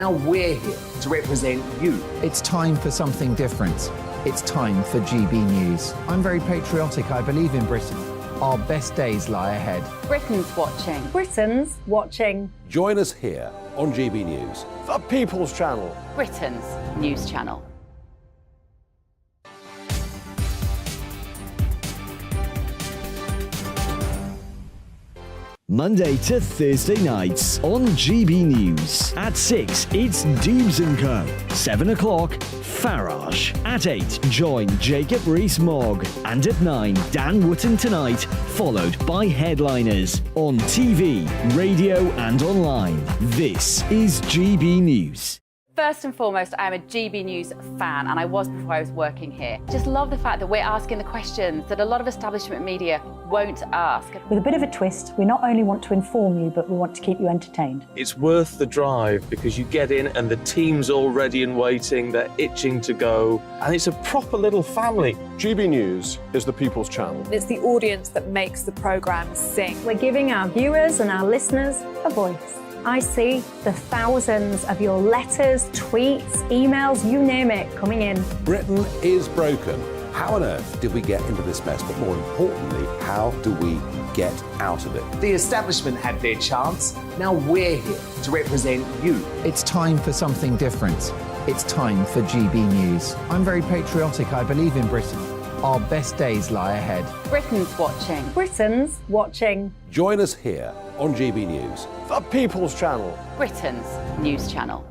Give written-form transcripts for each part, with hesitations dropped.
Now we're here to represent you. It's time for something different. It's time for GB News. I'm very patriotic. I believe in Britain. Our best days lie ahead. Britain's watching. Britain's watching. Join us here on GB News. The People's Channel. Britain's news channel. Monday to Thursday nights on GB News. At 6, it's Dubes & Co. 7 o'clock, Farage. At 8, join Jacob Rees-Mogg. And at 9, Dan Wootton Tonight, followed by headliners. On TV, radio and online. This is GB News. First and foremost, I am a GB News fan, and I was before I was working here. Just love the fact that we're asking the questions that a lot of establishment media won't ask. With a bit of a twist, we not only want to inform you, but we want to keep you entertained. It's worth the drive because you get in and the team's all ready and waiting, they're itching to go, and it's a proper little family. GB News is the People's Channel. It's the audience that makes the programme sing. We're giving our viewers and our listeners a voice. I see the thousands of your letters, tweets, emails, you name it, coming in. Britain is broken. How on earth did we get into this mess? But more importantly, how do we get out of it? The establishment had their chance. Now we're here to represent you. It's time for something different. It's time for GB News. I'm very patriotic. I believe in Britain. Our best days lie ahead. Britain's watching. Britain's watching. Join us here on GB News. The People's Channel. Britain's news channel.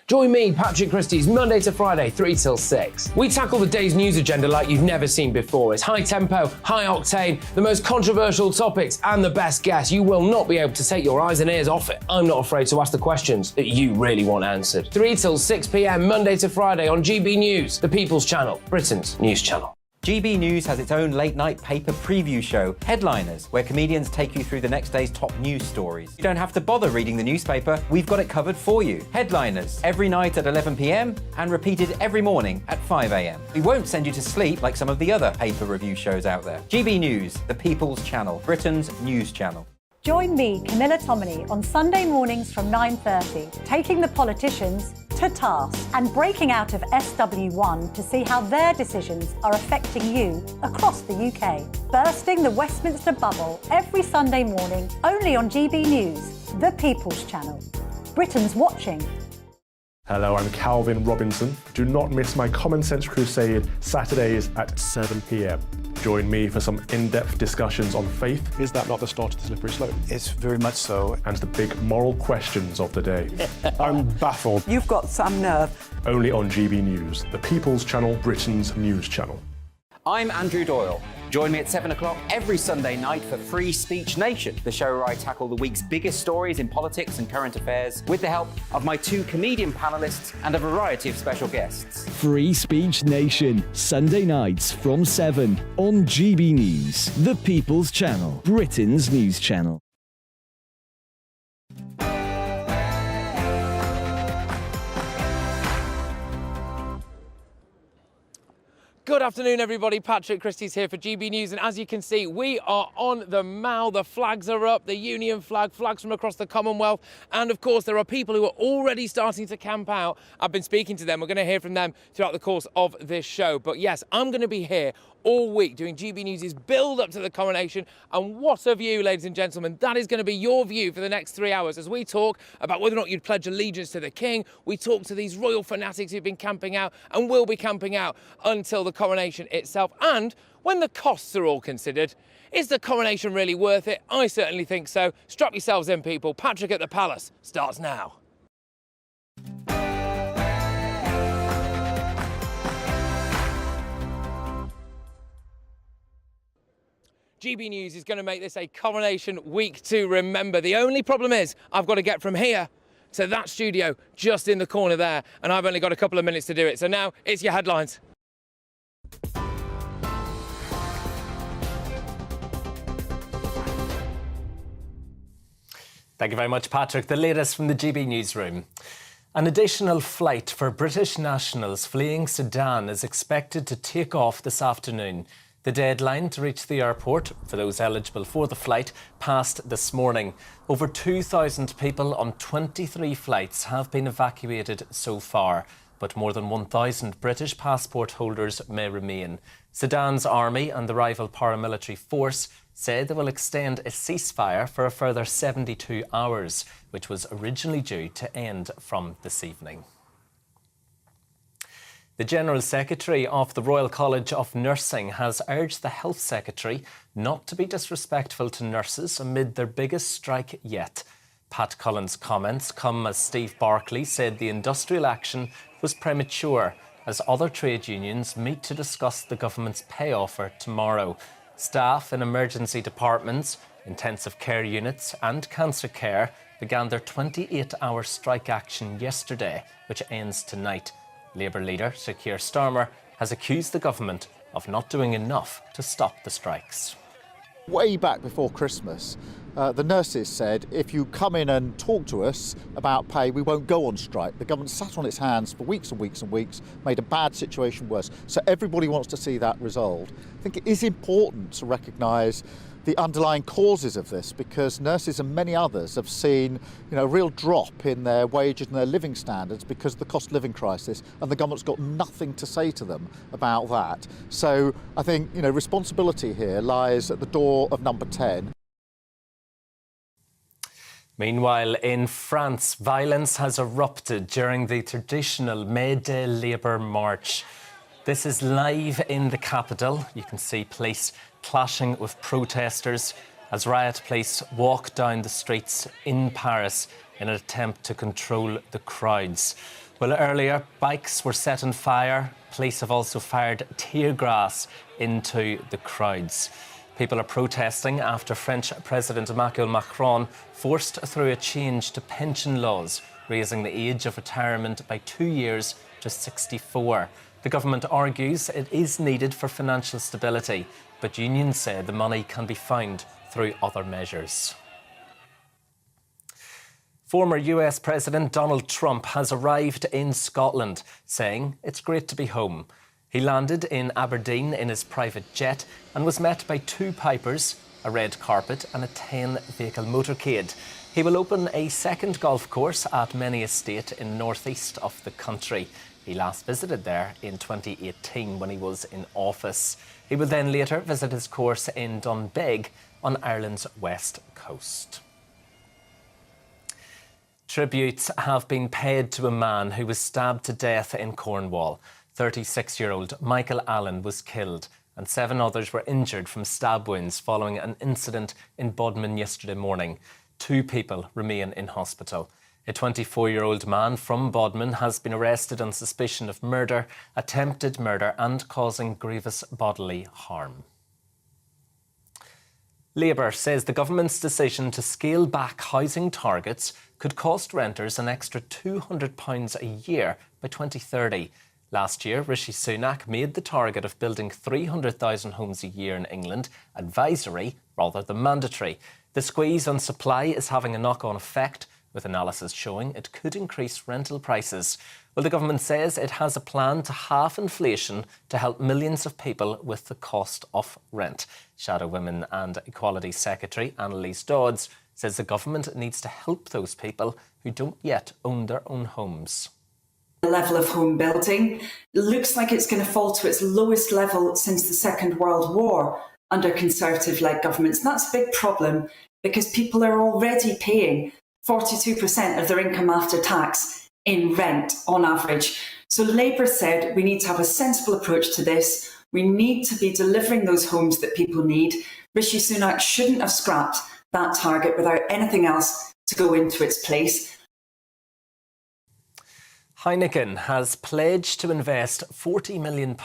Join me, Patrick Christies, Monday to Friday, 3 till 6. We tackle the day's news agenda like you've never seen before. It's high tempo, high octane, the most controversial topics and the best guests. You will not be able to take your eyes and ears off it. I'm not afraid to ask the questions that you really want answered. 3 till 6 p.m, Monday to Friday on GB News, the People's Channel, Britain's news channel. GB News has its own late-night paper preview show, Headliners, where comedians take you through the next day's top news stories. You don't have to bother reading the newspaper, we've got it covered for you. Headliners, every night at 11 p.m, and repeated every morning at 5 a.m. We won't send you to sleep like some of the other paper review shows out there. GB News, the People's Channel, Britain's news channel. Join me, Camilla Tominey, on Sunday mornings from 9:30, taking the politicians to task and breaking out of SW1 to see how their decisions are affecting you across the UK. Bursting the Westminster bubble every Sunday morning, only on GB News, the People's Channel. Britain's watching. Hello, I'm Calvin Robinson. Do not miss my Common Sense Crusade Saturdays at 7 p.m. Join me for some in-depth discussions on faith. Is that not the start of the slippery slope? It's very much so. And the big moral questions of the day. I'm baffled. You've got some nerve. Only on GB News, the People's Channel, Britain's news channel. I'm Andrew Doyle. Join me at 7 o'clock every Sunday night for Free Speech Nation, the show where I tackle the week's biggest stories in politics and current affairs with the help of my 2 comedian panellists and a variety of special guests. Free Speech Nation, Sunday nights from 7 on GB News, the People's Channel, Britain's news channel. Good afternoon, everybody. Patrick Christys here for GB News, and as you can see, we are on the Mall. The flags are up, the Union flag, flags from across the Commonwealth, and of course there are people who are already starting to camp out. I've been speaking to them. We're going to hear from them throughout the course of this show. But yes, I'm going to be here all week doing GB News' build up to the coronation. And what a view, ladies and gentlemen. That is going to be your view for the next 3 hours as we talk about whether or not you'd pledge allegiance to the king. We talk to these royal fanatics who've been camping out and will be camping out until the coronation itself. And when the costs are all considered, is the coronation really worth it? I certainly think so. Strap yourselves in, people. Patrick at the Palace starts now. GB News is going to make this a coronation week to remember. The only problem is I've got to get from here to that studio just in the corner there, and I've only got a couple of minutes to do it. So now it's your headlines. Thank you very much, Patrick. The latest from the GB newsroom. An additional flight for British nationals fleeing Sudan is expected to take off this afternoon. The deadline to reach the airport for those eligible for the flight passed this morning. Over 2,000 people on 23 flights have been evacuated so far, but more than 1,000 British passport holders may remain. Sudan's army and the rival paramilitary force said they will extend a ceasefire for a further 72 hours, which was originally due to end from this evening. The General Secretary of the Royal College of Nursing has urged the Health Secretary not to be disrespectful to nurses amid their biggest strike yet. Pat Cullen's comments come as Steve Barclay said the industrial action was premature as other trade unions meet to discuss the government's pay offer tomorrow. Staff in emergency departments, intensive care units and cancer care began their 28-hour strike action yesterday, which ends tonight. Labour leader Sir Keir Starmer has accused the government of not doing enough to stop the strikes. Way back before Christmas, the nurses said, if you come in and talk to us about pay, we won't go on strike. The government sat on its hands for weeks and weeks and weeks, made a bad situation worse. So everybody wants to see that resolved. I think it is important to recognise the underlying causes of this, because nurses and many others have seen, a real drop in their wages and their living standards because of the cost of living crisis, and the government's got nothing to say to them about that. So I think, responsibility here lies at the door of number 10. Meanwhile, in France, violence has erupted during the traditional May Day Labour March. This is live in the capital. You can see police clashing with protesters as riot police walk down the streets in Paris in an attempt to control the crowds. Well, earlier, bikes were set on fire. Police have also fired tear gas into the crowds. People are protesting after French President Emmanuel Macron forced through a change to pension laws, raising the age of retirement by 2 years to 64. The government argues it is needed for financial stability, but unions say the money can be found through other measures. Former US President Donald Trump has arrived in Scotland, saying it's great to be home. He landed in Aberdeen in his private jet and was met by 2 pipers, a red carpet and a 10-vehicle motorcade. He will open a second golf course at Many Estate in northeast of the country. He last visited there in 2018 when he was in office. He will then later visit his course in Dunbeg on Ireland's west coast. Tributes have been paid to a man who was stabbed to death in Cornwall. 36-year-old Michael Allen was killed and 7 others were injured from stab wounds following an incident in Bodmin yesterday morning. 2 people remain in hospital. A 24-year-old man from Bodmin has been arrested on suspicion of murder, attempted murder and causing grievous bodily harm. Labour says the government's decision to scale back housing targets could cost renters an extra £200 a year by 2030. Last year, Rishi Sunak made the target of building 300,000 homes a year in England advisory rather than mandatory. The squeeze on supply is having a knock-on effect, with analysis showing it could increase rental prices. Well, the government says it has a plan to halve inflation to help millions of people with the cost of rent. Shadow Women and Equality Secretary Annalise Dodds says the government needs to help those people who don't yet own their own homes. The level of home building looks like it's going to fall to its lowest level since the Second World War under Conservative-led governments. And that's a big problem because people are already paying 42% of their income after tax in rent on average. So Labour said we need to have a sensible approach to this. We need to be delivering those homes that people need. Rishi Sunak shouldn't have scrapped that target without anything else to go into its place. Heineken has pledged to invest £40 million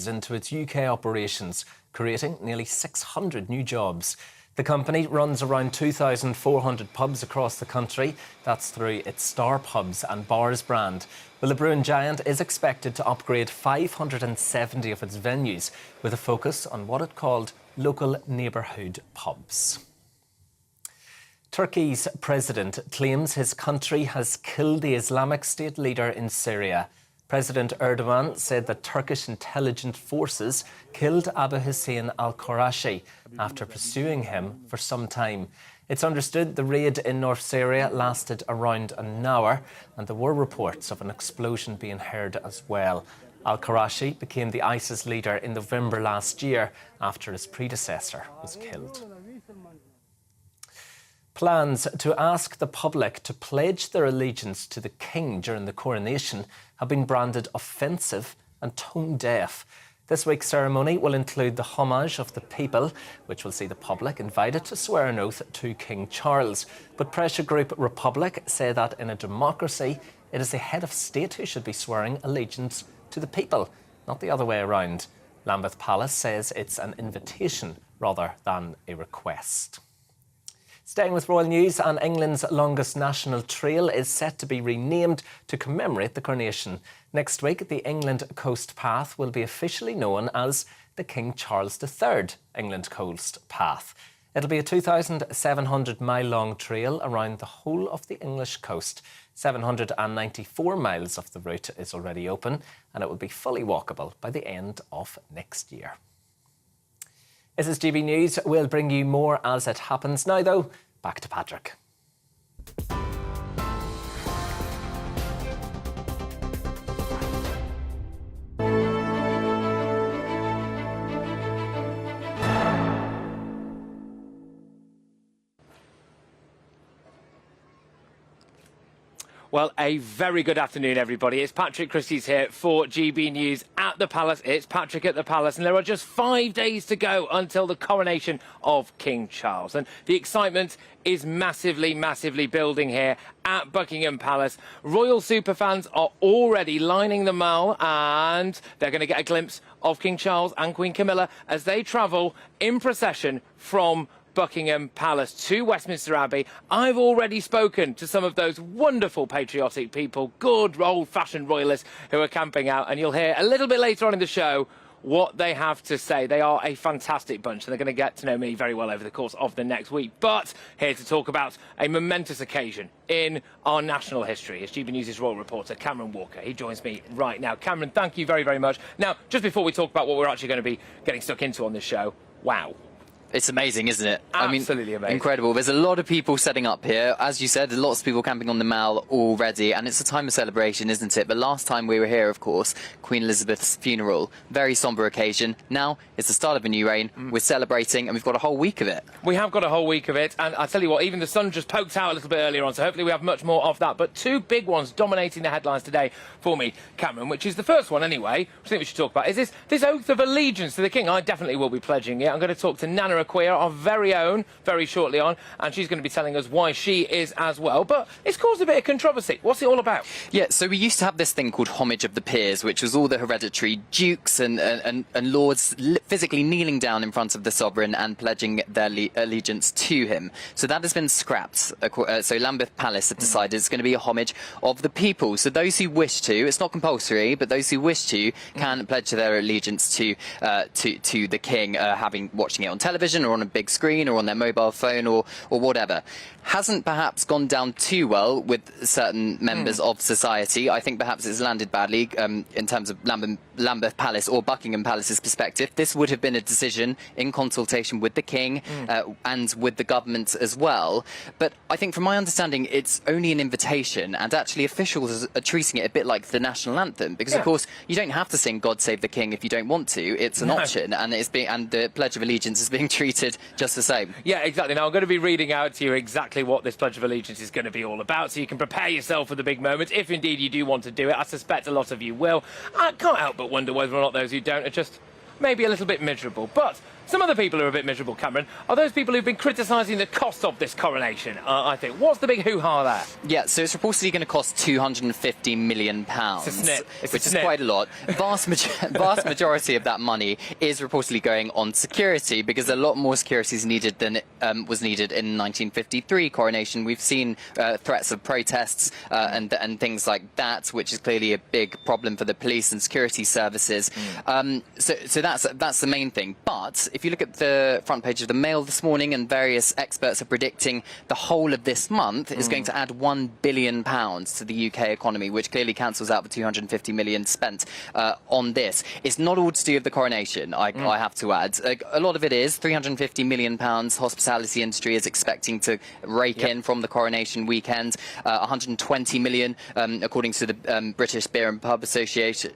into its UK operations, creating nearly 600 new jobs. The company runs around 2,400 pubs across the country. That's through its Star Pubs and Bars brand. Well, the brewing giant is expected to upgrade 570 of its venues with a focus on what it called local neighbourhood pubs. Turkey's president claims his country has killed the Islamic State leader in Syria. President Erdogan said that Turkish intelligence forces killed Abu Hussein al-Qurashi after pursuing him for some time. It's understood the raid in North Syria lasted around an hour, and there were reports of an explosion being heard as well. Al-Qurashi became the ISIS leader in November last year after his predecessor was killed. Plans to ask the public to pledge their allegiance to the king during the coronation have been branded offensive and tone-deaf. This week's ceremony will include the homage of the people, which will see the public invited to swear an oath to King Charles. But pressure group Republic say that in a democracy, it is the head of state who should be swearing allegiance to the people, not the other way around. Lambeth Palace says it's an invitation rather than a request. Staying with royal news, and England's longest national trail is set to be renamed to commemorate the coronation. Next week, the England Coast Path will be officially known as the King Charles III England Coast Path. It'll be a 2,700-mile-long trail around the whole of the English coast. 794 miles of the route is already open, and it will be fully walkable by the end of next year. This is GB News. We'll bring you more as it happens. Now, though, back to Patrick. Well, a very good afternoon, everybody. It's Patrick Christies here for GB News at the Palace. It's Patrick at the Palace, and there are just 5 days to go until the coronation of King Charles. And the excitement is massively, massively building here at Buckingham Palace. Royal superfans are already lining the Mall, and they're going to get a glimpse of King Charles and Queen Camilla as they travel in procession from Buckingham Palace to Westminster Abbey. I've already spoken to some of those wonderful patriotic people, good old-fashioned royalists who are camping out, and you'll hear a little bit later on in the show what they have to say. They are a fantastic bunch, and they're going to get to know me very well over the course of the next week. But here to talk about a momentous occasion in our national history is GB News' royal reporter Cameron Walker. He joins me right now. Cameron, thank you very, very much. Now, just before we talk about what we're actually going to be getting stuck into on this show, wow. It's amazing, isn't it? Absolutely amazing. Incredible. There's a lot of people setting up here. As you said, there's lots of people camping on the Mall already, and it's a time of celebration, isn't it? But last time we were here, of course, Queen Elizabeth's funeral. Very sombre occasion. Now it's the start of a new reign. We're celebrating, and we've got a whole week of it. We have got a whole week of it, and I tell you what, even the sun just poked out a little bit earlier on, so hopefully we have much more of that. But two big ones dominating the headlines today for me, Cameron, which is the first one anyway, which I think we should talk about, is this oath of allegiance to the King. I definitely will be pledging it. I'm going to talk to Nana Acquia, our very own, very shortly on, and she's going to be telling us why she is as well. But it's caused a bit of controversy. What's it all about? Yeah, so we used to have this thing called homage of the peers, which was all the hereditary dukes and lords physically kneeling down in front of the sovereign and pledging their allegiance to him. So that has been scrapped. So Lambeth Palace have decided it's going to be a homage of the people. So those who wish to, it's not compulsory, but those who wish to can pledge their allegiance to the king, watching it on television or on a big screen or on their mobile phone or whatever. Hasn't perhaps gone down too well with certain members of society. I think perhaps it's landed badly in terms of Lambeth Palace or Buckingham Palace's perspective. This would have been a decision in consultation with the king and with the government as well. But I think from my understanding, it's only an invitation, and actually officials are treating it a bit like the national anthem, because of course you don't have to sing God Save the King if you don't want to. It's an option, and the Pledge of Allegiance is being treated just the same. Yeah, exactly. Now I'm going to be reading out to you exactly what this Pledge of Allegiance is going to be all about, so you can prepare yourself for the big moment, if indeed you do want to do it. I suspect a lot of you will. I can't help but wonder whether or not those who don't are just maybe a little bit miserable. But some other people who are a bit miserable, Cameron, are those people who've been criticising the cost of this coronation, I think. What's the big hoo-ha there? Yeah, so it's reportedly going to cost £250 million, which is quite a lot. Vast majority of that money is reportedly going on security, because a lot more security is needed than was needed in 1953 coronation. We've seen threats of protests and things like that, which is clearly a big problem for the police and security services. So that's the main thing. But if you look at the front page of the Mail this morning, and various experts are predicting the whole of this month is going to add £1 billion to the UK economy, which clearly cancels out the 250 million spent on this. It's not all to do with the coronation, I have to add. A lot of it is £350 million hospitality industry is expecting to rake in from the coronation weekend, 120 million according to the British Beer and Pub Association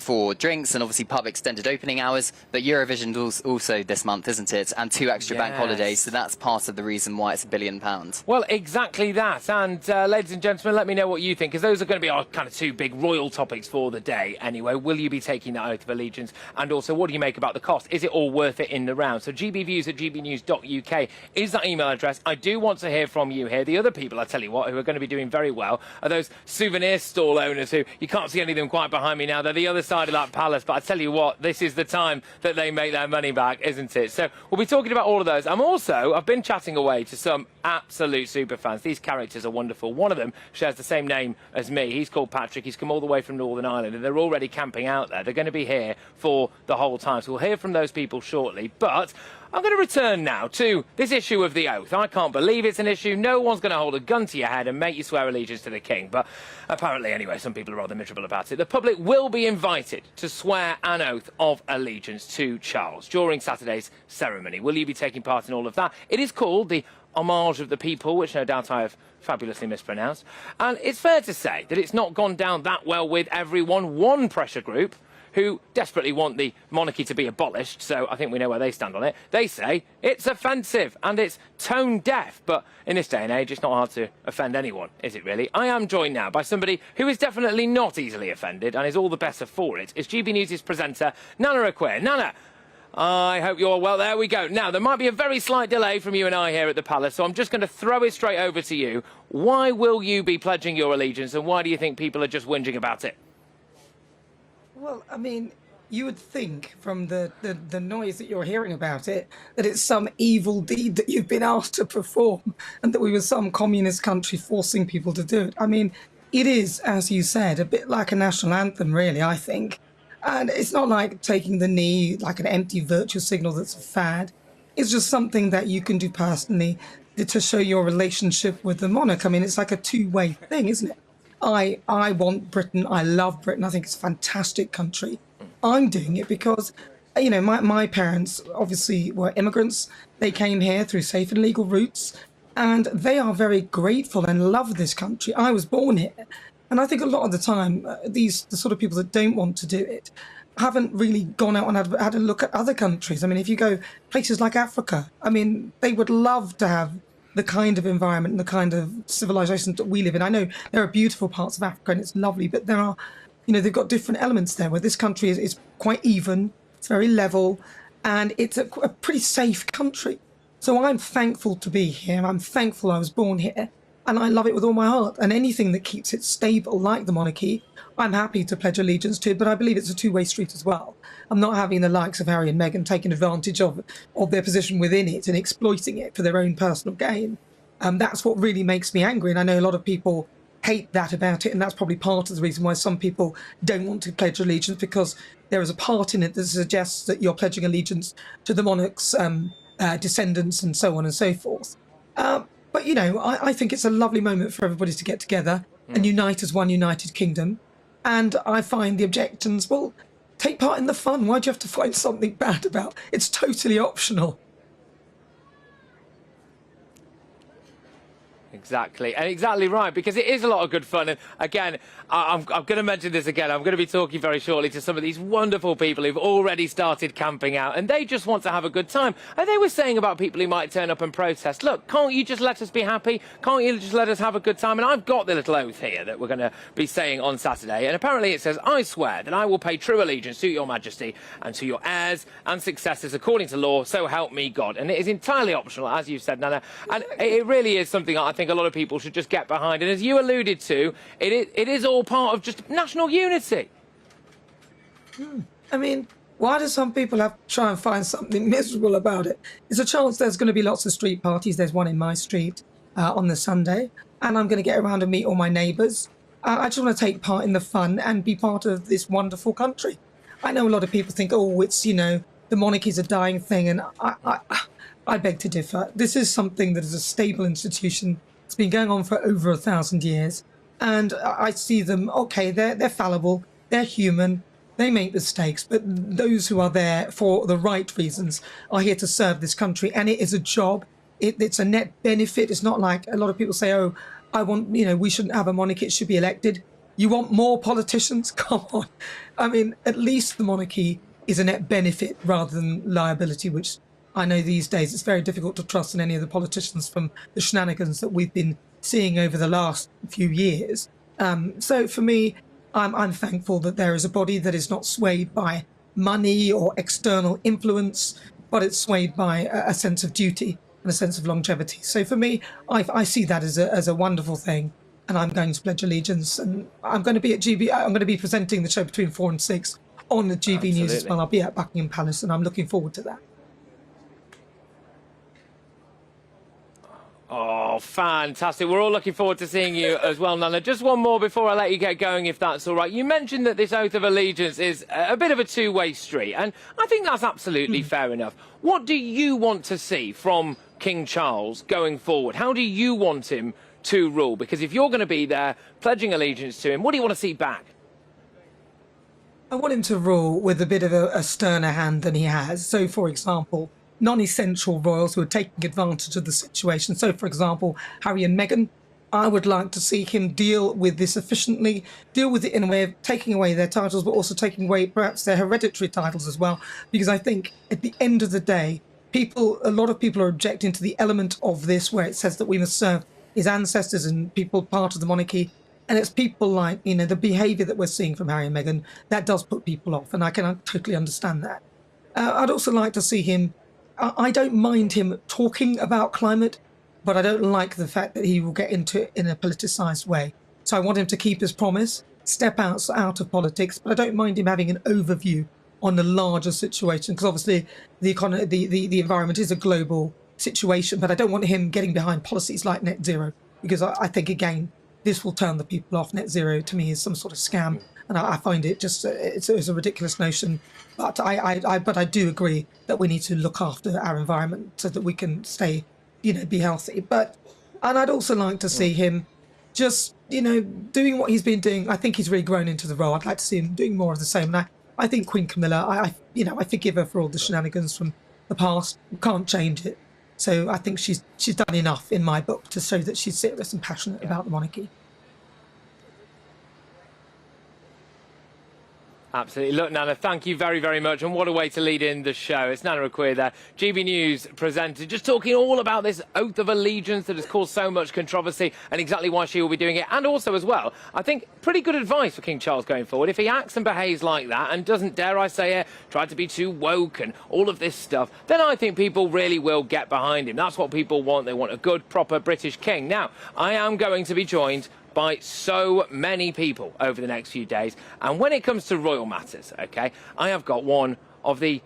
for drinks, and obviously pub extended opening hours. But Eurovision also this month, isn't it? And 2 extra bank holidays, so that's part of the reason why it's £1 billion. Well, exactly that. And ladies and gentlemen, let me know what you think, because those are going to be our kind of 2 big royal topics for the day anyway. Will you be taking that oath of allegiance? And also, what do you make about the cost? Is it all worth it in the round? So gbviews@gbnews.uk is that email address. I do want to hear from you here. The other people, I tell you what, who are going to be doing very well are those souvenir stall owners who, you can't see any of them quite behind me now. They're the other side of that palace, but I tell you what, this is the time that they make their money back, isn't it? So we'll be talking about all of those. I've been chatting away to some absolute super fans. These characters are wonderful. One of them shares the same name as me. He's called Patrick. He's come all the way from Northern Ireland, and they're already camping out there. They're going to be here for the whole time. So we'll hear from those people shortly. But I'm going to return now to this issue of the oath. I can't believe it's an issue. No one's going to hold a gun to your head and make you swear allegiance to the king. But apparently, anyway, some people are rather miserable about it. The public will be invited to swear an oath of allegiance to Charles during Saturday's ceremony. Will you be taking part in all of that? It is called the Homage of the People, which no doubt I have fabulously mispronounced. And it's fair to say that it's not gone down that well with everyone. One pressure group who desperately want the monarchy to be abolished, so I think we know where they stand on it. They say it's offensive and it's tone deaf, but in this day and age, it's not hard to offend anyone, is it really? I am joined now by somebody who is definitely not easily offended and is all the better for it. It's GB News' presenter, Nana Aquare. Nana, I hope you're well. There we go. Now, there might be a very slight delay from you and I here at the Palace, so I'm just going to throw it straight over to you. Why will you be pledging your allegiance, and why do you think people are just whinging about it? Well, I mean, you would think from the noise that you're hearing about it that it's some evil deed that you've been asked to perform and that we were some communist country forcing people to do it. I mean, it is, as you said, a bit like a national anthem, really, I think. And it's not like taking the knee, like an empty virtue signal that's a fad. It's just something that you can do personally to show your relationship with the monarch. I mean, it's like a two-way thing, isn't it? I want Britain. I love Britain. I think it's a fantastic country. I'm doing it because, you know, my parents obviously were immigrants. They came here through safe and legal routes, and they are very grateful and love this country. I was born here. And I think a lot of the time, the sort of people that don't want to do it haven't really gone out and had a look at other countries. I mean, if you go places like Africa, I mean, they would love to have the kind of environment and the kind of civilization that we live in. I know there are beautiful parts of Africa and it's lovely, but there are, you know, they've got different elements there where this country is quite even, it's very level, and it's a pretty safe country. So I'm thankful to be here. I'm thankful I was born here, and I love it with all my heart. And anything that keeps it stable, like the monarchy, I'm happy to pledge allegiance to, but I believe it's a two-way street as well. I'm not having the likes of Harry and Meghan taking advantage of their position within it and exploiting it for their own personal gain. That's what really makes me angry, and I know a lot of people hate that about it, and that's probably part of the reason why some people don't want to pledge allegiance, because there is a part in it that suggests that you're pledging allegiance to the monarch's descendants and so on and so forth. But, you know, I think it's a lovely moment for everybody to get together and unite as one united kingdom. And I find the objections, well, take part in the fun. Why do you have to find something bad about? It's totally optional. Exactly, and exactly right, because it is a lot of good fun. And again, I'm going to mention this again. I'm going to be talking very shortly to some of these wonderful people who've already started camping out, and they just want to have a good time. And they were saying about people who might turn up and protest, look, can't you just let us be happy? Can't you just let us have a good time? And I've got the little oath here that we're going to be saying on Saturday, and apparently it says, I swear that I will pay true allegiance to your majesty and to your heirs and successors according to law, so help me God. And it is entirely optional, as you said, Nana, and it really is something I think a lot of people should just get behind. And as you alluded to, it is all part of just national unity. I mean, why do some people have to try and find something miserable about it? There's a chance there's going to be lots of street parties. There's one in my street on the Sunday, and I'm going to get around and meet all my neighbours. I just want to take part in the fun and be part of this wonderful country. I know a lot of people think, oh, it's, you know, the monarchy's a dying thing, and I beg to differ. This is something that is a stable institution. It's been going on for over 1,000 years, and I see them, okay, they're fallible, they're human, they make mistakes, but those who are there for the right reasons are here to serve this country, and it is a job. It's a net benefit. It's not like a lot of people say, oh, I want, you know, we shouldn't have a monarchy, it should be elected. You want more politicians? Come on. I mean, at least the monarchy is a net benefit rather than liability, which I know these days it's very difficult to trust in any of the politicians from the shenanigans that we've been seeing over the last few years. So for me, I'm thankful that there is a body that is not swayed by money or external influence, but it's swayed by a sense of duty and a sense of longevity. So for me, I see that as a wonderful thing, and I'm going to pledge allegiance. And I'm going to be at I'm going to be presenting the show between 4 and 6 on the GB News as well. I'll be at Buckingham Palace, and I'm looking forward to that. Oh, fantastic. We're all looking forward to seeing you as well, Nana. Just one more before I let you get going, if that's all right. You mentioned that this oath of allegiance is a bit of a two-way street, and I think that's absolutely fair enough. What do you want to see from King Charles going forward? How do you want him to rule? Because if you're going to be there pledging allegiance to him, what do you want to see back? I want him to rule with a bit of a sterner hand than he has. So, for example, non-essential royals who are taking advantage of the situation. So, for example, Harry and Meghan, I would like to see him deal with this efficiently, deal with it in a way of taking away their titles, but also taking away perhaps their hereditary titles as well. Because I think at the end of the day, a lot of people are objecting to the element of this where it says that we must serve his ancestors and people part of the monarchy. And it's people like, you know, the behaviour that we're seeing from Harry and Meghan, that does put people off, and I can totally understand that. I'd also like to see him, I don't mind him talking about climate, but I don't like the fact that he will get into it in a politicised way. So I want him to keep his promise, step out of politics, but I don't mind him having an overview on the larger situation, because obviously the environment is a global situation, but I don't want him getting behind policies like net zero, because I think, again, this will turn the people off. Net zero to me is some sort of scam, and I find it just it's a ridiculous notion. But I do agree that we need to look after our environment so that we can stay, you know, be healthy. And I'd also like to see him just, you know, doing what he's been doing. I think he's really grown into the role. I'd like to see him doing more of the same. And I think Queen Camilla, I forgive her for all the shenanigans from the past. We can't change it. So I think she's done enough in my book to show that she's serious and passionate about the monarchy. Absolutely. Look, Nana, thank you very, very much. And what a way to lead in the show. It's Nana Akua there, GB News presenter, just talking all about this oath of allegiance that has caused so much controversy and exactly why she will be doing it. And also, as well, I think pretty good advice for King Charles going forward. If he acts and behaves like that and doesn't, dare I say it, try to be too woke and all of this stuff, then I think people really will get behind him. That's what people want. They want a good, proper British king. Now, I am going to be joined by so many people over the next few days, and when it comes to royal matters, okay, I have got one of the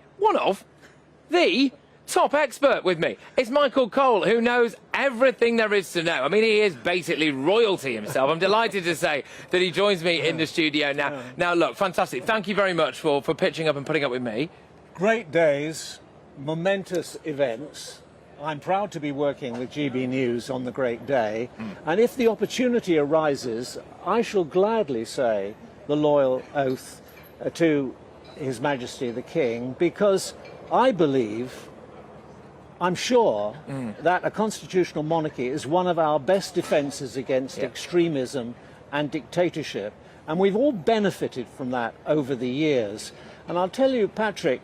top expert with me. It's Michael Cole, who knows everything there is to know. I mean, he is basically royalty himself. I'm delighted to say that he joins me in the studio now. Now, look, fantastic. Thank you very much for pitching up and putting up with me. Great days, momentous events. I'm proud to be working with GB News on the great day, and if the opportunity arises, I shall gladly say the loyal oath to His Majesty the King, because I believe, I'm sure, that a constitutional monarchy is one of our best defences against extremism and dictatorship, and we've all benefited from that over the years. And I'll tell you, Patrick,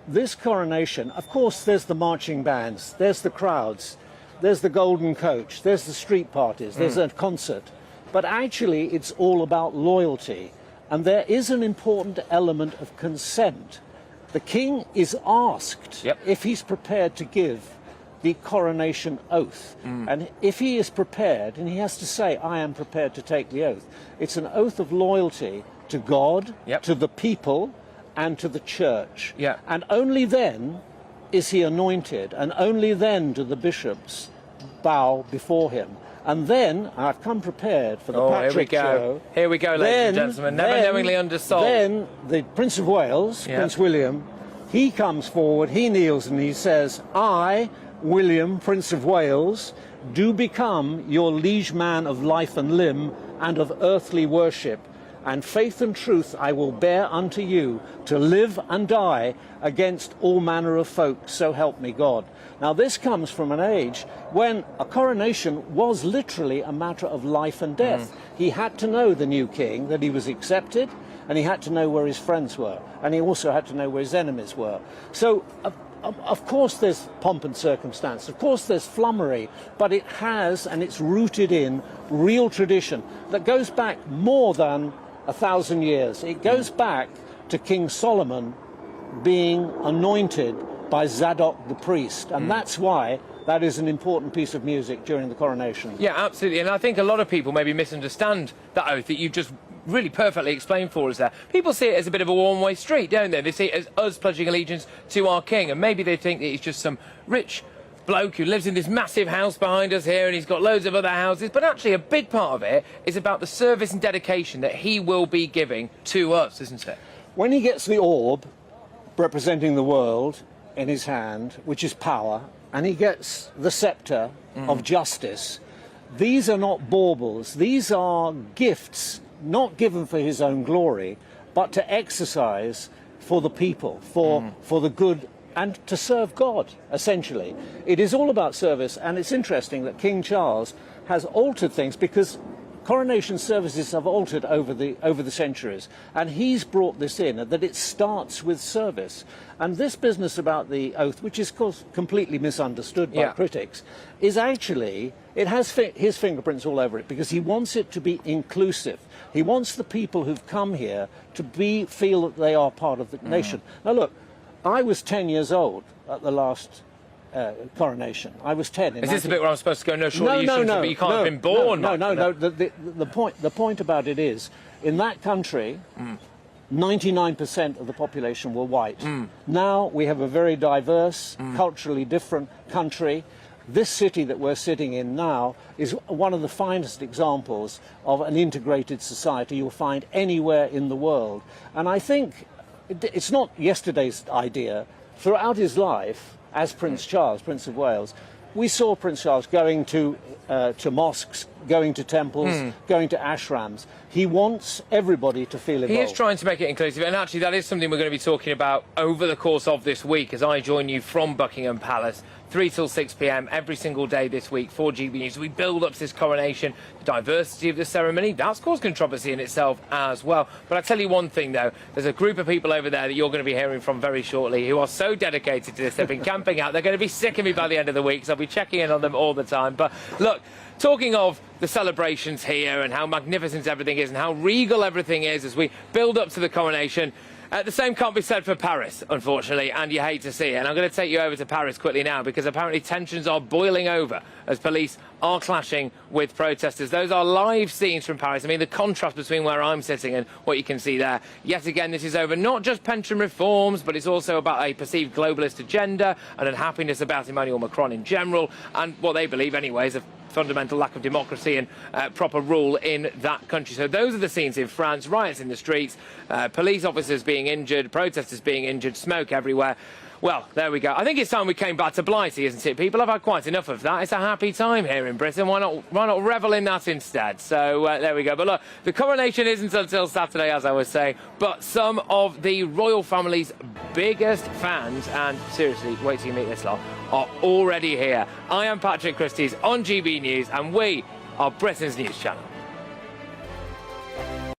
this coronation, of course, there's the marching bands, there's the crowds, there's the golden coach, there's the street parties, there's a concert. But actually, it's all about loyalty. And there is an important element of consent. The king is asked if he's prepared to give the coronation oath. And if he is prepared, and he has to say, I am prepared to take the oath, it's an oath of loyalty to God, to the people, and to the church. And only then is he anointed, and only then do the bishops bow before him. And then, I've come prepared for the Patrick here we go. show. Here we go, ladies and gentlemen. Never knowingly undersold. Then the Prince of Wales, Prince William, he comes forward, he kneels and he says, I, William, Prince of Wales, do become your liege man of life and limb and of earthly worship, and faith and truth I will bear unto you, to live and die against all manner of folk, so help me God. Now this comes from an age when a coronation was literally a matter of life and death. He had to know, the new king, that he was accepted, and he had to know where his friends were, and he also had to know where his enemies were. So of course there's pomp and circumstance, of course there's flummery, but it has, and it's rooted in real tradition that goes back more than 1,000 years. It goes back to King Solomon being anointed by Zadok the priest, and that's why that is an important piece of music during the coronation. Yeah, absolutely, and I think a lot of people maybe misunderstand that oath that you've just really perfectly explained for us there. People see it as a bit of a one-way street, don't they? They see it as us pledging allegiance to our king, and maybe they think that he's just some rich bloke who lives in this massive house behind us here and he's got loads of other houses, but actually a big part of it is about the service and dedication that he will be giving to us, isn't it? When he gets the orb representing the world in his hand, which is power, and he gets the sceptre of justice, these are not baubles, these are gifts not given for his own glory, but to exercise for the people, for the good, and to serve God, essentially. It is all about service, and it's interesting that King Charles has altered things, because coronation services have altered over the centuries, and he's brought this in, that it starts with service. And this business about the oath, which is of course completely misunderstood by critics, is actually, it has his fingerprints all over it, because he wants it to be inclusive. He wants the people who've come here to feel that they are part of the nation. Now look, I was 10 years old at the last coronation. I was 10. Is this the bit where I'm supposed to go, no, surely you shouldn't, but you can't have been born? No. The point about it is, in that country, 99% of the population were white. Now we have a very diverse, culturally different country. This city that we're sitting in now is one of the finest examples of an integrated society you'll find anywhere in the world. And I think it's not yesterday's idea. Throughout his life, as Prince Charles, Prince of Wales, we saw Prince Charles going to mosques, going to temples, going to ashrams. He wants everybody to feel involved. He is trying to make it inclusive, and actually that is something we're going to be talking about over the course of this week as I join you from Buckingham Palace, 3 till 6 p.m. every single day this week for GB News. We build up to this coronation, the diversity of the ceremony. That's caused controversy in itself as well. But I tell you one thing, though, there's a group of people over there that you're going to be hearing from very shortly who are so dedicated to this. They've been camping out. They're going to be sick of me by the end of the week, so I'll be checking in on them all the time. But look, talking of the celebrations here and how magnificent everything is and how regal everything is as we build up to the coronation, the same can't be said for Paris, unfortunately, and you hate to see it. And I'm going to take you over to Paris quickly now, because apparently tensions are boiling over as police are clashing with protesters. Those are live scenes from Paris. I mean, the contrast between where I'm sitting and what you can see there. Yet again, this is over not just pension reforms, but it's also about a perceived globalist agenda and unhappiness about Emmanuel Macron in general, and what they believe, anyway, is a fundamental lack of democracy and proper rule in that country. So those are the scenes in France, riots in the streets, police officers being injured, protesters being injured, smoke everywhere. Well, there we go. I think it's time we came back to Blighty, isn't it? People have had quite enough of that. It's a happy time here in Britain. Why not revel in that instead? So there we go. But look, the coronation isn't until Saturday, as I was saying, but some of the royal family's biggest fans, and seriously, wait till you meet this lot, are already here. I am Patrick Christies on GB News, and we are Britain's news channel.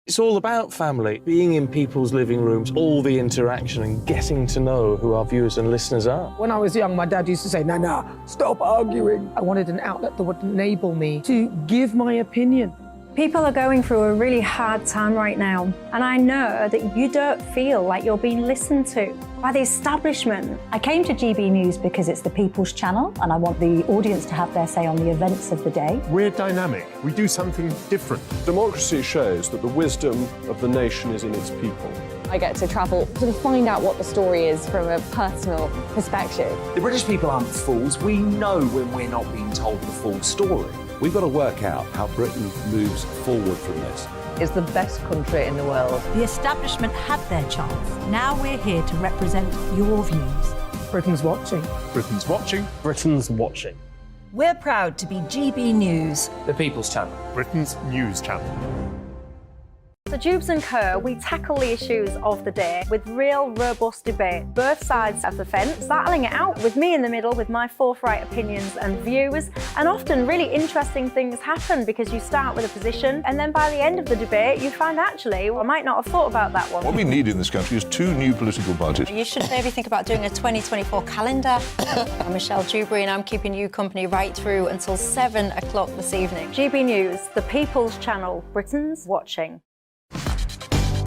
It's all about family, being in people's living rooms, all the interaction and getting to know who our viewers and listeners are. When I was young, my dad used to say, Nana, stop arguing. I wanted an outlet that would enable me to give my opinion. People are going through a really hard time right now, and I know that you don't feel like you're being listened to by the establishment. I came to GB News because it's the People's Channel, and I want the audience to have their say on the events of the day. We're dynamic. We do something different. Democracy shows that the wisdom of the nation is in its people. I get to travel to find out what the story is from a personal perspective. The British people aren't fools. We know when we're not being told the full story. We've got to work out how Britain moves forward from this. It's the best country in the world. The establishment had their chance. Now we're here to represent your views. Britain's watching. Britain's watching. Britain's watching. We're proud to be GB News. The People's Channel. Britain's news channel. So Dubes and Co, we tackle the issues of the day with real robust debate, both sides of the fence, battling it out with me in the middle with my forthright opinions and views. And often really interesting things happen because you start with a position and then by the end of the debate you find actually, well, I might not have thought about that one. What we need in this country is 2 new political parties. You should maybe think about doing a 2024 calendar. I'm Michelle Dewberry and I'm keeping you company right through until 7 o'clock this evening. GB News, the People's Channel, Britain's watching.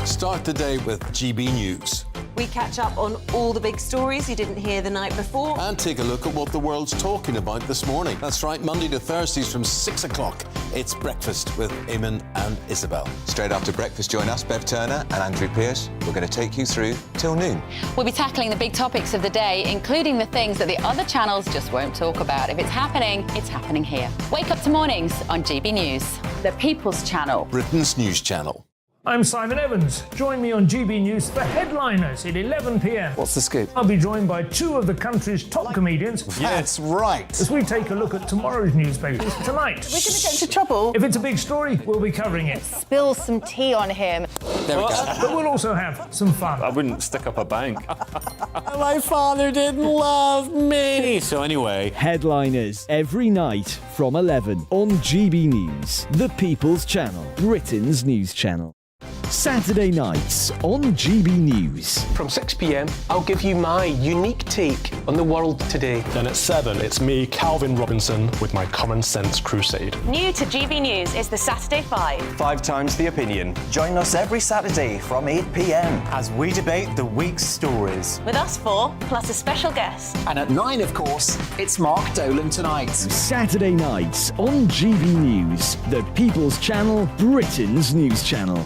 Start the day with GB News. We catch up on all the big stories you didn't hear the night before. And take a look at what the world's talking about this morning. That's right, Monday to Thursdays from 6 o'clock. It's Breakfast with Eamon and Isabel. Straight after breakfast, join us, Bev Turner and Andrew Pearce. We're going to take you through till noon. We'll be tackling the big topics of the day, including the things that the other channels just won't talk about. If it's happening here. Wake up to mornings on GB News, the People's Channel. Britain's news channel. I'm Simon Evans. Join me on GB News for Headliners at 11 p.m. What's the scoop? I'll be joined by 2 of the country's top comedians. That's right. As we take a look at tomorrow's newspapers tonight. We're going to get into trouble. If it's a big story, we'll be covering it. Spill some tea on him. There we go. But we'll also have some fun. I wouldn't stick up a bank. My father didn't love me. So anyway. Headliners every night from 11 on GB News, the People's Channel, Britain's news channel. Saturday nights on GB News. From 6 p.m, I'll give you my unique take on the world today. Then at 7, it's me, Calvin Robinson, with my Common Sense Crusade. New to GB News is the Saturday 5. 5 times the opinion. Join us every Saturday from 8 p.m. as we debate the week's stories. With us 4, plus a special guest. And at 9, of course, it's Mark Dolan Tonight. Saturday nights on GB News, the People's Channel, Britain's news channel.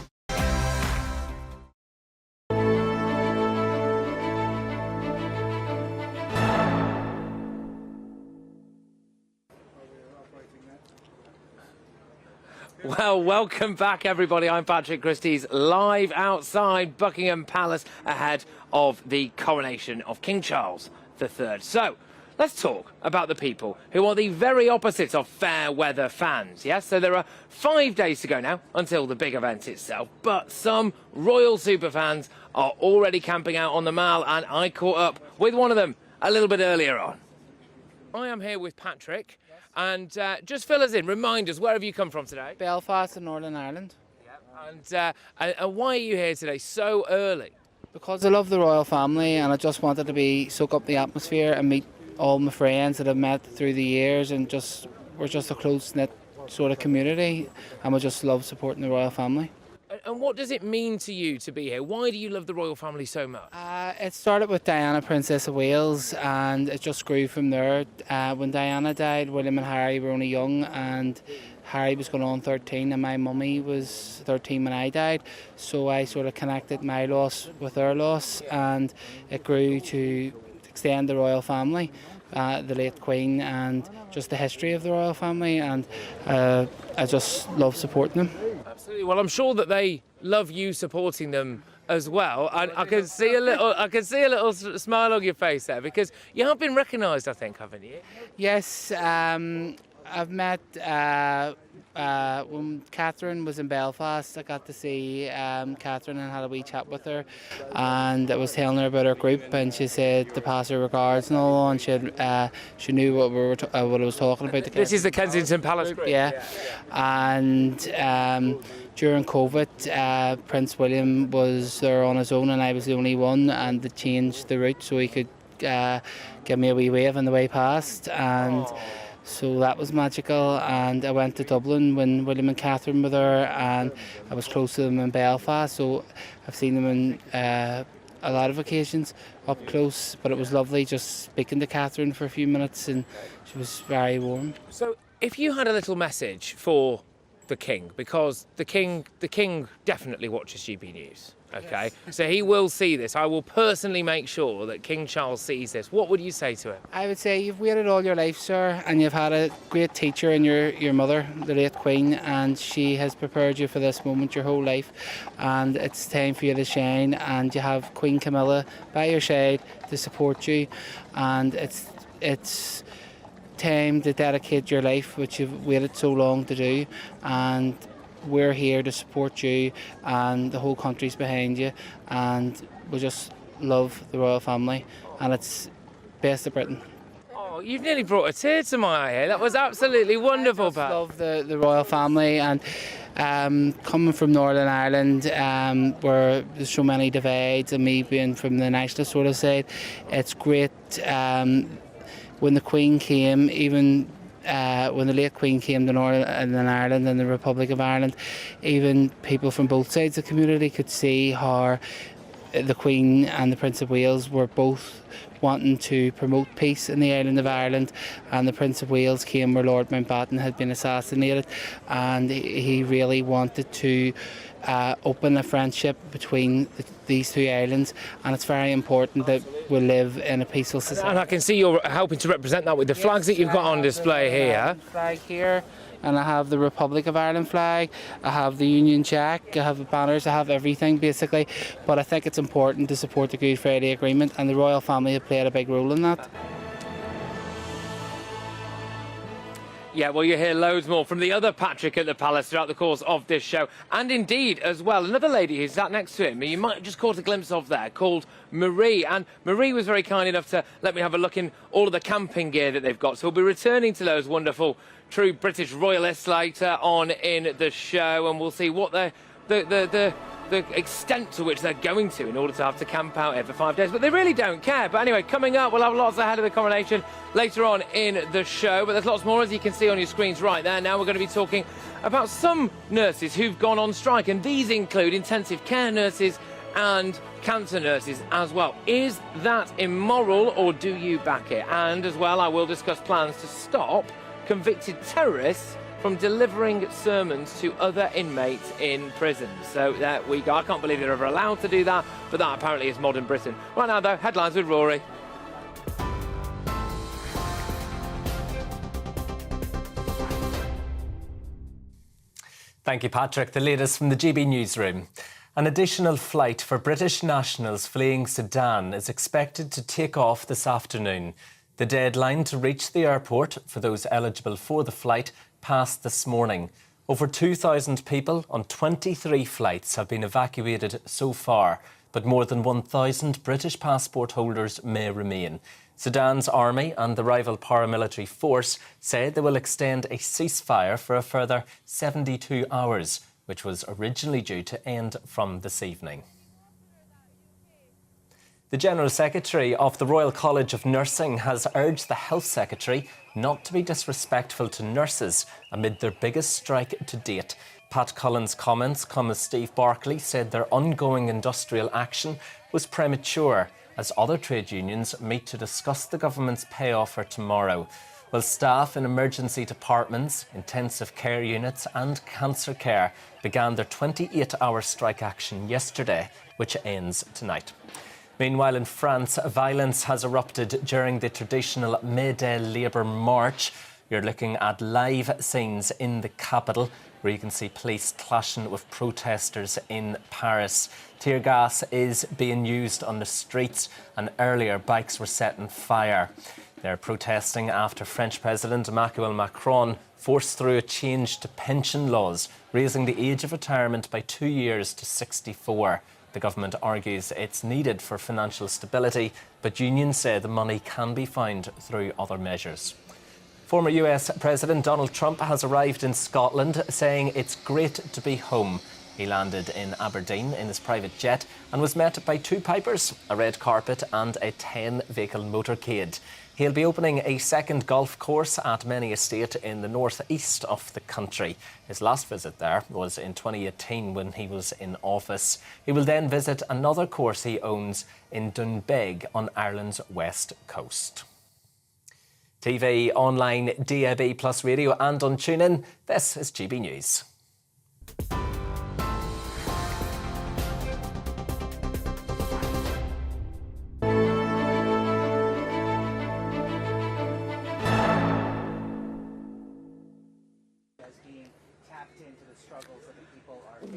Well, welcome back, everybody. I'm Patrick Christies, live outside Buckingham Palace ahead of the coronation of King Charles III. So, let's talk about the people who are the very opposite of fair weather fans, yes? So there are 5 days to go now until the big event itself, but some royal superfans are already camping out on the Mall, and I caught up with one of them a little bit earlier on. I am here with Patrick. And just fill us in, remind us, where have you come from today? Belfast in Northern Ireland. Yeah. And why are you here today so early? Because I love the royal family and I just wanted to soak up the atmosphere and meet all my friends that I've met through the years, and we're just a close-knit sort of community, and we just love supporting the royal family. And what does it mean to you to be here? Why do you love the royal family so much? It started with Diana, Princess of Wales, and it just grew from there. When Diana died, William and Harry were only young, and Harry was going on 13, and my mummy was 13 when I died. So I sort of connected my loss with their loss, and it grew to extend the royal family, the late Queen, and just the history of the royal family, and I just love supporting them. Absolutely. Well, I'm sure that they love you supporting them as well. And I can see a little smile on your face there, because you have been recognised, I think, haven't you? Yes, I've met when Catherine was in Belfast. I got to see Catherine and had a wee chat with her, and I was telling her about her group, and she said to pass her regards and all, and she knew what I was talking about. This is the Kensington Palace group. Yeah, and during COVID, Prince William was there on his own, and I was the only one, and they changed the route so he could give me a wee wave on the way past, and. So that was magical, and I went to Dublin when William and Catherine were there, and I was close to them in Belfast, so I've seen them in a lot of occasions up close, but it was lovely just speaking to Catherine for a few minutes, and she was very warm. So if you had a little message for the King, because the King definitely watches GB News, OK? So he will see this. I will personally make sure that King Charles sees this. What would you say to him? I would say you've waited all your life, sir, and you've had a great teacher in your mother, the late Queen, and she has prepared you for this moment your whole life, and it's time for you to shine, and you have Queen Camilla by your side to support you, and it's time to dedicate your life, which you've waited so long to do, and we're here to support you, and the whole country's behind you, and we just love the royal family, and it's best of Britain. Oh, you've nearly brought a tear to my eye here. That was absolutely wonderful, Pat. I love the royal family, and coming from Northern Ireland, where there's so many divides, and me being from the nationalist sort of side, it's great. When the Queen came, even when the late Queen came to Northern Ireland and the Republic of Ireland, even people from both sides of the community could see how the Queen and the Prince of Wales were both wanting to promote peace in the island of Ireland, and the Prince of Wales came where Lord Mountbatten had been assassinated, and he really wanted to open a friendship between these two islands, and it's very important that we live in a peaceful society. And I can see you're helping to represent that with the flags that you've got on display here. Flag here, and I have the Republic of Ireland flag, I have the Union Jack, I have the banners, I have everything basically, but I think it's important to support the Good Friday Agreement, and the royal family have played a big role in that. Yeah, well, you hear loads more from the other Patrick at the Palace throughout the course of this show. And indeed, as well, another lady who's sat next to him, you might have just caught a glimpse of there, called Marie. And Marie was very kind enough to let me have a look in all of the camping gear that they've got. So we'll be returning to those wonderful, true British royalists later on in the show, and we'll see what the extent to which they're going to in order to have to camp out here for 5 days. But they really don't care. But anyway, coming up, we'll have lots ahead of the coronation later on in the show. But there's lots more, as you can see on your screens right there. Now we're going to be talking about some nurses who've gone on strike, and these include intensive care nurses and cancer nurses as well. Is that immoral, or do you back it? And as well, I will discuss plans to stop convicted terrorists from delivering sermons to other inmates in prison. So there we go. I can't believe they're ever allowed to do that, but that apparently is modern Britain. Right now, though, headlines with Rory. Thank you, Patrick. The latest from the GB newsroom. An additional flight for British nationals fleeing Sudan is expected to take off this afternoon. The deadline to reach the airport for those eligible for the flight passed this morning. Over 2,000 people on 23 flights have been evacuated so far, but more than 1,000 British passport holders may remain. Sudan's army and the rival paramilitary force said they will extend a ceasefire for a further 72 hours, which was originally due to end from this evening. The General Secretary of the Royal College of Nursing has urged the Health Secretary not to be disrespectful to nurses amid their biggest strike to date. Pat Cullen's comments come as Steve Barclay said their ongoing industrial action was premature as other trade unions meet to discuss the government's pay offer tomorrow. Well, staff in emergency departments, intensive care units and cancer care began their 28-hour strike action yesterday, which ends tonight. Meanwhile, in France, violence has erupted during the traditional May Day Labour March. You're looking at live scenes in the capital, where you can see police clashing with protesters in Paris. Tear gas is being used on the streets, and earlier bikes were set on fire. They're protesting after French President Emmanuel Macron forced through a change to pension laws, raising the age of retirement by 2 years to 64. The government argues it's needed for financial stability, but unions say the money can be found through other measures. Former US President Donald Trump has arrived in Scotland, saying it's great to be home. He landed in Aberdeen in his private jet and was met by two pipers, a red carpet and a 10-vehicle motorcade. He'll be opening a second golf course at Many Estate in the northeast of the country. His last visit there was in 2018 when he was in office. He will then visit another course he owns in Doonbeg on Ireland's west coast. TV, online, DAB plus radio and on TuneIn, this is GB News.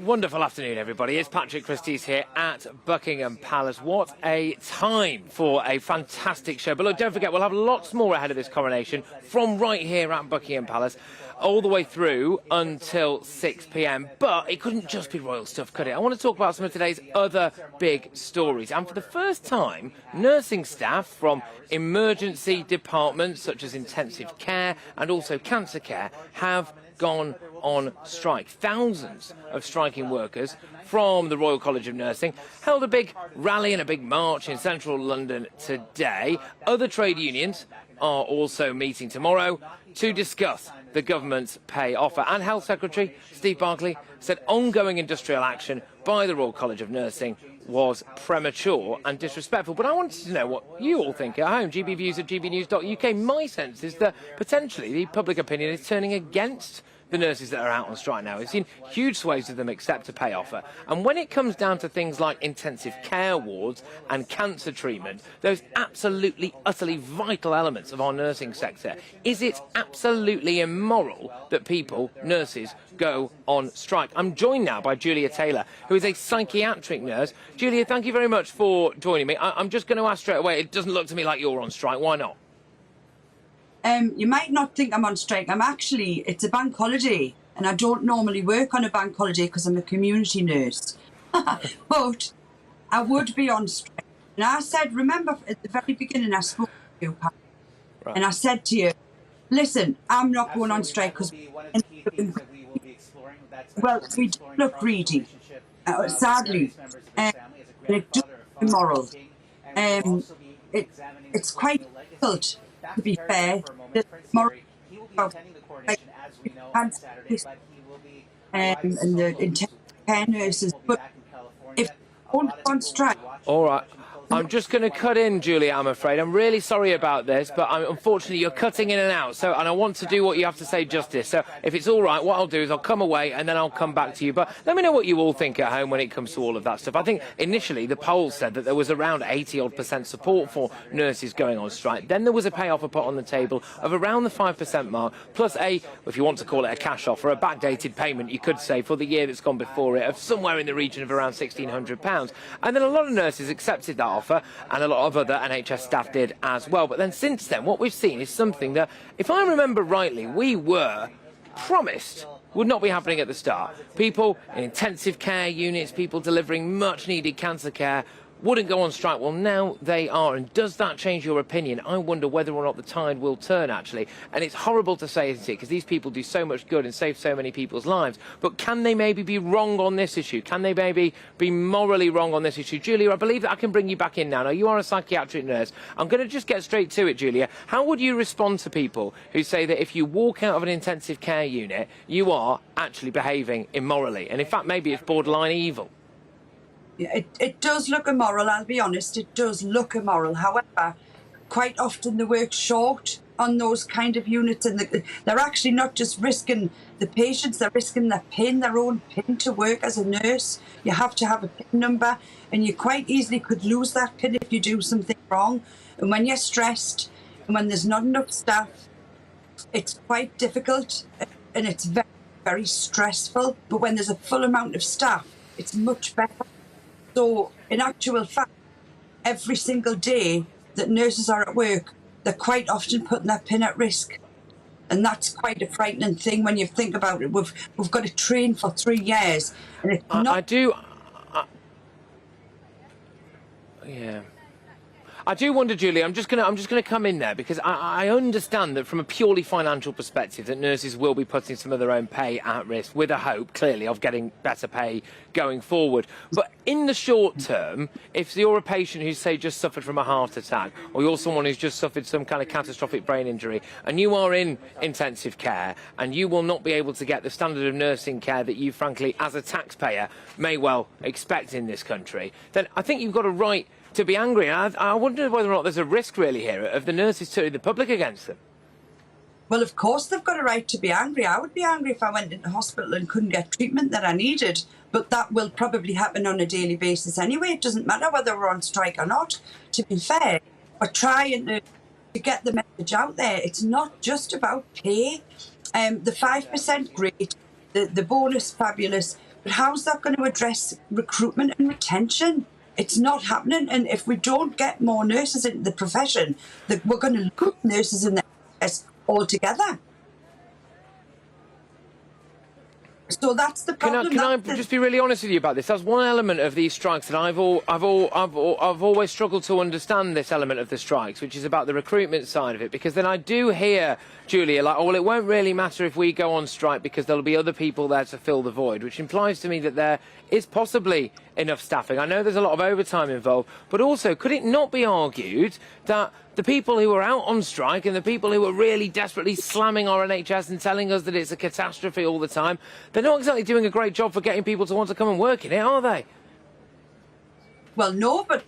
Wonderful afternoon, everybody. It's Patrick Christies here at Buckingham Palace. What a time for a fantastic show. But look, don't forget, we'll have lots more ahead of this coronation from right here at Buckingham Palace, all the way through until 6 p.m. But it couldn't just be royal stuff, could it? I want to talk about some of today's other big stories. And for the first time, nursing staff from emergency departments such as intensive care and also cancer care have gone on strike. Thousands of striking workers from the Royal College of Nursing held a big rally and a big march in central London today. Other trade unions are also meeting tomorrow to discuss the government's pay offer. And Health Secretary Steve Barclay said ongoing industrial action by the Royal College of Nursing was premature and disrespectful. But I wanted to know what you all think at home. GBViews at gbnews.uk. My sense is that potentially the public opinion is turning against the nurses that are out on strike now. We've seen huge swathes of them accept a pay offer. And when it comes down to things like intensive care wards and cancer treatment, those absolutely, utterly vital elements of our nursing sector, is it absolutely immoral that people, nurses, go on strike? I'm joined now by Julia Taylor, who is a psychiatric nurse. Julia, thank you very much for joining me. I'm just going to ask straight away, it doesn't look to me like you're on strike. Why not? You might not think I'm on strike. It's a bank holiday, and I don't normally work on a bank holiday because I'm a community nurse. But I would be on strike. And I said, remember at the very beginning I spoke to you, Pat, and I said to you, listen, I'm not going on strike because well, we do look greedy, sadly, and it does look immoral. It's quite difficult, to be fair, and the intensive care nurses, but if all on strike. All right. I'm just going to cut in, Julia, I'm afraid. I'm really sorry about this, but unfortunately you're cutting in and out, and I want to do what you have to say justice. So if it's all right, what I'll do is I'll come away and then I'll come back to you. But let me know what you all think at home when it comes to all of that stuff. I think initially the polls said that there was around 80-odd% support for nurses going on strike. Then there was a pay offer put on the table of around the 5% mark, plus if you want to call it a cash offer, a backdated payment, you could say, for the year that's gone before it, of somewhere in the region of around £1,600. And then a lot of nurses accepted that offer, and a lot of other NHS staff did as well. But then since then, what we've seen is something that, if I remember rightly, we were promised would not be happening at the start. People in intensive care units, people delivering much needed cancer care, wouldn't go on strike. Well, now they are. And does that change your opinion? I wonder whether or not the tide will turn, actually. And it's horrible to say, isn't it? Because these people do so much good and save so many people's lives. But can they maybe be wrong on this issue? Can they maybe be morally wrong on this issue? Julia, I believe that I can bring you back in now. Now, you are a psychiatric nurse. I'm going to just get straight to it, Julia. How would you respond to people who say that if you walk out of an intensive care unit, you are actually behaving immorally? And in fact, maybe it's borderline evil. It does look immoral, I'll be honest, it does look immoral. However, quite often they work short on those kind of units, and they're actually not just risking the patients, they're risking their PIN, their own PIN to work as a nurse. You have to have a PIN number, and you quite easily could lose that PIN if you do something wrong. And when you're stressed, and when there's not enough staff, it's quite difficult, and it's very, very stressful. But when there's a full amount of staff, it's much better. So, in actual fact, every single day that nurses are at work, they're quite often putting their PIN at risk. And that's quite a frightening thing when you think about it. We've got to train for 3 years. And it's not... Yeah. I do wonder, Julie, I'm just gonna come in there because I understand that from a purely financial perspective that nurses will be putting some of their own pay at risk with a hope, clearly, of getting better pay going forward. But in the short term, if you're a patient who's, say, just suffered from a heart attack, or you're someone who's just suffered some kind of catastrophic brain injury, and you are in intensive care, and you will not be able to get the standard of nursing care that you, frankly, as a taxpayer, may well expect in this country, then I think you've got a right to be angry. And I wonder whether or not there's a risk really here of the nurses turning the public against them. Well, of course they've got a right to be angry. I would be angry if I went into hospital and couldn't get treatment that I needed. But that will probably happen on a daily basis anyway. It doesn't matter whether we're on strike or not, to be fair. We're trying to get the message out there. It's not just about pay. The 5% great, the bonus fabulous, But how's that going to address recruitment and retention? It's not happening. And if we don't get more nurses into the profession, that we're going to lose nurses in the NHS altogether. So that's the problem. Can I just be really honest with you about this? That's one element of these strikes that I've always struggled to understand. This element of the strikes, which is about the recruitment side of it, because then I do hear Julia like, oh well, it won't really matter if we go on strike because there'll be other people there to fill the void, which implies to me that there is possibly enough staffing. I know there's a lot of overtime involved, but also could it not be argued that the people who are out on strike and the people who are really desperately slamming our NHS and telling us that it's a catastrophe all the time, they're not exactly doing a great job for getting people to want to come and work in it, are they? Well, no, but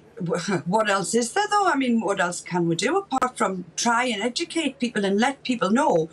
what else is there, though? I mean, what else can we do apart from try and educate people and let people know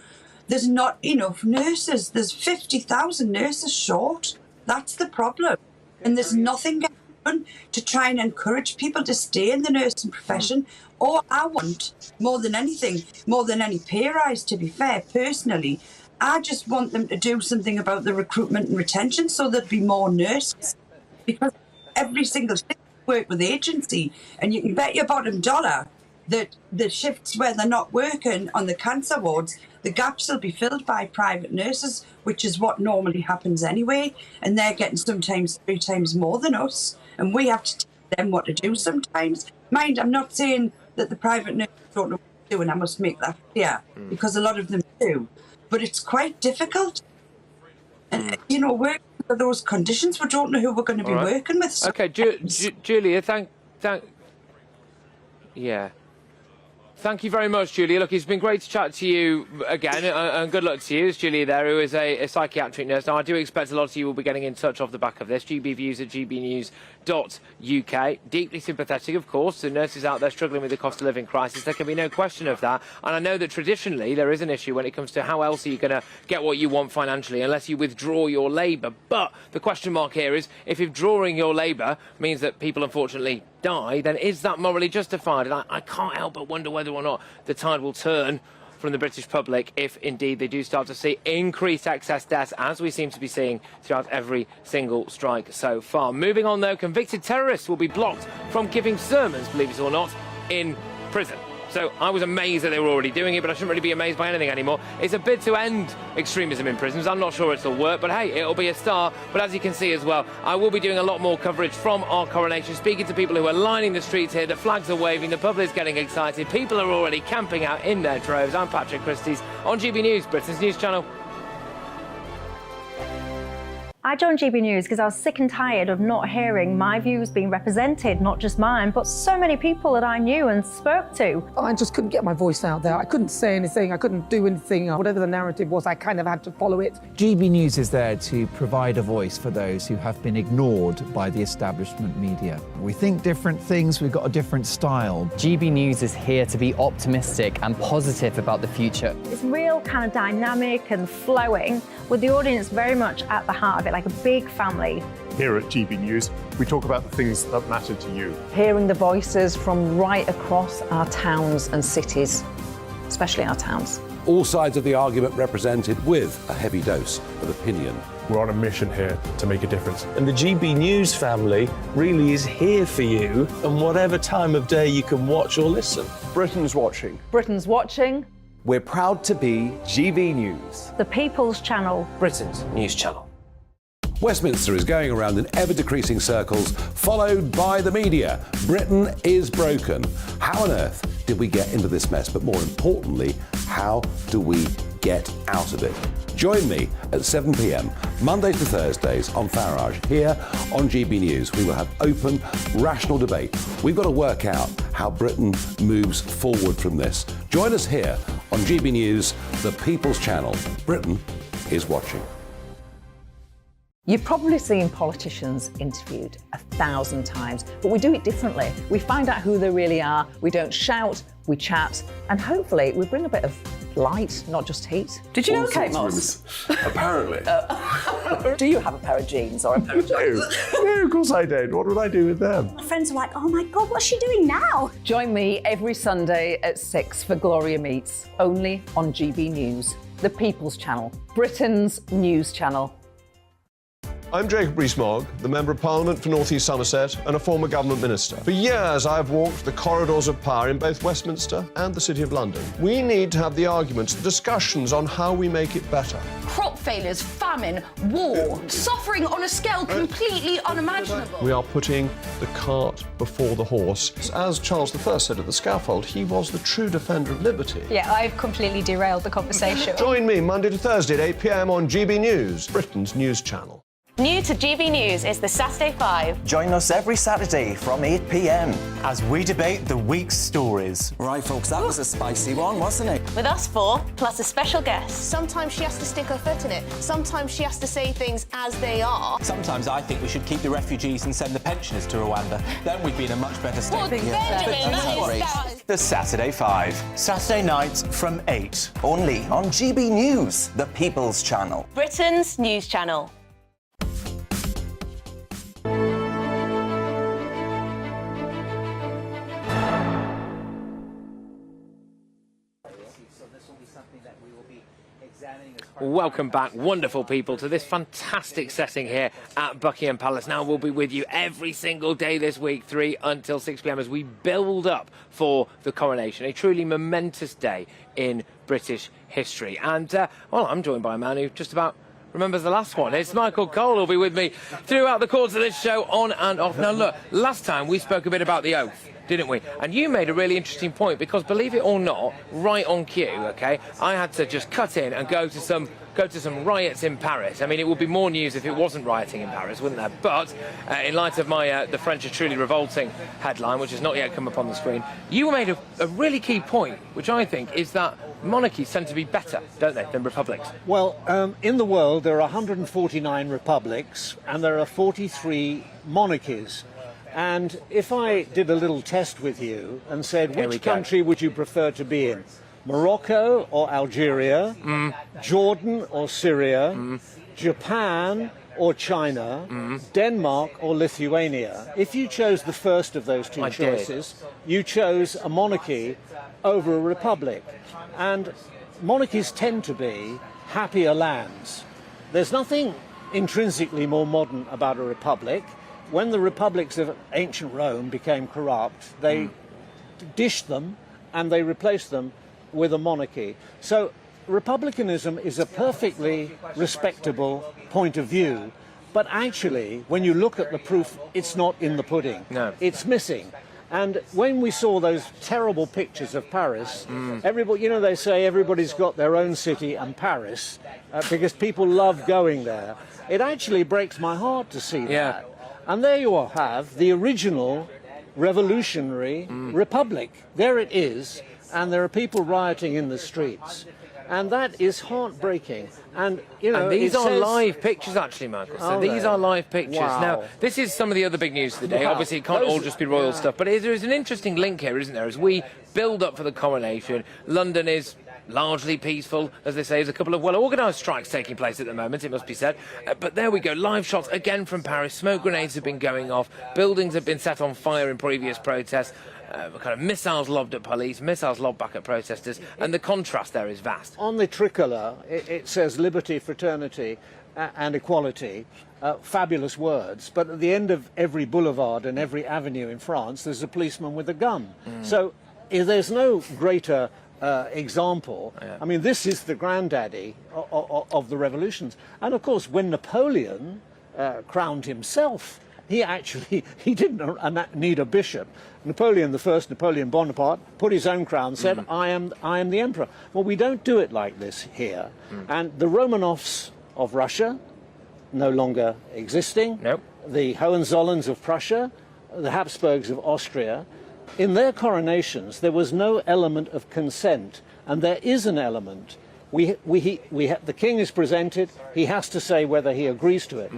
there's not enough nurses? There's 50,000 nurses short. That's the problem. And there's nothing getting done to try and encourage people to stay in the nursing profession. Or I want, more than anything, more than any pay rise, to be fair, personally, I just want them to do something about the recruitment and retention so there'd be more nurses. Because every single thing work with agency, and you can bet your bottom dollar that the shifts where they're not working on the cancer wards, the gaps will be filled by private nurses, which is what normally happens anyway, and they're getting sometimes 3 times more than us, and we have to tell them what to do sometimes. Mind, I'm not saying that the private nurses don't know what to do, and I must make that clear, because a lot of them do, but it's quite difficult. And, you know, working under those conditions, we don't know who we're going to be working with. So okay, Julia, yeah. Thank you very much, Julia. Look, it's been great to chat to you again, and good luck to you. It's Julia there, who is a psychiatric nurse. Now, I do expect a lot of you will be getting in touch off the back of this. gbviews@gbnews.uk. Deeply sympathetic, of course, to nurses out there struggling with the cost of living crisis. There can be no question of that. And I know that traditionally there is an issue when it comes to how else are you going to get what you want financially unless you withdraw your labour. But the question mark here is, if withdrawing your labour means that people unfortunately die, then is that morally justified? And I can't help but wonder whether or not the tide will turn from the British public if indeed they do start to see increased excess deaths, as we seem to be seeing throughout every single strike so far. Moving on, though, convicted terrorists will be blocked from giving sermons, believe it or not, in prison. So I was amazed that they were already doing it, but I shouldn't really be amazed by anything anymore. It's a bid to end extremism in prisons. I'm not sure it'll work, but hey, it'll be a start. But as you can see as well, I will be doing a lot more coverage from our coronation, speaking to people who are lining the streets here. The flags are waving, the public is getting excited. People are already camping out in their droves. I'm Patrick Christies on GB News, Britain's news channel. I joined GB News because I was sick and tired of not hearing my views being represented, not just mine, but so many people that I knew and spoke to. I just couldn't get my voice out there. I couldn't say anything. I couldn't do anything. Whatever the narrative was, I kind of had to follow it. GB News is there to provide a voice for those who have been ignored by the establishment media. We think different things, we've got a different style. GB News is here to be optimistic and positive about the future. It's real kind of dynamic and flowing, with the audience very much at the heart of it, like a big family. Here at GB News, we talk about the things that matter to you. Hearing the voices from right across our towns and cities, especially our towns. All sides of the argument represented with a heavy dose of opinion. We're on a mission here to make a difference. And the GB News family really is here for you, and whatever time of day you can watch or listen. Britain's watching. Britain's watching. We're proud to be GB News, The People's Channel. Britain's news channel. Westminster is going around in ever-decreasing circles, followed by the media. Britain is broken. How on earth did we get into this mess? But more importantly, how do we get out of it? Join me at 7 p.m, Mondays to Thursdays on Farage, here on GB News. We will have open, rational debate. We've got to work out how Britain moves forward from this. Join us here on GB News, the People's Channel. Britain is watching. You've probably seen politicians interviewed 1,000 times, but we do it differently. We find out who they really are, we don't shout, we chat, and hopefully we bring a bit of light, not just heat. Did you know Kate Moss? Apparently. Do you have a pair of jeans or a pair of jeans? No, of course I don't. What would I do with them? My friends are like, oh my God, what's she doing now? Join me every Sunday at 6 for Gloria Meets, only on GB News, the People's Channel, Britain's news channel. I'm Jacob Rees-Mogg, the Member of Parliament for North East Somerset and a former government minister. For years, I have walked the corridors of power in both Westminster and the City of London. We need to have the arguments, the discussions on how we make it better. Crop failures, famine, war, suffering on a scale completely unimaginable. We are putting the cart before the horse. As Charles I said at the scaffold, he was the true defender of liberty. Yeah, I've completely derailed the conversation. Join me Monday to Thursday at 8 p.m. on GB News, Britain's news channel. New to GB News is the Saturday 5. Join us every Saturday from 8 p.m. as we debate the week's stories. Right, folks, that was a spicy one, wasn't it? With us four, plus a special guest. Sometimes she has to stick her foot in it. Sometimes she has to say things as they are. Sometimes I think we should keep the refugees and send the pensioners to Rwanda. Then we'd be in a much better state. Well, Benjamin, that is... The Saturday 5. Saturday nights from 8. Only on GB News, the People's Channel. Britain's news channel. Welcome back, wonderful people, to this fantastic setting here at Buckingham Palace. Now we'll be with you every single day this week, 3 until 6 p.m, as we build up for the coronation, a truly momentous day in British history. And, well, I'm joined by a man who just about remembers the last one. It's Michael Cole who'll be with me throughout the course of this show, on and off. Now, look, last time we spoke a bit about the oath, didn't we? And you made a really interesting point, because believe it or not, right on cue, okay, I had to just cut in and go to some riots in Paris. I mean, it would be more news if it wasn't rioting in Paris, wouldn't there? But in light of my the French are truly revolting headline, which has not yet come up on the screen, you made a really key point, which I think is that monarchies tend to be better, don't they, than republics? Well, in the world there are 149 republics and there are 43 monarchies. And if I did a little test with you and said, which country would you prefer to be in? Morocco or Algeria, Jordan or Syria, Japan or China, Denmark or Lithuania. If you chose the first of those two choices, you chose a monarchy over a republic. And monarchies tend to be happier lands. There's nothing intrinsically more modern about a republic. When the republics of ancient Rome became corrupt, they dished them and they replaced them with a monarchy. So republicanism is a perfectly respectable point of view, but actually, when you look at the proof, it's not in the pudding. No. It's missing. And when we saw those terrible pictures of Paris, everybody, you know, they say everybody's got their own city and Paris, because people love going there. It actually breaks my heart to see that. And there you all have the original revolutionary republic. There it is, and there are people rioting in the streets. And that is heartbreaking. And, you know, and these are live pictures, actually, Michael. So these are live pictures. Wow. Now, this is some of the other big news of the day. Wow. Obviously, it can't all just be royal stuff. But there is an interesting link here, isn't there? As we build up for the coronation, London is largely peaceful, as they say. There's a couple of well-organised strikes taking place at the moment, it must be said. But there we go, live shots again from Paris. Smoke grenades have been going off. Buildings have been set on fire in previous protests. Kind of missiles lobbed at police, missiles lobbed back at protesters, and the contrast there is vast. On the tricolour, it says liberty, fraternity and equality, fabulous words, but at the end of every boulevard and every avenue in France, there's a policeman with a gun. So there's no greater example. I mean, this is the granddaddy of the revolutions. And of course, when Napoleon crowned himself, he didn't need a bishop. Napoleon I, Napoleon Bonaparte, put his own crown, said, I am the emperor. Well, we don't do it like this here. And the Romanovs of Russia, no longer existing. Nope. The Hohenzollerns of Prussia, the Habsburgs of Austria. In their coronations, there was no element of consent, and there is an element. The king is presented, he has to say whether he agrees to it.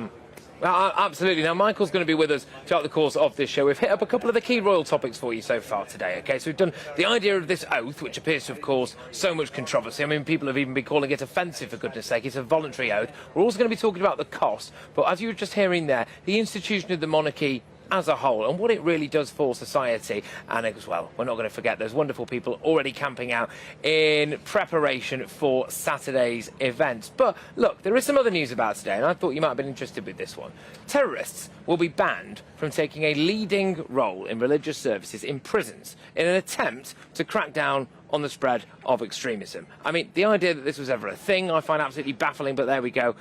Absolutely. Now, Michael's going to be with us throughout the course of this show. We've hit up a couple of the key royal topics for you so far today, OK? So we've done the idea of this oath, which appears to have caused so much controversy. I mean, people have even been calling it offensive, for goodness sake. It's a voluntary oath. We're also going to be talking about the cost. But as you were just hearing there, the institution of the monarchy as a whole and what it really does for society. And as well, we're not going to forget those wonderful people already camping out in preparation for Saturday's event. But look, there is some other news about today, and I thought you might have been interested with this one. Terrorists will be banned from taking a leading role in religious services in prisons in an attempt to crack down on the spread of extremism. I mean, the idea that this was ever a thing I find absolutely baffling, but there we go.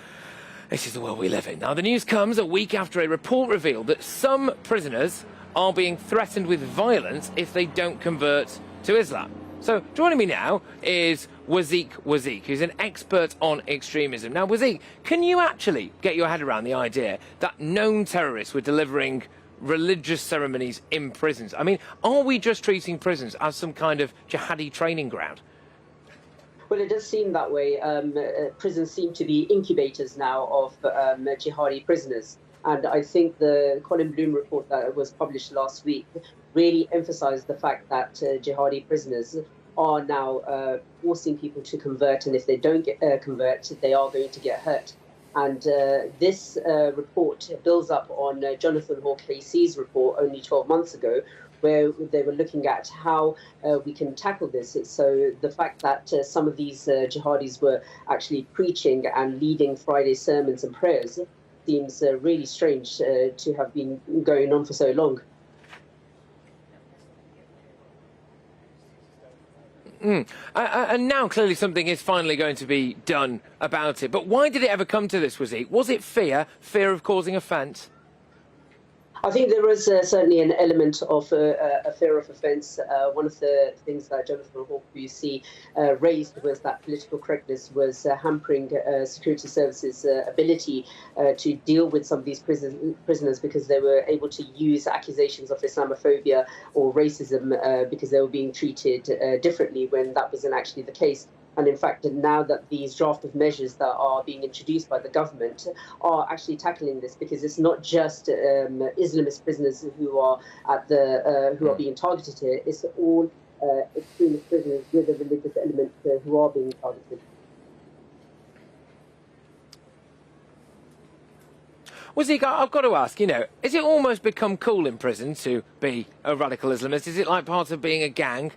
This is the world we live in. Now, the news comes a week after a report revealed that some prisoners are being threatened with violence if they don't convert to Islam. So joining me now is Wazik, who's an expert on extremism. Now, Wazik, can you actually get your head around the idea that known terrorists were delivering religious ceremonies in prisons? I mean, are we just treating prisons as some kind of jihadi training ground? Well, it does seem that way. Prisons seem to be incubators now of jihadi prisoners. And I think the Colin Bloom report that was published last week really emphasised the fact that jihadi prisoners are now forcing people to convert, and if they don't convert, they are going to get hurt. And this report builds up on Jonathan Hawke-Casey's report only 12 months ago, where they were looking at how we can tackle this. So the fact that some of these jihadis were actually preaching and leading Friday sermons and prayers seems really strange to have been going on for so long. And now clearly something is finally going to be done about it. But why did it ever come to this, Wazik? Was it fear of causing offence? I think there was certainly an element of a fear of offence. One of the things that Jonathan Hawke-Casey raised was that political correctness was hampering security services' ability to deal with some of these prisoners because they were able to use accusations of Islamophobia or racism because they were being treated differently when that wasn't actually the case. And in fact, now that these draft of measures that are being introduced by the government are actually tackling this, because it's not just Islamist prisoners who are at the who are being targeted here. It's all extremist prisoners with a religious element who are being targeted. Wazik, I've got to ask, you know, is it almost become cool in prison to be a radical Islamist? Is it like part of being a gang?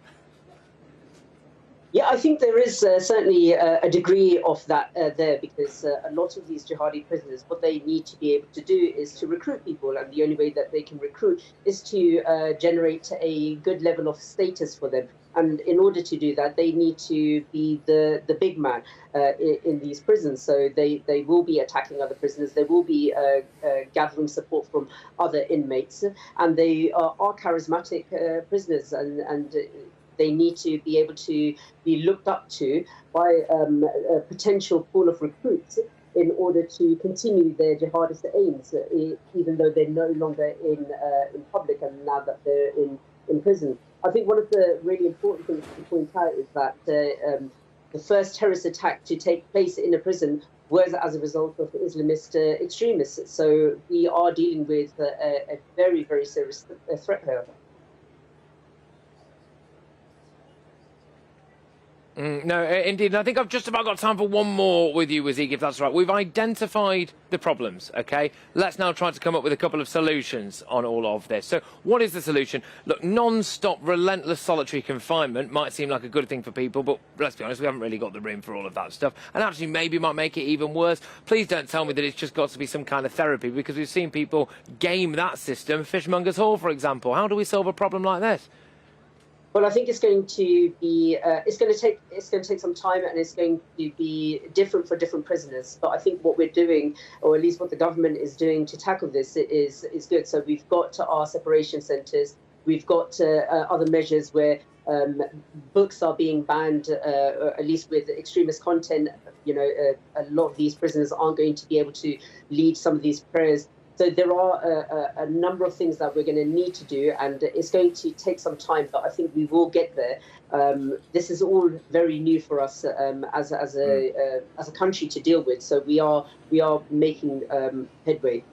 Yeah, I think there is certainly a degree of that there, because a lot of these jihadi prisoners, what they need to be able to do is to recruit people, and the only way that they can recruit is to generate a good level of status for them. And in order to do that, they need to be the big man in these prisons. So they will be attacking other prisoners. They will be gathering support from other inmates, and they are charismatic prisoners, and they need to be able to be looked up to by a potential pool of recruits in order to continue their jihadist aims, even though they're no longer in public and now that they're in prison. I think one of the really important things to point out is that the first terrorist attack to take place in a prison was as a result of Islamist extremists. So we are dealing with a very, very serious threat here. No, indeed. And I think I've just about got time for one more with you, Wazik, if that's right. We've identified the problems, OK? Let's now try to come up with a couple of solutions on all of this. So what is the solution? Look, non-stop, relentless solitary confinement might seem like a good thing for people, but let's be honest, we haven't really got the room for all of that stuff. And actually maybe might make it even worse. Please don't tell me that it's just got to be some kind of therapy, because we've seen people game that system. Fishmongers Hall, for example. How do we solve a problem like this? Well, I think it's going to be it's going to take some time, and it's going to be different for different prisoners. But I think what we're doing, or at least what the government is doing to tackle this, is good. So we've got our separation centres, we've got other measures where books are being banned, at least with extremist content. You know, a lot of these prisoners aren't going to be able to lead some of these prayers. So there are a number of things that we're going to need to do, and it's going to take some time, but I think we will get there. This is all very new for us as a country to deal with. So we are making headway.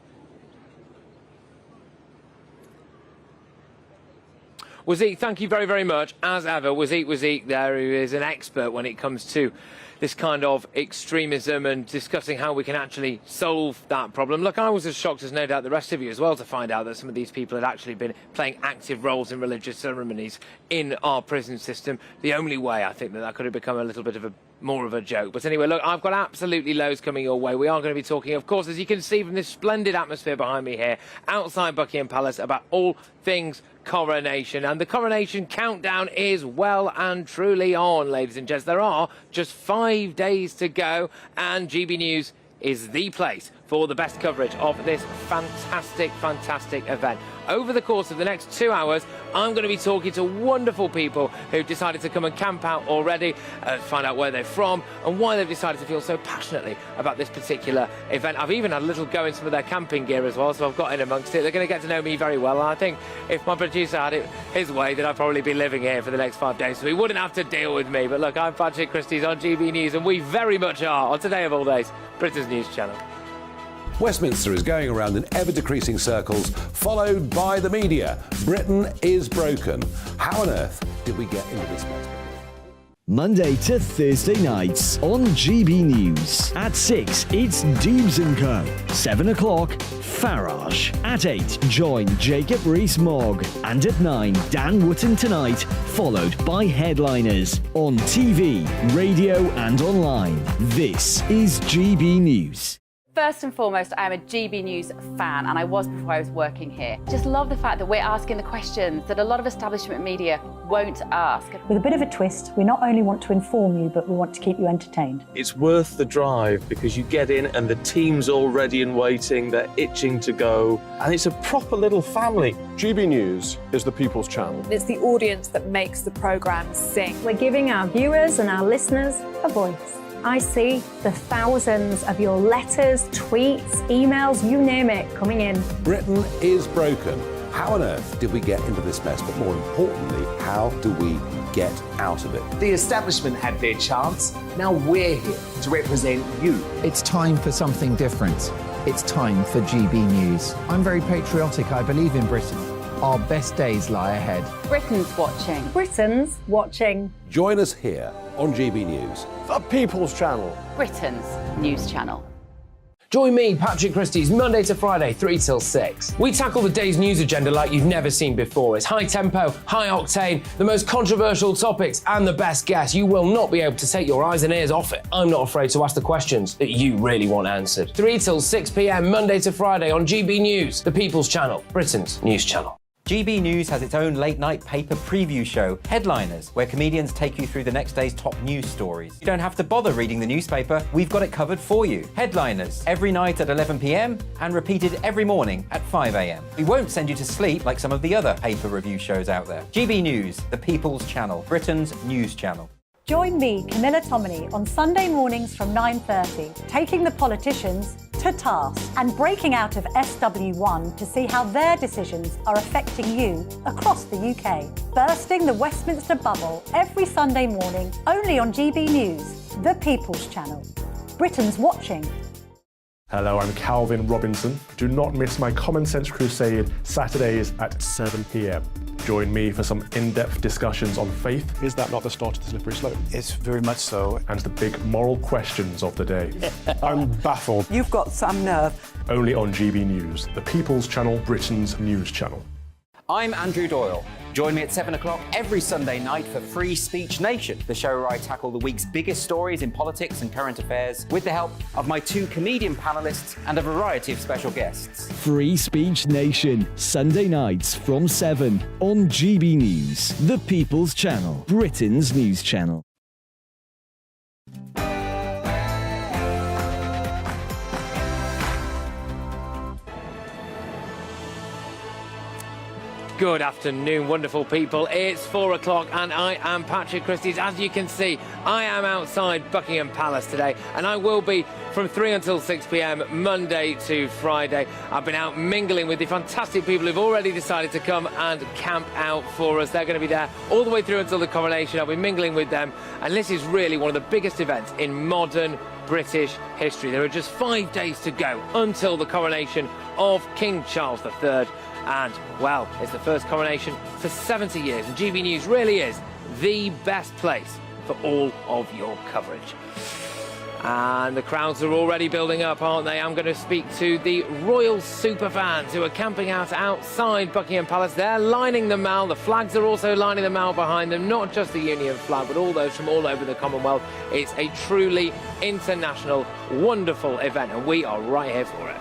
Wazeek, thank you very, very much. As ever, Wazeek there, who is an expert when it comes to this kind of extremism and discussing how we can actually solve that problem. Look, I was as shocked as no doubt the rest of you as well to find out that some of these people had actually been playing active roles in religious ceremonies in our prison system. The only way I think that could have become a little bit of more of a joke. But anyway, look, I've got absolutely loads coming your way. We are going to be talking, of course, as you can see from this splendid atmosphere behind me here, outside Buckingham Palace, about all things Coronation. And the Coronation countdown is well and truly on, ladies and gents. There are just 5 days to go, and GB News is the place for the best coverage of this fantastic, fantastic event. Over the course of the next 2 hours, I'm going to be talking to wonderful people who've decided to come and camp out already, find out where they're from and why they've decided to feel so passionately about this particular event. I've even had a little go in some of their camping gear as well, so I've got in amongst it. They're going to get to know me very well, and I think if my producer had it his way, then I'd probably be living here for the next 5 days, so he wouldn't have to deal with me. But look, I'm Patrick Christies on GB News, and we very much are, on today of all days, Britain's news channel. Westminster is going around in ever-decreasing circles, followed by the media. Britain is broken. How on earth did we get into this mess? Monday to Thursday nights on GB News. At 6, it's Dubes & Co. 7 o'clock, Farage. At 8, join Jacob Rees-Mogg. And at 9, Dan Wootton Tonight, followed by Headliners. On TV, radio and online. This is GB News. First and foremost, I am a GB News fan, and I was before I was working here. Just love the fact that we're asking the questions that a lot of establishment media won't ask. With a bit of a twist, we not only want to inform you, but we want to keep you entertained. It's worth the drive because you get in and the team's all ready and waiting, they're itching to go, and it's a proper little family. GB News is the People's Channel. It's the audience that makes the programme sing. We're giving our viewers and our listeners a voice. I see the thousands of your letters, tweets, emails, you name it, coming in. Britain is broken. How on earth did we get into this mess? But more importantly, how do we get out of it? The establishment had their chance. Now we're here to represent you. It's time for something different. It's time for GB News. I'm very patriotic. I believe in Britain. Our best days lie ahead. Britain's watching. Britain's watching. Join us here on GB News. The People's Channel. Britain's news channel. Join me, Patrick Christies, Monday to Friday, 3 till 6. We tackle the day's news agenda like you've never seen before. It's high tempo, high octane, the most controversial topics and the best guests. You will not be able to take your eyes and ears off it. I'm not afraid to ask the questions that you really want answered. 3 till 6 p.m, Monday to Friday on GB News, the People's Channel, Britain's news channel. GB News has its own late-night paper preview show, Headliners, where comedians take you through the next day's top news stories. You don't have to bother reading the newspaper, we've got it covered for you. Headliners, every night at 11 p.m, and repeated every morning at 5 a.m. We won't send you to sleep like some of the other paper review shows out there. GB News, the People's Channel, Britain's news channel. Join me, Camilla Tominey, on Sunday mornings from 9:30, taking the politicians to task and breaking out of SW1 to see how their decisions are affecting you across the UK. Bursting the Westminster bubble every Sunday morning, only on GB News, the People's Channel. Britain's watching. Hello, I'm Calvin Robinson. Do not miss my Common Sense Crusade Saturdays at 7 p.m. Join me for some in-depth discussions on faith. Is that not the start of the slippery slope? It's very much so. And the big moral questions of the day. I'm baffled. You've got some nerve. Only on GB News, the People's Channel, Britain's news channel. I'm Andrew Doyle. Join me at 7 o'clock every Sunday night for Free Speech Nation, the show where I tackle the week's biggest stories in politics and current affairs with the help of my 2 comedian panellists and a variety of special guests. Free Speech Nation, Sunday nights from 7 on GB News, the People's Channel, Britain's news channel. Good afternoon, wonderful people. It's 4 o'clock and I am Patrick Christies. As you can see, I am outside Buckingham Palace today, and I will be from 3 until 6 p.m, Monday to Friday. I've been out mingling with the fantastic people who've already decided to come and camp out for us. They're going to be there all the way through until the coronation. I'll be mingling with them, and this is really one of the biggest events in modern British history. There are just 5 days to go until the coronation of King Charles III. And, well, it's the first coronation for 70 years, and GB News really is the best place for all of your coverage. And the crowds are already building up, aren't they? I'm going to speak to the royal superfans who are camping out outside Buckingham Palace. They're lining the Mall. The flags are also lining the Mall behind them, not just the Union flag, but all those from all over the Commonwealth. It's a truly international, wonderful event, and we are right here for it.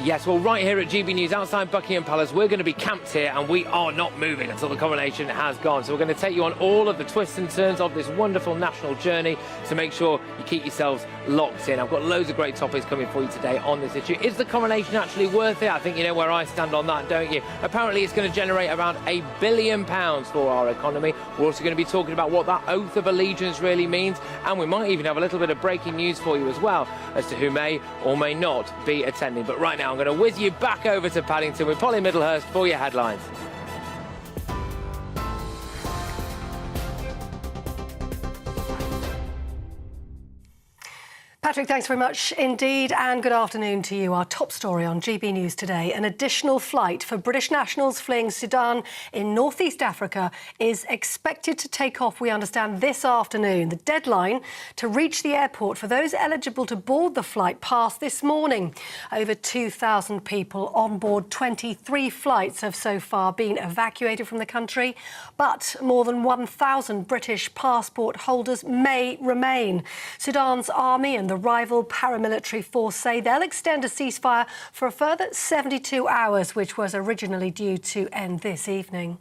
Yes, well, right here at GB News, outside Buckingham Palace, we're going to be camped here, and we are not moving until the coronation has gone. So we're going to take you on all of the twists and turns of this wonderful national journey, so make sure you keep yourselves locked in. I've got loads of great topics coming for you today on this issue. Is the coronation actually worth it? I think you know where I stand on that, don't you? Apparently, it's going to generate around £1 billion for our economy. We're also going to be talking about what that oath of allegiance really means, and we might even have a little bit of breaking news for you as well as to who may or may not be attending. But right now, I'm going to whiz you back over to Paddington with Polly Middlehurst for your headlines. Patrick, thanks very much indeed, and good afternoon to you. Our top story on GB News today: an additional flight for British nationals fleeing Sudan in northeast Africa is expected to take off, we understand, this afternoon. The deadline to reach the airport for those eligible to board the flight passed this morning. Over 2,000 people on board 23 flights have so far been evacuated from the country, but more than 1,000 British passport holders may remain. Sudan's army and the rival paramilitary force say they'll extend a ceasefire for a further 72 hours, which was originally due to end this evening.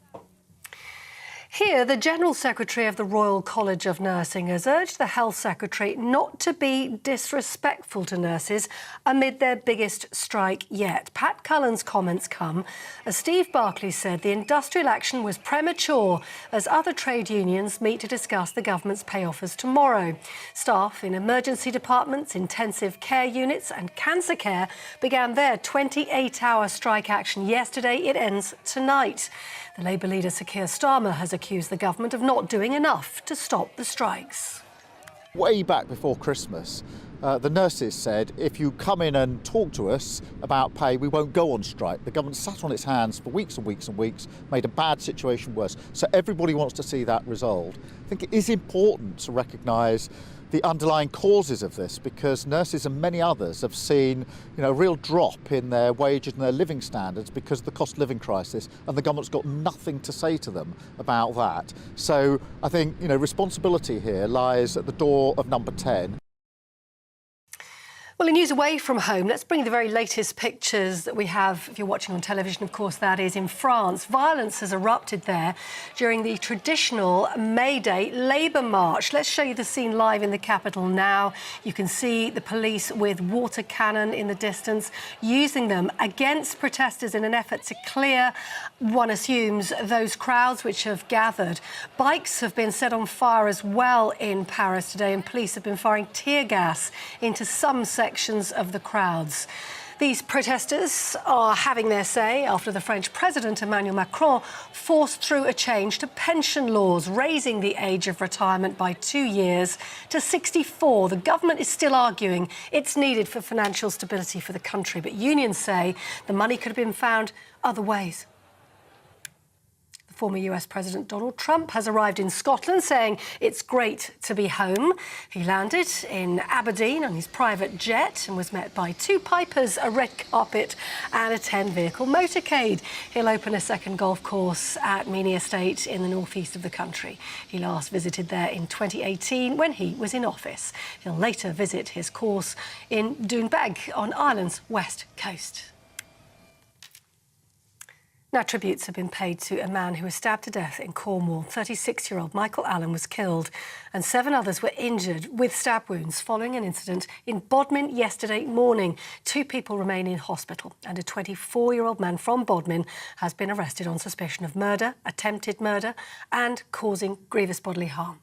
Here, the General Secretary of the Royal College of Nursing has urged the Health Secretary not to be disrespectful to nurses amid their biggest strike yet. Pat Cullen's comments come as Steve Barclay said the industrial action was premature as other trade unions meet to discuss the government's pay offers tomorrow. Staff in emergency departments, intensive care units and cancer care began their 28-hour strike action yesterday. It ends tonight. The Labour leader, Sir Keir Starmer, has accused the government of not doing enough to stop the strikes. Way back before Christmas, the nurses said, if you come in and talk to us about pay, we won't go on strike. The government sat on its hands for weeks and weeks and weeks, made a bad situation worse. So everybody wants to see that resolved. I think it is important to recognise the underlying causes of this, because nurses and many others have seen, a real drop in their wages and their living standards because of the cost of living crisis, and the government's got nothing to say to them about that. So I think, responsibility here lies at the door of number 10. Well, in news away from home, let's bring you the very latest pictures that we have. If you're watching on television, of course, that is in France. Violence has erupted there during the traditional May Day Labour March. Let's show you the scene live in the capital now. You can see the police with water cannon in the distance, using them against protesters in an effort to clear, one assumes, those crowds which have gathered. Bikes have been set on fire as well in Paris today, and police have been firing tear gas into some sections of the crowds. These protesters are having their say after the French President Emmanuel Macron forced through a change to pension laws, raising the age of retirement by 2 years to 64. The government is still arguing it's needed for financial stability for the country, but unions say the money could have been found other ways. Former US President Donald Trump has arrived in Scotland, saying it's great to be home. He landed in Aberdeen on his private jet and was met by 2 pipers, a red carpet and a 10-vehicle motorcade. He'll open a second golf course at Meany Estate in the northeast of the country. He last visited there in 2018 when he was in office. He'll later visit his course in Doonbeg on Ireland's west coast. Now, tributes have been paid to a man who was stabbed to death in Cornwall. 36-year-old Michael Allen was killed and 7 others were injured with stab wounds following an incident in Bodmin yesterday morning. 2 people remain in hospital and a 24-year-old man from Bodmin has been arrested on suspicion of murder, attempted murder and causing grievous bodily harm.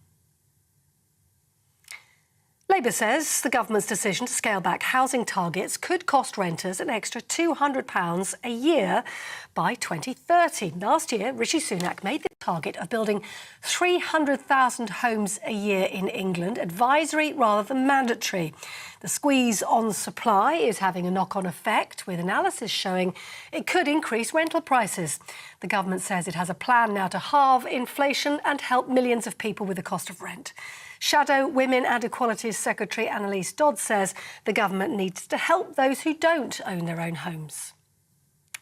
Labour says the government's decision to scale back housing targets could cost renters an extra £200 a year by 2030. Last year, Rishi Sunak made the target of building 300,000 homes a year in England advisory rather than mandatory. The squeeze on supply is having a knock-on effect, with analysis showing it could increase rental prices. The government says it has a plan now to halve inflation and help millions of people with the cost of rent. Shadow Women and Equalities Secretary Annalise Dodd says the government needs to help those who don't own their own homes.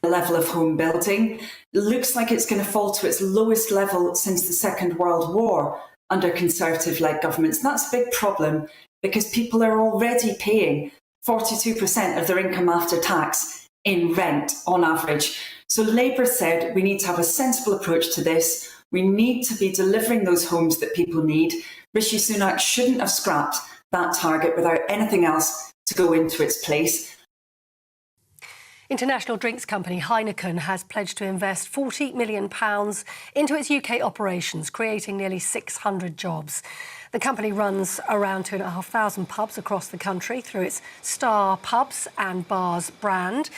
The level of home building looks like it's going to fall to its lowest level since the Second World War under Conservative-led governments. And that's a big problem because people are already paying 42% of their income after tax in rent on average. So Labour said we need to have a sensible approach to this. We need to be delivering those homes that people need. Rishi Sunak shouldn't have scrapped that target without anything else to go into its place. International drinks company Heineken has pledged to invest £40 million into its UK operations, creating nearly 600 jobs. The company runs around 2,500 pubs across the country through its Star Pubs and Bars brand.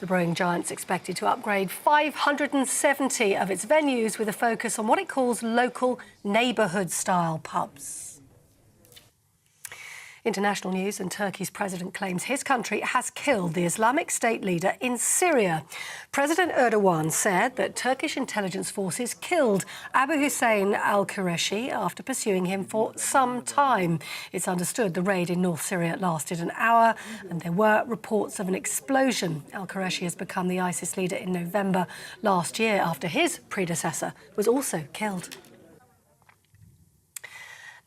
The brewing giant's expected to upgrade 570 of its venues with a focus on what it calls local neighbourhood-style pubs. International news, and Turkey's president claims his country has killed the Islamic State leader in Syria. President Erdogan said that Turkish intelligence forces killed Abu Hussein al-Qureshi after pursuing him for some time. It's understood the raid in North Syria lasted an hour and there were reports of an explosion. Al-Qureshi has become the ISIS leader in November last year after his predecessor was also killed.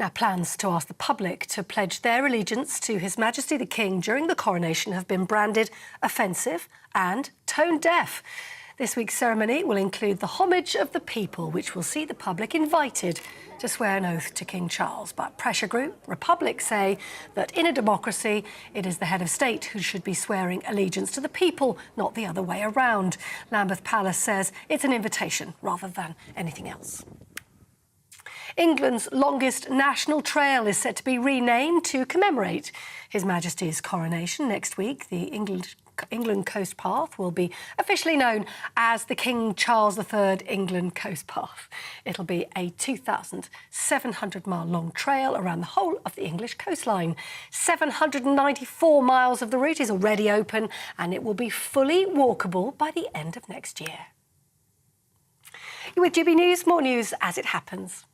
Now, plans to ask the public to pledge their allegiance to His Majesty the King during the coronation have been branded offensive and tone-deaf. This week's ceremony will include the homage of the people, which will see the public invited to swear an oath to King Charles. But pressure group Republic say that in a democracy, it is the head of state who should be swearing allegiance to the people, not the other way around. Lambeth Palace says it's an invitation rather than anything else. England's longest national trail is set to be renamed to commemorate His Majesty's coronation next week. The England Coast Path will be officially known as the King Charles III England Coast Path. It'll be a 2,700-mile-long trail around the whole of the English coastline. 794 miles of the route is already open and it will be fully walkable by the end of next year. You're with GB News, more news as it happens.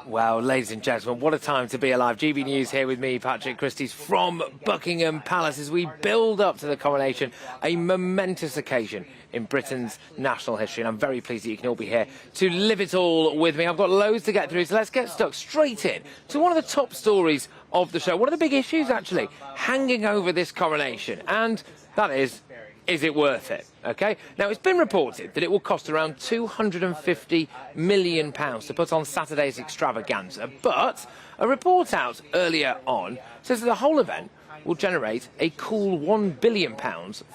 Well, ladies and gentlemen, what a time to be alive. GB News here with me, Patrick Christies, from Buckingham Palace as we build up to the coronation, a momentous occasion in Britain's national history. And I'm very pleased that you can all be here to live it all with me. I've got loads to get through, so let's get stuck straight in to one of the top stories of the show. One of the big issues, actually, hanging over this coronation, and that is it worth it? OK, now it's been reported that it will cost around £250 million to put on Saturday's extravaganza, but a report out earlier on says that the whole event will generate a cool £1 billion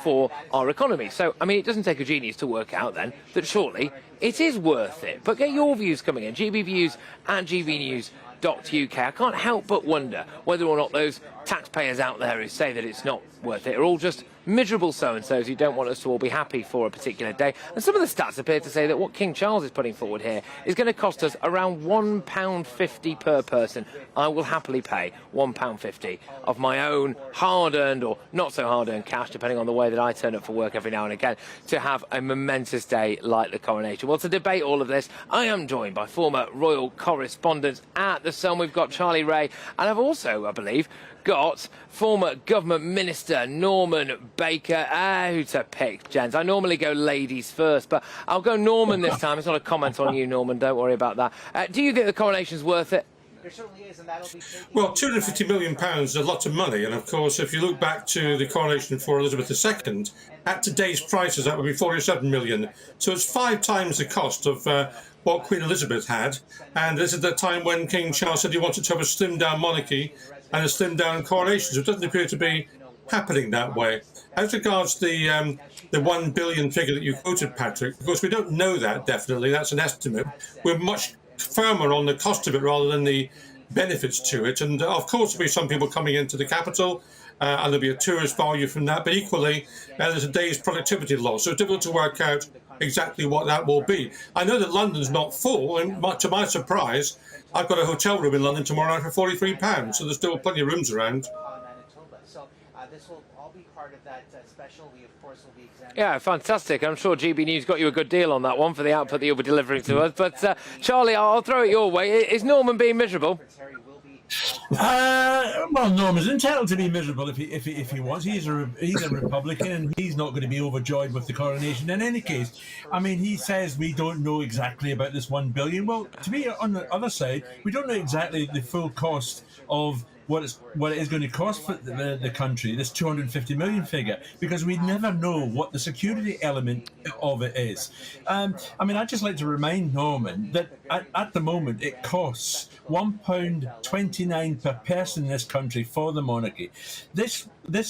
for our economy. So, I mean, it doesn't take a genius to work out then that surely it is worth it. But get your views coming in, GB Views and GBNews.uk. I can't help but wonder whether or not those taxpayers out there who say that it's not worth it are all just miserable so-and-sos who don't want us to all be happy for a particular day. And some of the stats appear to say that what King Charles is putting forward here is going to cost us around £1.50 per person. I will happily pay £1.50 of my own hard-earned or not so hard-earned cash, depending on the way that I turn up for work every now and again, to have a momentous day like the coronation. Well, to debate all of this, I am joined by former royal correspondents at The Sun. We've got Charlie Ray, and I've also, I believe, got former government minister Norman Baker. Who to pick, gents? I normally go ladies first, but I'll go Norman this time. It's not a comment on you, Norman. Don't worry about that. Do you think the coronation's worth it? There certainly is, and that'll be well, £250 million is a lot of money, and of course, if you look back to the coronation for Elizabeth II, at today's prices, that would be £47 million. So it's 5 times the cost of what Queen Elizabeth had. And this is the time when King Charles said he wanted to have a slimmed-down monarchy and a slimmed-down coronation. So it doesn't appear to be happening that way. As regards the 1 billion figure that you quoted, Patrick, of course, we don't know that definitely. That's an estimate. We're much firmer on the cost of it rather than the benefits to it. And of course, there'll be some people coming into the capital, and there'll be a tourist value from that. But equally, there's a day's productivity loss. So it's difficult to work out exactly what that will be. I know that London's not full, and to my surprise, I've got a hotel room in London tomorrow night for £43, so there's still plenty of rooms around. This will all be part of that special. We, of course, will be examining. Yeah, fantastic. I'm sure GB News got you a good deal on that one for the output that you'll be delivering to us. But, Charlie, I'll throw it your way. Is Norman being miserable? Well, Norman's entitled to be miserable if he wants. He's a Republican, and he's not going to be overjoyed with the coronation. In any case, I mean, he says we don't know exactly about this 1 billion. Well, to me, on the other side, we don't know exactly the full cost of what it is going to cost for the country, this 250 million figure, because we never know what the security element of it is. I mean, I'd just like to remind Norman that at the moment it costs £1.29 per person in this country for the monarchy. This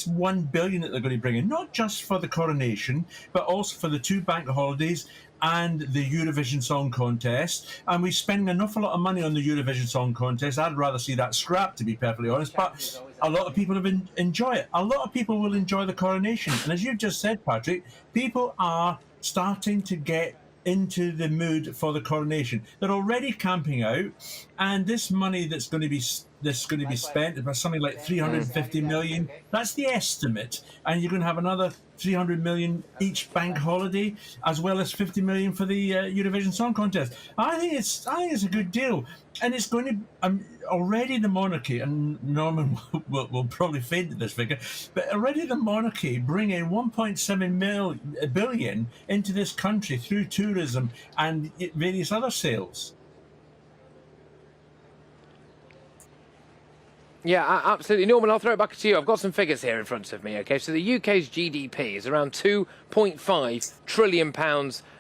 1 billion that they're going to bring in, not just for the coronation, but also for the 2 bank holidays and the Eurovision Song Contest, and we spend an awful lot of money on the Eurovision Song Contest. I'd rather see that scrapped, to be perfectly honest, but a lot of people enjoy it. A lot of people will enjoy the coronation, and as you've just said, Patrick, people are starting to get into the mood for the coronation. They're already camping out, and this money that's going to be spent about something like 350 million. That's the estimate, and you're going to have another 300 million each bank holiday, as well as 50 million for the Eurovision Song Contest. I think it's a good deal, and it's going to already the monarchy, and Norman will probably faint at this figure, but already the monarchy bring in 1.7 billion into this country through tourism and various other sales. Yeah, absolutely. Norman, I'll throw it back to you. I've got some figures here in front of me, OK? So the UK's GDP is around £2.5 trillion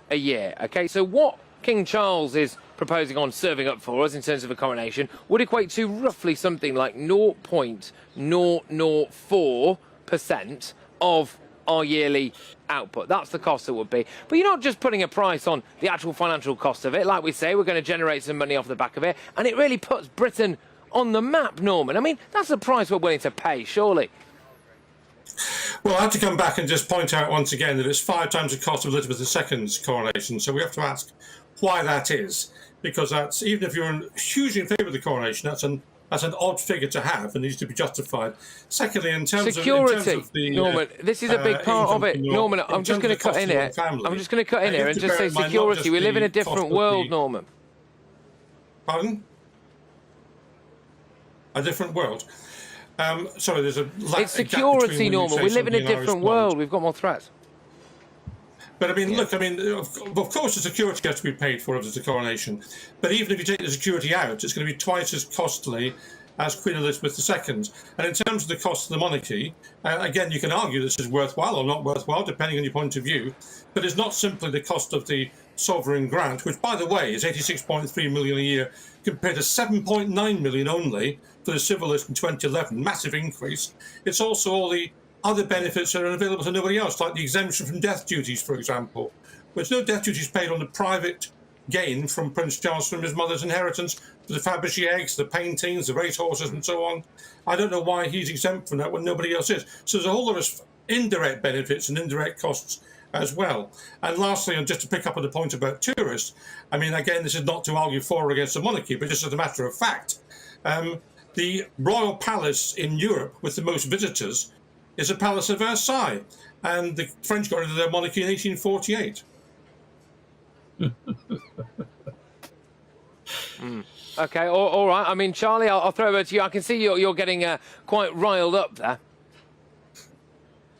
a year, OK? So what King Charles is proposing on serving up for us in terms of a coronation would equate to roughly something like 0.004% of our yearly output. That's the cost it would be. But you're not just putting a price on the actual financial cost of it. Like we say, we're going to generate some money off the back of it, and it really puts Britain on the map, Norman. I mean, that's the price we're willing to pay, surely. Well, I have to come back and just point out once again that it's 5 times the cost of Elizabeth II's coronation. So we have to ask why that is, because that's, even if you're hugely in favour of the coronation, that's an odd figure to have and needs to be justified. Secondly, in terms of the, Norman, this is a big part of it. Norman, I'm just going to cut in here. I'm just going to cut in here and just say security. We live in a different world, Norman. Pardon? A different world. Sorry, there's a it's security, Norman. We live in a different world. We've got more threats. But I mean, look, I mean, of course, the security has to be paid for as a coronation. But even if you take the security out, it's going to be twice as costly as Queen Elizabeth II. And in terms of the cost of the monarchy, again, you can argue this is worthwhile or not worthwhile, depending on your point of view. But it's not simply the cost of the sovereign grant, which, by the way, is 86.3 million a year compared to 7.9 million only for the civil list in 2011, massive increase. It's also all the other benefits that are available to nobody else, like the exemption from death duties, for example. There's no death duties paid on the private gain from Prince Charles from his mother's inheritance, for the Fabergé eggs, the paintings, the racehorses, and so on. I don't know why he's exempt from that when nobody else is. So there's a whole lot of indirect benefits and indirect costs as well. And lastly, and just to pick up on the point about tourists, I mean, again, this is not to argue for or against the monarchy, but just as a matter of fact, the royal palace in Europe with the most visitors is the Palace of Versailles, and the French got rid of their monarchy in 1848. OK, all right. I mean, Charlie, I'll throw it over to you. I can see you're getting quite riled up there.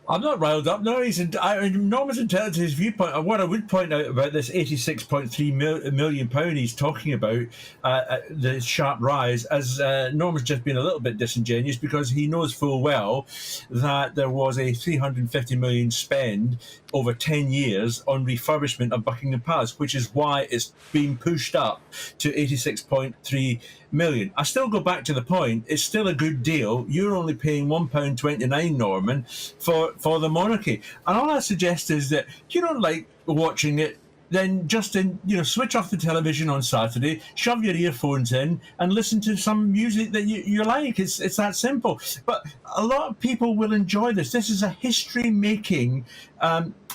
I'm not riled up. No, Norman's entitled to his viewpoint. What I would point out about this £86.3 million he's talking about, the sharp rise, as Norman's just been a little bit disingenuous, because he knows full well that there was a £350 million spend over 10 years on refurbishment of Buckingham Palace, which is why it's been pushed up to 86.3 million. I still go back to the point, it's still a good deal. You're only paying £1.29, Norman, for the monarchy. And all I suggest is that if you don't like watching it, then just switch off the television on Saturday, shove your earphones in, and listen to some music that you like. It's that simple. But a lot of people will enjoy this. This is a history-making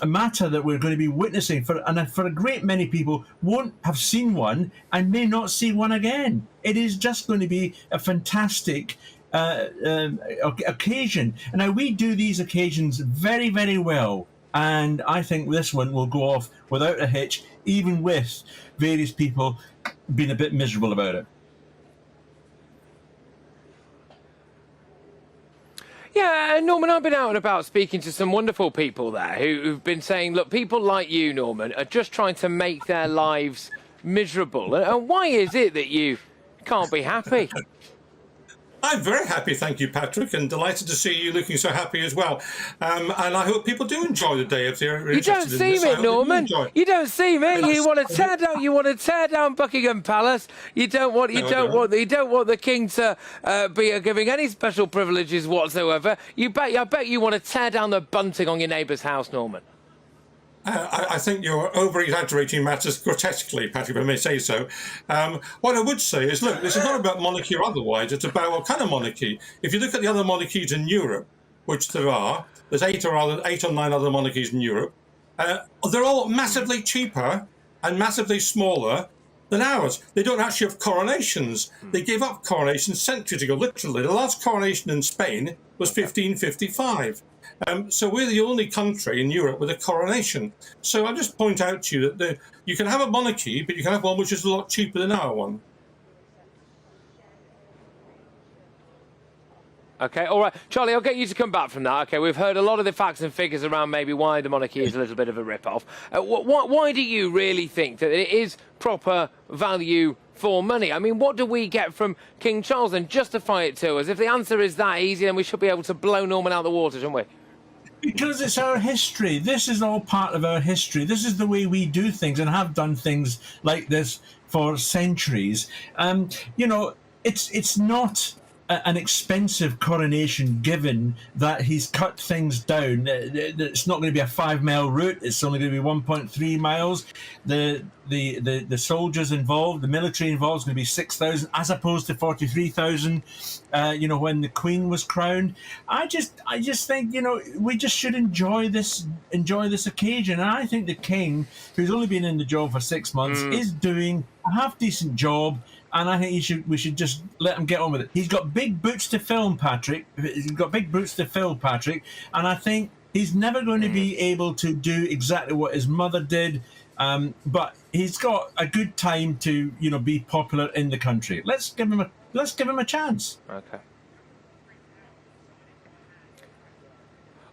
matter that we're going to be witnessing, and for a great many people won't have seen one and may not see one again. It is just going to be a fantastic occasion. And now we do these occasions very, very well. And I think this one will go off without a hitch, even with various people being a bit miserable about it. Yeah, Norman, I've been out and about speaking to some wonderful people there who've been saying, look, people like you, Norman, are just trying to make their lives miserable. And why is it that you can't be happy? I'm very happy, thank you, Patrick, and delighted to see you looking so happy as well. And I hope people do enjoy the day if they're interested in this. You don't seem it, Norman. You don't seem it. You want to tear down. You want to tear down Buckingham Palace. You don't want. You don't want the king to be giving any special privileges whatsoever. I bet you want to tear down the bunting on your neighbour's house, Norman. I think you're over-exaggerating matters grotesquely, Patrick, if I may say so. What I would say is, look, this is not about monarchy or otherwise, it's about what kind of monarchy. If you look at the other monarchies in Europe, which there's 8 or 9 other monarchies in Europe, they're all massively cheaper and massively smaller than ours. They don't actually have coronations. They gave up coronations centuries ago, literally. The last coronation in Spain was 1555. So we're the only country in Europe with a coronation. So I'll just point out to you that you can have a monarchy, but you can have one which is a lot cheaper than our one. OK, all right. Charlie, I'll get you to come back from that. OK, we've heard a lot of the facts and figures around maybe why the monarchy is a little bit of a rip-off. Why do you really think that it is proper value for money? I mean, what do we get from King Charles? And justify it to us. If the answer is that easy, then we should be able to blow Norman out of the water, shouldn't we? Because it's our history. This is all part of our history. This is the way we do things and have done things like this for centuries. It's not an expensive coronation, given that he's cut things down. It's not going to be a 5-mile route. It's only going to be 1.3 miles. The soldiers involved, the military involved, is going to be 6,000 as opposed to 43,000. When the Queen was crowned. I just think we just should enjoy this occasion. And I think the King, who's only been in the job for 6 months, is doing a half-decent job. And I think we should just let him get on with it. He's got big boots to fill, Patrick. And I think he's never going to be able to do exactly what his mother did. But he's got a good time to, be popular in the country. Let's give him a chance. Okay.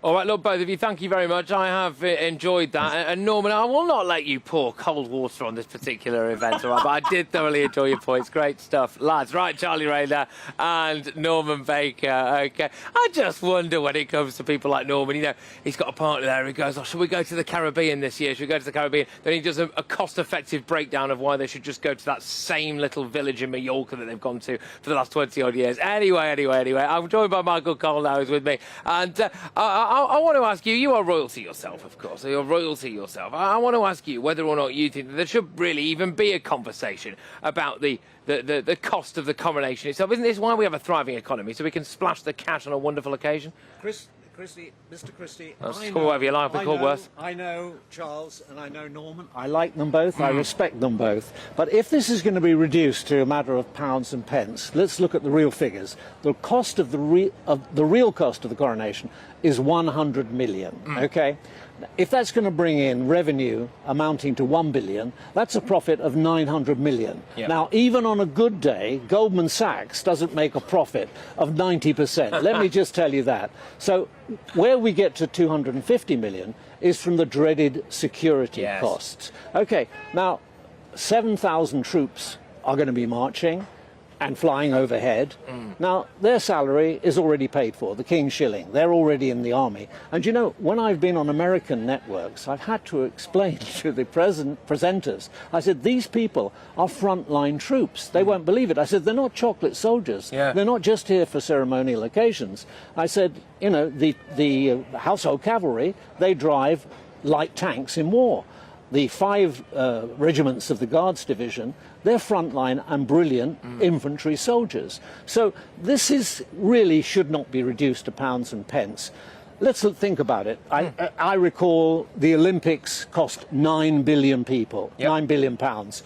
All right, look, both of you, thank you very much. I have enjoyed that. And Norman, I will not let you pour cold water on this particular event, all right? But I did thoroughly enjoy your points. Great stuff. Lads, right, Charlie Rayner and Norman Baker. OK. I just wonder when it comes to people like Norman, he's got a partner there who goes, should we go to the Caribbean this year? Should we go to the Caribbean? Then he does a cost-effective breakdown of why they should just go to that same little village in Mallorca that they've gone to for the last 20-odd years. Anyway, I'm joined by Michael Cole now, who's with me. And I want to ask you, you are royalty yourself, of course, so you're royalty yourself. I want to ask you whether or not you think that there should really even be a conversation about the cost of the coronation itself. Isn't this why we have a thriving economy, so we can splash the cash on a wonderful occasion? Mr. Christie, call whatever you like, we call worse. I know Charles and I know Norman. I like them both. I respect them both. But if this is going to be reduced to a matter of pounds and pence, let's look at the real figures. The cost of the real cost of the coronation is 100 million. Okay. If that's going to bring in revenue amounting to 1 billion, that's a profit of 900 million. Yep. Now, even on a good day, Goldman Sachs doesn't make a profit of 90%. Let me just tell you that. So where we get to 250 million is from the dreaded security costs. Okay, now 7,000 troops are going to be marching and flying overhead. Now, their salary is already paid for, the King's shilling. They're already in the army. And you know, when I've been on American networks, I've had to explain to the presenters, I said, these people are frontline troops. They won't believe it. I said, they're not chocolate soldiers. They're not just here for ceremonial occasions. I said, you know, the household cavalry, they drive light tanks in war. The 5 regiments of the Guards Division, they're frontline and brilliant infantry soldiers. So this is really should not be reduced to pounds and pence. Let's think about it. I recall the Olympics cost 9 billion people, 9 billion pounds.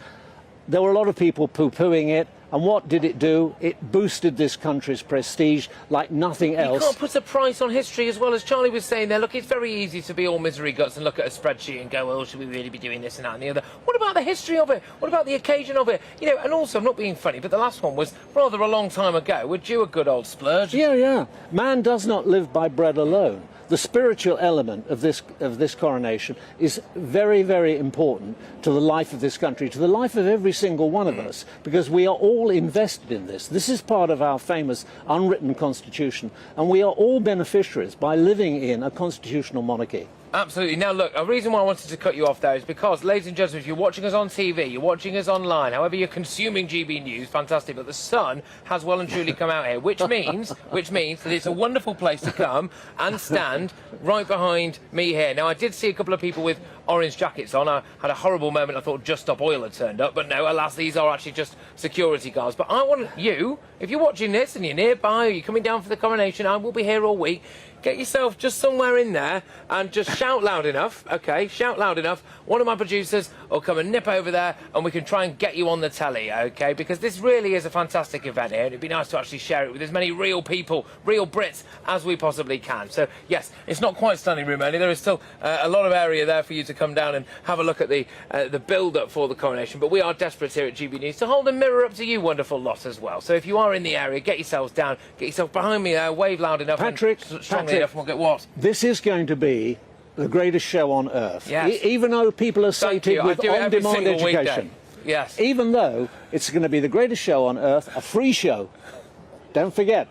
There were a lot of people poo-pooing it. And what did it do? It boosted this country's prestige like nothing else. You can't put a price on history, as well as Charlie was saying there. Look, it's very easy to be all misery guts and look at a spreadsheet and go, well, should we really be doing this and that and the other? What about the history of it? What about the occasion of it? You know, and also, I'm not being funny, but the last one was rather a long time ago. We're due a good old splurge. Yeah. Man does not live by bread alone. The spiritual element of this coronation is very, very important to the life of this country, to the life of every single one of us, because we are all invested in this. This is part of our famous unwritten constitution, and we are all beneficiaries by living in a constitutional monarchy. Absolutely. Now, look, a reason why I wanted to cut you off there is because, ladies and gentlemen, if you're watching us on TV, you're watching us online, however you're consuming GB News, fantastic, but the sun has well and truly come out here, which means that it's a wonderful place to come and stand right behind me here. Now, I did see a couple of people with orange jackets on. I had a horrible moment. I thought Just Stop Oil had turned up, but no, alas, these are actually just security guards. But I want you, if you're watching this and you're nearby or you're coming down for the coronation, I will be here all week. Get yourself just somewhere in there and just shout loud enough, okay? Shout loud enough. One of my producers will come and nip over there and we can try and get you on the telly, okay? Because this really is a fantastic event here and it'd be nice to actually share it with as many real people, real Brits, as we possibly can. So, yes, it's not quite standing room only. There is still a lot of area there for you to come down and have a look at the build-up for the coronation. But we are desperate here at GB News to hold a mirror up to you wonderful lot as well. So if you are in the area, get yourselves down, get yourself behind me there, wave loud enough. Patrick, enough, we'll get what? This is going to be the greatest show on earth. Yes. Even though people are sated with on-demand education. Yes. Even though it's going to be the greatest show on earth, a free show. Don't forget.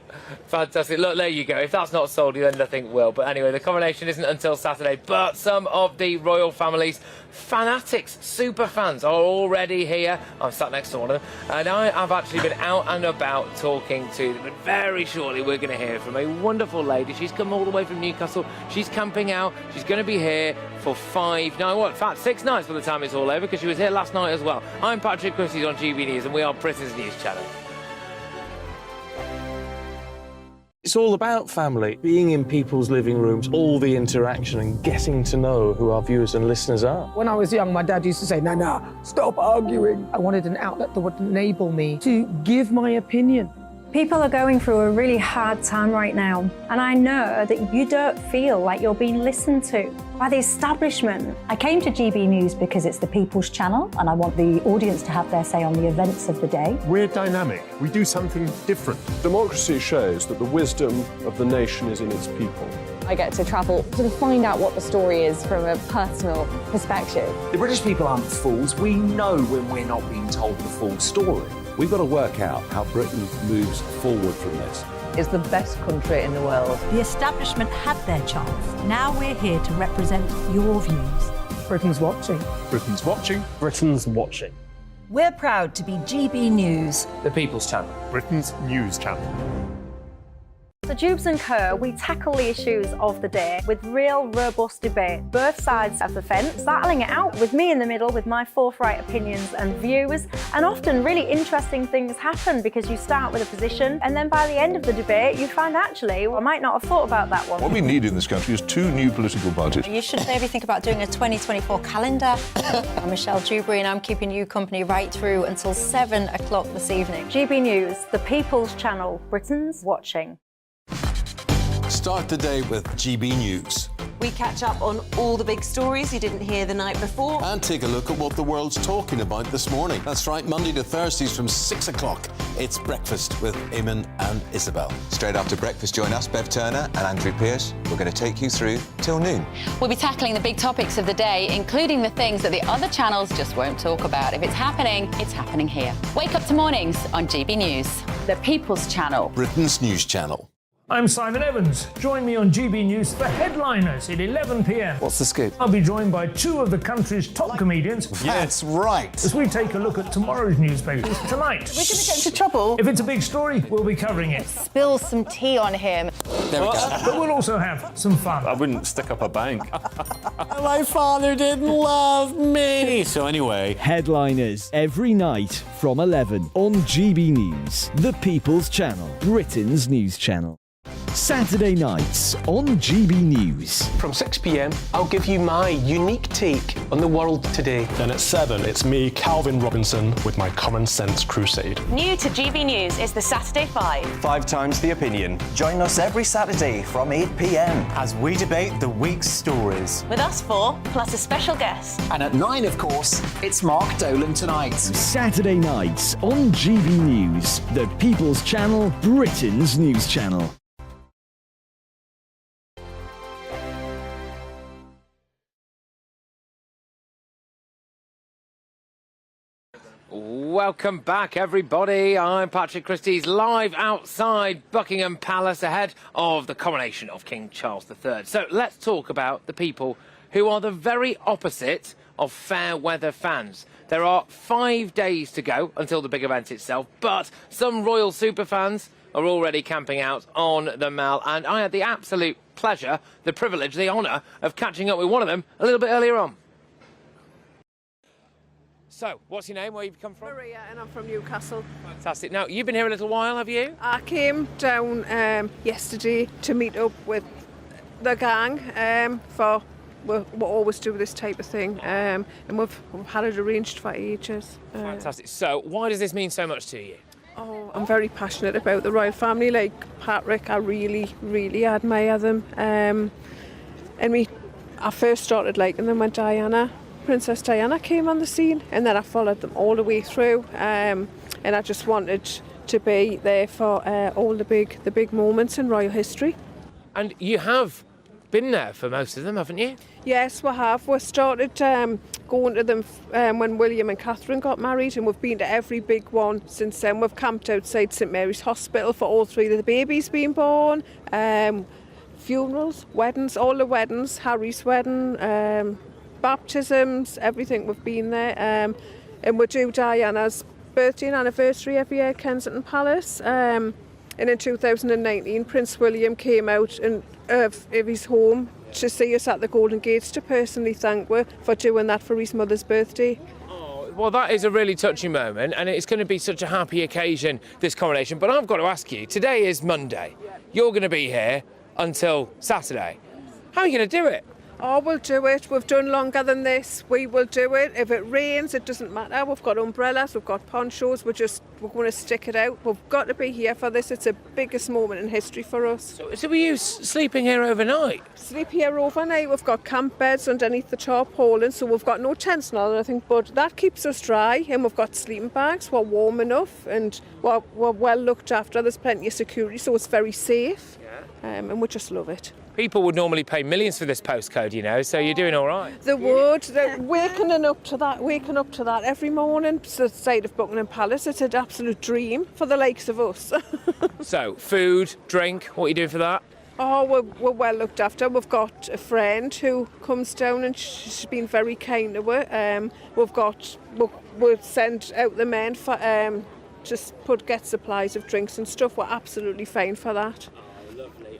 Fantastic. Look, there you go. If that's not sold you, then nothing will. But anyway, the coronation isn't until Saturday. But some of the royal family's fanatics, super fans, are already here. I'm sat next to one of them. And I have actually been out and about talking to them. And very shortly, we're going to hear from a wonderful lady. She's come all the way from Newcastle. She's camping out. She's going to be here for 6 nights by the time it's all over, because she was here last night as well. I'm Patrick Christies on GB News, and we are Britain's news channel. It's all about family, being in people's living rooms, all the interaction and getting to know who our viewers and listeners are. When I was young, my dad used to say, "Nah, stop arguing." I wanted an outlet that would enable me to give my opinion. People are going through a really hard time right now, and I know that you don't feel like you're being listened to by the establishment. I came to GB News because it's the people's channel, and I want the audience to have their say on the events of the day. We're dynamic. We do something different. Democracy shows that the wisdom of the nation is in its people. I get to travel to find out what the story is from a personal perspective. The British people aren't fools. We know when we're not being told the full story. We've got to work out how Britain moves forward from this. It's the best country in the world. The establishment had their chance. Now we're here to represent your views. Britain's watching. Britain's watching. Britain's watching. We're proud to be GB News. The People's Channel. Britain's news channel. So Jubes and Co, we tackle the issues of the day with real, robust debate, both sides of the fence, battling it out with me in the middle with my forthright opinions and views. And often really interesting things happen because you start with a position and then by the end of the debate you find actually, I might not have thought about that one. What we need in this country is 2 new political parties. You should maybe think about doing a 2024 calendar. I'm Michelle Dewberry and I'm keeping you company right through until 7 o'clock this evening. GB News, the People's Channel, Britain's watching. Start the day with GB News. We catch up on all the big stories you didn't hear the night before. And take a look at what the world's talking about this morning. That's right, Monday to Thursdays from 6 o'clock. It's Breakfast with Eamon and Isabel. Straight after breakfast, join us, Bev Turner and Andrew Pearce. We're going to take you through till noon. We'll be tackling the big topics of the day, including the things that the other channels just won't talk about. If it's happening here. Wake up to mornings on GB News, the People's Channel. Britain's news channel. I'm Simon Evans. Join me on GB News for Headliners at 11 p.m. What's the scoop? I'll be joined by two of the country's top comedians. That's right. As we take a look at tomorrow's newspapers tonight. We're going to get into trouble. If it's a big story, we'll be covering it. Spill some tea on him. There we go. But we'll also have some fun. I wouldn't stick up a bank. My father didn't love me. So anyway. Headliners every night from 11 on GB News, the People's Channel, Britain's news channel. Saturday nights on GB News. From 6 p.m, I'll give you my unique take on the world today. Then at 7, it's me, Calvin Robinson, with my Common Sense Crusade. New to GB News is the Saturday 5. 5 times the opinion. Join us every Saturday from 8 p.m. as we debate the week's stories. With us 4, plus a special guest. And at 9, of course, it's Mark Dolan Tonight. Saturday nights on GB News, the People's Channel, Britain's news channel. Welcome back, everybody. I'm Patrick Christies, live outside Buckingham Palace ahead of the coronation of King Charles III. So let's talk about the people who are the very opposite of fair weather fans. There are 5 days to go until the big event itself, but some royal superfans are already camping out on the Mall, and I had the absolute pleasure, the privilege, the honour of catching up with one of them a little bit earlier on. So, what's your name? Where you've come from? Maria, and I'm from Newcastle. Fantastic. Now, you've been here a little while, have you? I came down yesterday to meet up with the gang for we always do this type of thing, and we've had it arranged for ages. Fantastic. So, why does this mean so much to you? Oh, I'm very passionate about the royal family. Like Patrick, I really, really admire them. I first started liking them when Princess Diana came on the scene, and then I followed them all the way through, and I just wanted to be there for all the big moments in royal history. And you have been there for most of them, haven't you? Yes, we have. We started going to them when William and Catherine got married, and we've been to every big one since then. We've camped outside St Mary's Hospital for all 3 of the babies being born, funerals, weddings, all the weddings, Harry's wedding, baptisms, everything. We've been there, and we do Diana's birthday and anniversary every year at Kensington Palace, and in 2019 Prince William came out of his home to see us at the Golden Gates to personally thank her for doing that for his mother's birthday. Well, that is a really touching moment, and it's going to be such a happy occasion, this coronation. But I've got to ask you, today is Monday. You're going to be here until Saturday. How are you going to do it? Oh, we'll do it. We've done longer than this. We will do it. If it rains, it doesn't matter. We've got umbrellas, we've got ponchos. We're going to stick it out. We've got to be here for this. It's the biggest moment in history for us. So were you sleeping here overnight? Sleep here overnight. We've got camp beds underneath the tarpaulin, so we've got no tents or anything, but that keeps us dry, and we've got sleeping bags. We're warm enough, and we're well looked after. There's plenty of security, so it's very safe, and we just love it. People would normally pay millions for this postcode, you know, so you're doing all right. They would. They're waking up to that every morning. It's the side of Buckingham Palace. It's an absolute dream for the likes of us. So, food, drink, what are you doing for that? Oh, we're well looked after. We've got a friend who comes down, and she's been very kind to her. We'll send out the men for get supplies of drinks and stuff. We're absolutely fine for that.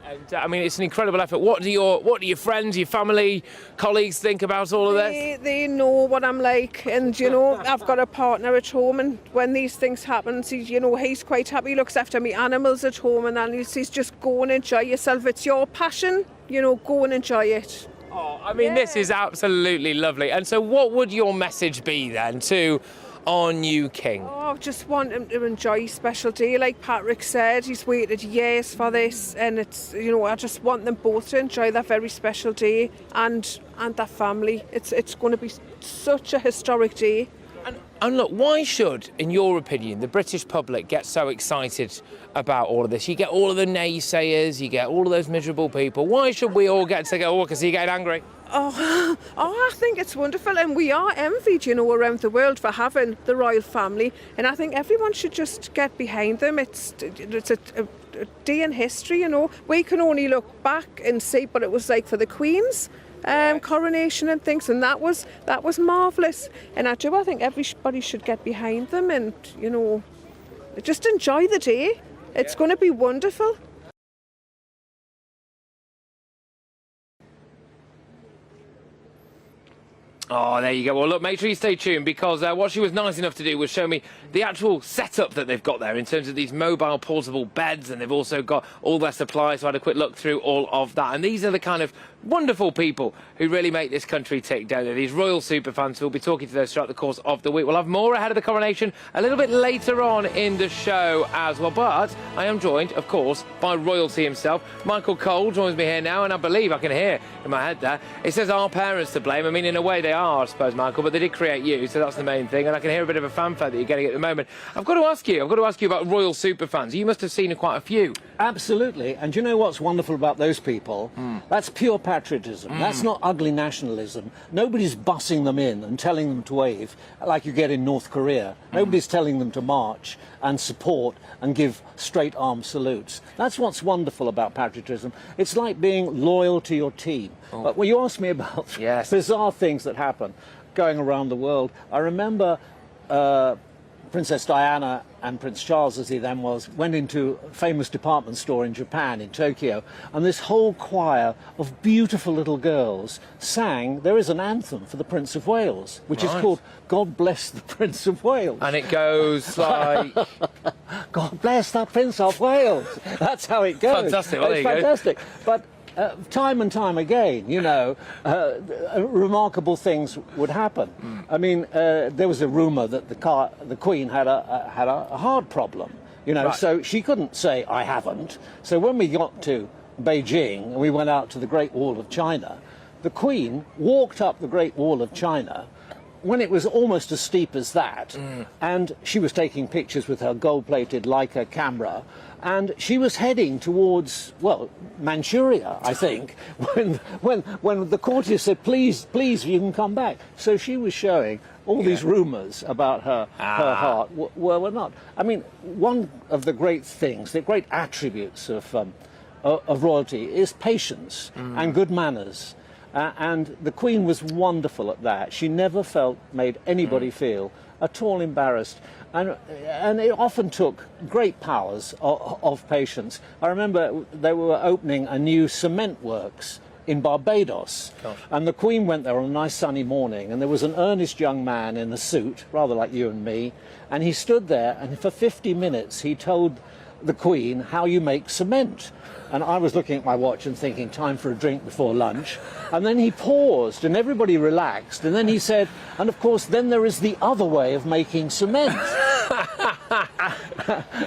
And I mean, it's an incredible effort. What do your friends, your family, colleagues think about all of this? They know what I'm like, and you know, I've got a partner at home, and when these things happen, he's quite happy. He looks after me animals at home, and then he's just go and enjoy yourself. It's your passion, go and enjoy it. Oh, I mean, This is absolutely lovely. And so what would your message be then to our new king? Oh, I just want him to enjoy his special day. Like Patrick said, he's waited years for this, and it's, you know, I just want them both to enjoy that very special day and their family. It's going to be such a historic day. And look, why should, in your opinion, the British public get so excited about all of this? You get all of the naysayers, you get all of those miserable people. Why should we all get to go, oh, because you get angry? Oh, I think it's wonderful, and we are envied, you know, around the world for having the royal family, and I think everyone should just get behind them. It's a day in history, you know. We can only look back and see what it was like for the Queen's coronation and things, and that was marvellous. And I think everybody should get behind them and, you know, just enjoy the day. It's going to be wonderful. Oh, there you go. Well, look, make sure you stay tuned, because what she was nice enough to do was show me the actual setup that they've got there in terms of these mobile portable beds, and they've also got all their supplies, so I had a quick look through all of that. And these are the kind of wonderful people who really make this country tick, don't they? These royal superfans. We'll be talking to those throughout the course of the week. We'll have more ahead of the coronation a little bit later on in the show as well. But I am joined, of course, by royalty himself. Michael Cole joins me here now, and I believe I can hear in my head there, it says our parents to blame. I mean, in a way they are, I suppose, Michael, but they did create you, so that's the main thing. And I can hear a bit of a fanfare that you're getting at the moment. I've got to ask you about royal superfans. You must have seen quite a few. Absolutely. And do you know what's wonderful about those people? That's pure patriotism. That's not ugly nationalism. Nobody's bussing them in and telling them to wave like you get in North Korea. Nobody's telling them to march and support and give straight arm salutes. That's what's wonderful about patriotism. It's like being loyal to your team. But when you ask me about bizarre things that happen going around the world, I remember Princess Diana and Prince Charles, as he then was, went into a famous department store in Japan, in Tokyo, and this whole choir of beautiful little girls sang, there is an anthem for the Prince of Wales, which is called God Bless the Prince of Wales. And it goes like... God bless the Prince of Wales. That's how it goes. Fantastic. Well, it's fantastic. But time and time again, you know, remarkable things would happen. I mean, there was a rumour that the Queen had a heart problem, you know, so she couldn't say, I haven't. So when we got to Beijing and we went out to the Great Wall of China, the Queen walked up the Great Wall of China when it was almost as steep as that, and she was taking pictures with her gold-plated Leica camera, and she was heading towards, well, Manchuria, I think, when the courtier said, please, you can come back. So she was showing all these rumours about her heart were not. I mean, one of the great things, the great attributes of royalty is patience and good manners. And the Queen was wonderful at that. She never made anybody feel at all embarrassed. And it often took great powers of patience. I remember they were opening a new cement works in Barbados. And the Queen went there on a nice sunny morning, and there was an earnest young man in a suit, rather like you and me, and he stood there, and for 50 minutes he told the Queen how you make cement. And I was looking at my watch and thinking, time for a drink before lunch. And then he paused and everybody relaxed. And then he said, and of course, then there is the other way of making cement.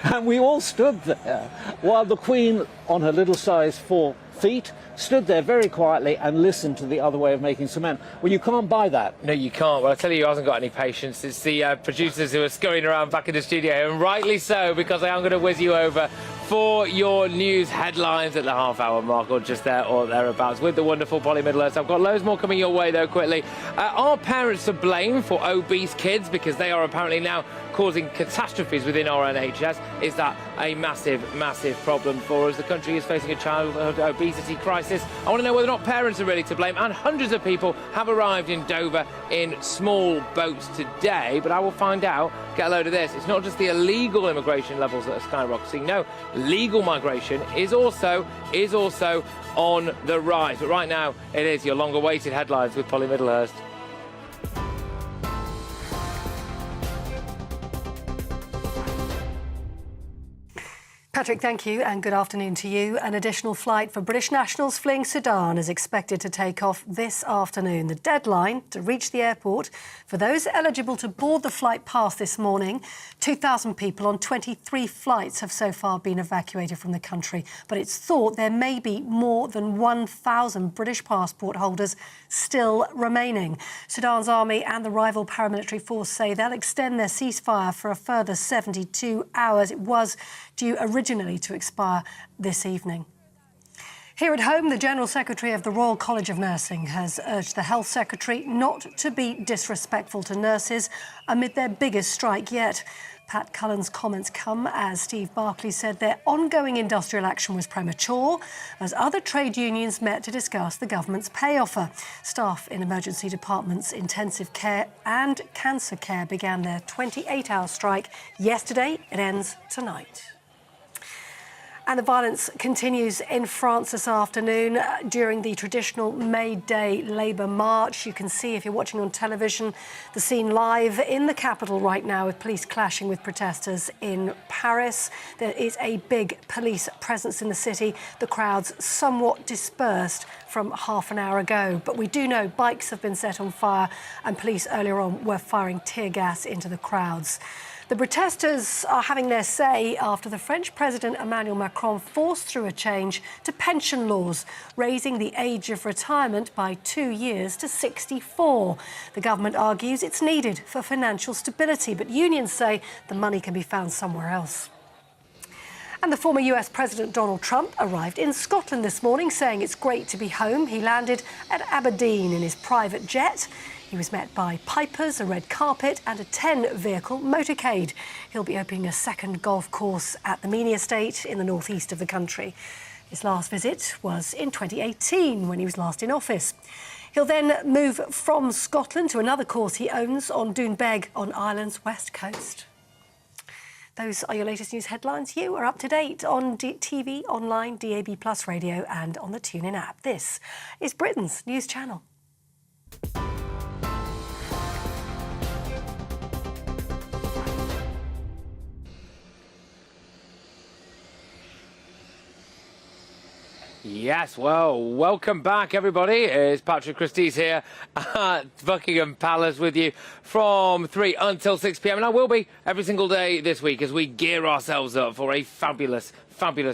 And we all stood there while the Queen, on her little size 4 feet, stood there very quietly and listened to the other way of making cement. Well, you can't buy that. No, you can't. Well, I tell you, who hasn't got any patience. It's the producers who are scurrying around back in the studio, and rightly so, because I am going to whiz you over for your news headlines at the half-hour mark, or just there or thereabouts, with the wonderful Polly Middlehurst. I've got loads more coming your way, though, quickly. Are parents to blame for obese kids? Because they are apparently now causing catastrophes within our NHS. Is that a massive, massive problem for us? The country is facing a childhood obesity crisis. I want to know whether or not parents are really to blame. And hundreds of people have arrived in Dover in small boats today, but I will find out. Get a load of this. It's not just the illegal immigration levels that are skyrocketing. No, legal migration is also on the rise. But right now, it is your long-awaited headlines with Polly Middlehurst. Patrick, thank you, and good afternoon to you. An additional flight for British nationals fleeing Sudan is expected to take off this afternoon. The deadline to reach the airport for those eligible to board the flight passed this morning. 2,000 people on 23 flights have so far been evacuated from the country, but it's thought there may be more than 1,000 British passport holders still remaining. Sudan's army and the rival paramilitary force say they'll extend their ceasefire for a further 72 hours. It was due originally to expire this evening. Here at home, the General Secretary of the Royal College of Nursing has urged the Health Secretary not to be disrespectful to nurses amid their biggest strike yet. Pat Cullen's comments come as Steve Barclay said their ongoing industrial action was premature as other trade unions met to discuss the government's pay offer. Staff in emergency departments, intensive care and cancer care began their 28-hour strike yesterday. It ends tonight. And the violence continues in France this afternoon during the traditional May Day Labour March. You can see, if you're watching on television, the scene live in the capital right now with police clashing with protesters in Paris. There is a big police presence in the city. The crowd's somewhat dispersed from half an hour ago. But we do know bikes have been set on fire and police earlier on were firing tear gas into the crowds. The protesters are having their say after the French President Emmanuel Macron forced through a change to pension laws, raising the age of retirement by 2 years to 64. The government argues it's needed for financial stability, but unions say the money can be found somewhere else. And the former US President Donald Trump arrived in Scotland this morning, saying it's great to be home. He landed at Aberdeen in his private jet. He was met by pipers, a red carpet and a 10-vehicle motorcade. He'll be opening a second golf course at the Meany Estate in the northeast of the country. His last visit was in 2018 when he was last in office. He'll then move from Scotland to another course he owns on Doonbeg on Ireland's west coast. Those are your latest news headlines. You are up to date on TV, online, DAB+ radio and on the TuneIn app. This is Britain's news channel. Yes, well, welcome back, everybody. It's Patrick Christies here at Buckingham Palace with you from 3 until 6 p.m. And I will be every single day this week as we gear ourselves up for a fabulous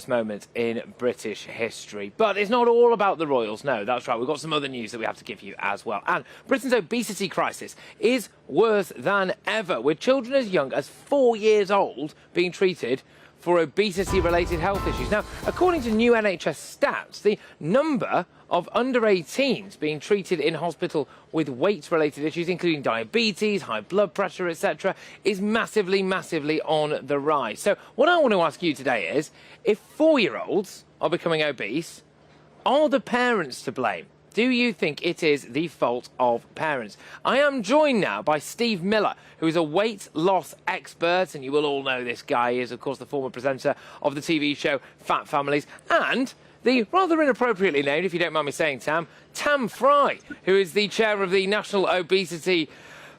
moment in British history. But it's not all about the royals. No, that's right. We've got some other news that we have to give you as well. And Britain's obesity crisis is worse than ever, with children as young as 4 years old being treated for obesity-related health issues. Now, according to new NHS stats, the number of under-18s being treated in hospital with weight-related issues, including diabetes, high blood pressure, etc., is massively on the rise. So what I want to ask you today is, if 4-year-olds are becoming obese, are the parents to blame? Do you think it is the fault of parents? I am joined now by Steve Miller, who is a weight loss expert, and you will all know this guy. He is, of course, the former presenter of the TV show Fat Families, and the rather inappropriately named, if you don't mind me saying, Tam Fry, who is the chair of the National Obesity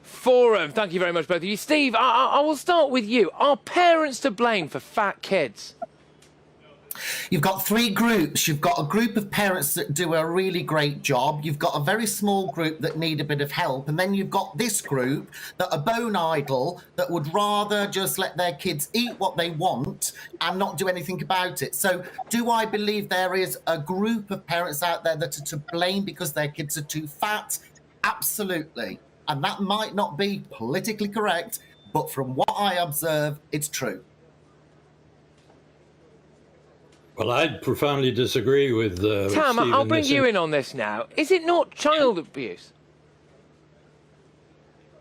Forum. Thank you very much, both of you. Steve, I will start with you. Are parents to blame for fat kids? You've got three groups. You've got a group of parents that do a really great job. You've got a very small group that need a bit of help. And then you've got this group that are bone idle, that would rather just let their kids eat what they want and not do anything about it. So do I believe there is a group of parents out there that are to blame because their kids are too fat? Absolutely. And that might not be politically correct, but from what I observe, it's true. Well, I'd profoundly disagree with Tam, Steve I'll bring you in on this now. Is it not child abuse?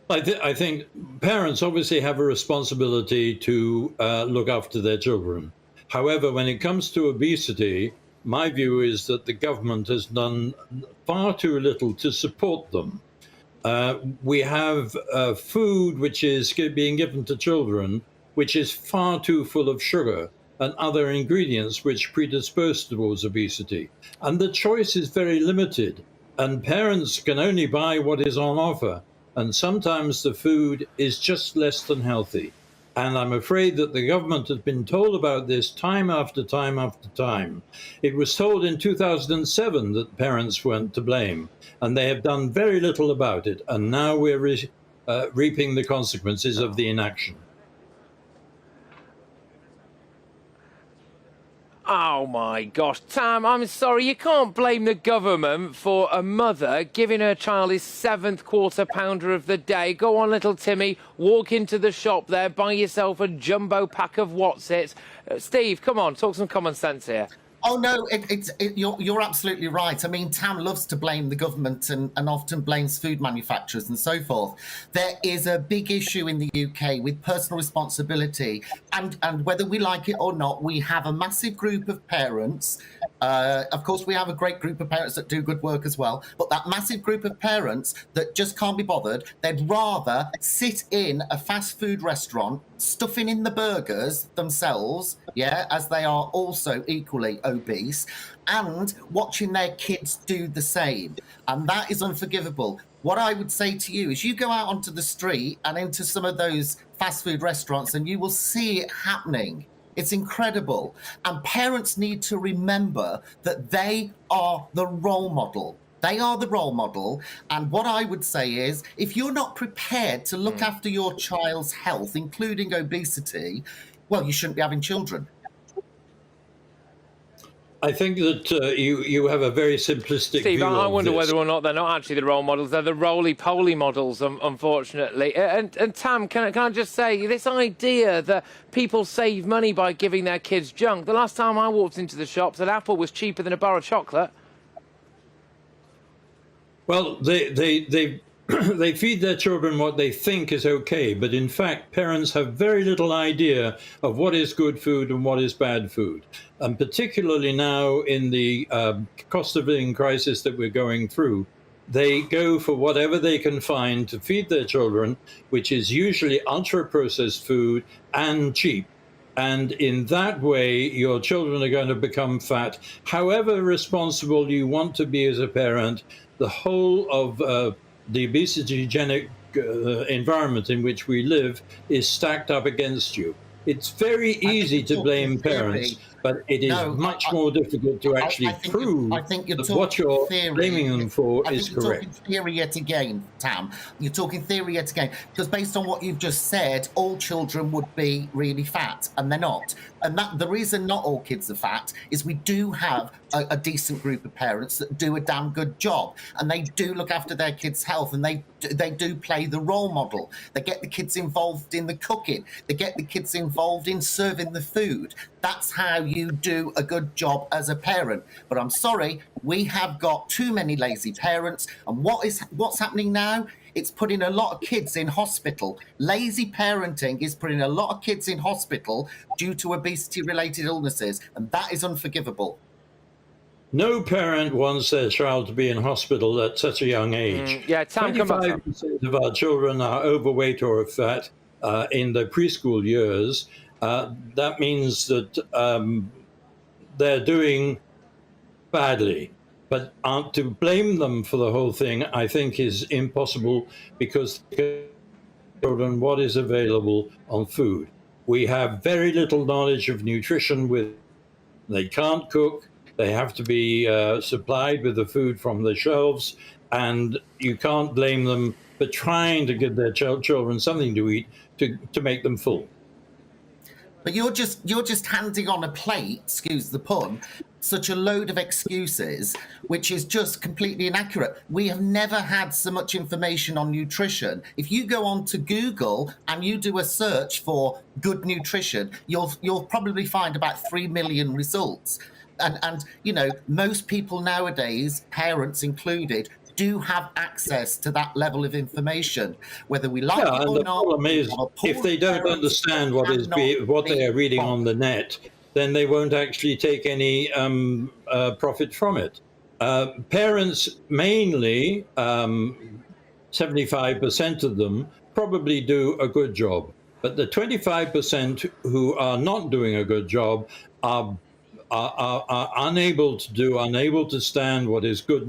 I think parents obviously have a responsibility to look after their children. However, when it comes to obesity, my view is that the government has done far too little to support them. We have food which is being given to children, which is far too full of sugar and other ingredients which predispose towards obesity. And the choice is very limited, and parents can only buy what is on offer, and sometimes the food is just less than healthy. And I'm afraid that the government has been told about this time after time after time. It was told in 2007 that parents weren't to blame, and they have done very little about it. And now we're reaping the consequences of the inaction. Oh my gosh, Tam, I'm sorry, you can't blame the government for a mother giving her child his 7th quarter pounder of the day. Go on, little Timmy, walk into the shop there, buy yourself a jumbo pack of What's-Its. Steve, come on, talk some common sense here. Oh no, you're absolutely right. I mean, Tam loves to blame the government and often blames food manufacturers and so forth. There is a big issue in the UK with personal responsibility, and whether we like it or not, we have a massive group of parents. Of course, we have a great group of parents that do good work as well, but that massive group of parents that just can't be bothered, they'd rather sit in a fast food restaurant stuffing in the burgers themselves, yeah, as they are also equally obese, and watching their kids do the same. And that is unforgivable. What I would say to you is you go out onto the street and into some of those fast food restaurants and you will see it happening. It's incredible. And parents need to remember that they are the role model. They are the role model. And what I would say is, if you're not prepared to look after your child's health, including obesity, well, you shouldn't be having children. I think that you have a very simplistic Steve, view I of wonder this. whether or not they're not actually the role models. They're the roly-poly models, unfortunately. And Tam, can I just say, this idea that people save money by giving their kids junk. The last time I walked into the shops, an apple was cheaper than a bar of chocolate. Well, they they feed their children what they think is okay, but in fact, parents have very little idea of what is good food and what is bad food. And particularly now in the cost of living crisis that we're going through, they go for whatever they can find to feed their children, which is usually ultra-processed food and cheap. And in that way, your children are going to become fat. However responsible you want to be as a parent, the whole of the obesity-genic environment in which we live is stacked up against you. It's very easy to blame parents, but it is much more difficult to actually prove that what you're blaming them for is correct. You're talking theory yet again, Tam. You're talking theory yet again, because based on what you've just said, all children would be really fat, and they're not. And that the reason not all kids are fat is we do have a decent group of parents that do a damn good job, and they do look after their kids' health, and they do play the role model. They get the kids involved in the cooking. They get the kids involved in serving the food. That's how you do a good job as a parent. But I'm sorry, we have got too many lazy parents. And what's happening now? It's putting a lot of kids in hospital. Lazy parenting is putting a lot of kids in hospital due to obesity-related illnesses, and that is unforgivable. No parent wants their child to be in hospital at such a young age. Yeah, Tam, 25% of our children are overweight or fat in the preschool years. That means that they're doing badly. But to blame them for the whole thing, I think, is impossible, because children what is available on food. We have very little knowledge of nutrition. They can't cook. They have to be supplied with the food from the shelves, and you can't blame them for trying to give their children something to eat to make them full. But you're just handing on a plate, excuse the pun, such a load of excuses, which is just completely inaccurate. We have never had so much information on nutrition. If you go on to Google and you do a search for good nutrition, you'll probably find about 3 million results. And you know, most people nowadays, parents included, do have access to that level of information, whether we like it or not. The problem is, if they don't understand what they are reading on the net, then they won't actually take any profit from it. Parents, mainly, 75% of them probably do a good job, but the 25% who are not doing a good job are unable to stand what is good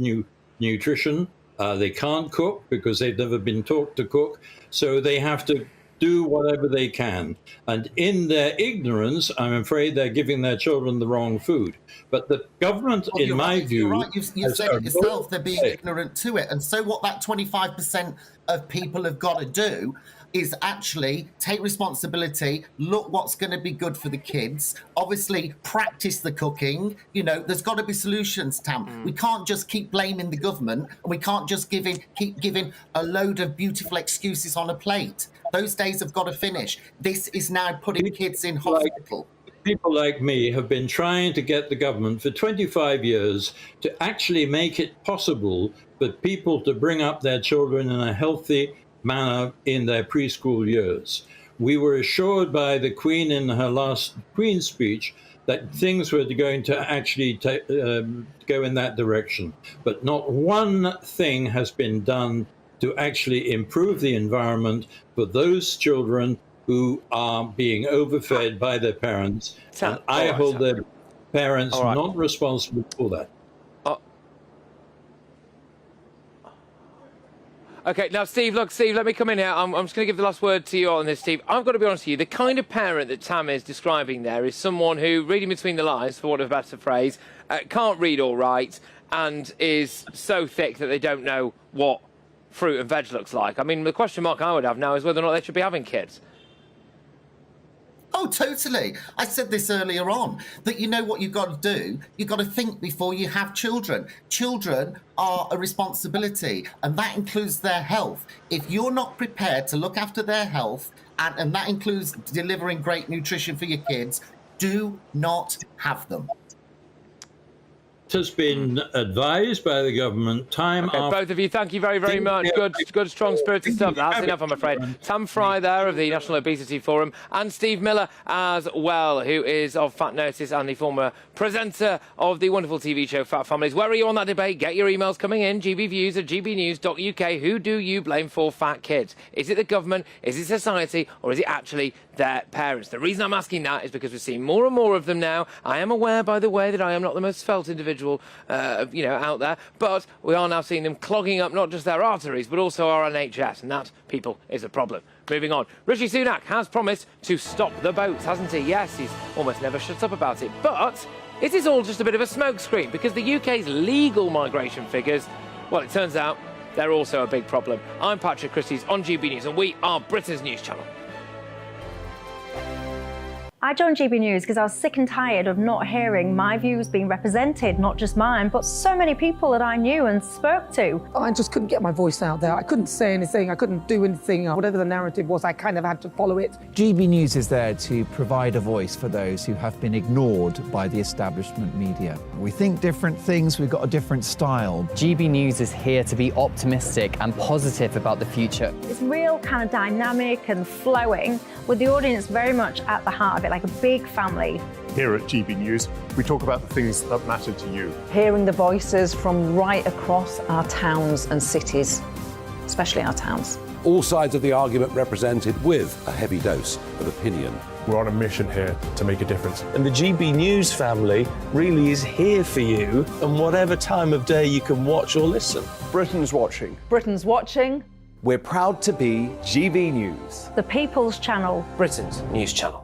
nutrition. They can't cook because they've never been taught to cook, so they have to do whatever they can. And in their ignorance, I'm afraid they're giving their children the wrong food. But the government, in my view... You're right, you've said it yourself, they're being ignorant to it. And so what that 25% of people have got to do is actually take responsibility, look what's going to be good for the kids, obviously practice the cooking. You know, there's got to be solutions, Tam. We can't just keep blaming the government, and we can't just keep giving a load of beautiful excuses on a plate. Those days have got to finish. This is now putting kids in hospital. People like me have been trying to get the government for 25 years to actually make it possible for people to bring up their children in a healthy manner in their preschool years. We were assured by the Queen in her last Queen's speech that things were going to actually go in that direction. But not one thing has been done to actually improve the environment for those children who are being overfed by their parents. And I hold their parents not responsible for that. Okay, now, Steve, look, Steve, let me come in here. I'm just going to give the last word to you on this, Steve. I've got to be honest with you. The kind of parent that Tam is describing there is someone who, reading between the lines, for want of a better phrase, can't read all right and is so thick that they don't know what fruit and veg looks like. I mean, the question mark I would have now is whether or not they should be having kids. Oh, totally. I said this earlier on, that you know what you've got to do? You've got to think before you have children. Children are a responsibility, and that includes their health. If you're not prepared to look after their health, and that includes delivering great nutrition for your kids, do not have them. It has been advised by the government time after... Both of you, thank you very, very much. Good, strong-spirited stuff. That's enough, I'm afraid. Tam Fry there of the National Obesity Forum, and Steve Miller as well, who is of Fat Notice and the former presenter of the wonderful TV show Fat Families. Where are you on that debate? Get your emails coming in, gbviews@gbnews.uk. Who do you blame for fat kids? Is it the government, is it society, or is it actually their parents? The reason I'm asking that is because we're seeing more and more of them now. I am aware, by the way, that I am not the most svelte individual out there, but we are now seeing them clogging up not just their arteries but also our NHS, and that, people, is a problem. Moving on, Rishi Sunak has promised to stop the boats, hasn't he? Yes, he's almost never shuts up about it, but it is all just a bit of a smokescreen because the UK's legal migration figures, well, it turns out they're also a big problem. I'm Patrick Christies on GB News, and we are Britain's news channel. I joined GB News because I was sick and tired of not hearing my views being represented, not just mine, but so many people that I knew and spoke to. I just couldn't get my voice out there. I couldn't say anything. I couldn't do anything. Whatever the narrative was, I kind of had to follow it. GB News is there to provide a voice for those who have been ignored by the establishment media. We think different things, we've got a different style. GB News is here to be optimistic and positive about the future. It's real kind of dynamic and flowing, with the audience very much at the heart of it, like a big family. Here at GB News, we talk about the things that matter to you. Hearing the voices from right across our towns and cities, especially our towns. All sides of the argument represented with a heavy dose of opinion. We're on a mission here to make a difference. And the GB News family really is here for you, and whatever time of day you can watch or listen. Britain's watching. Britain's watching. We're proud to be GB News. The People's Channel. Britain's news channel.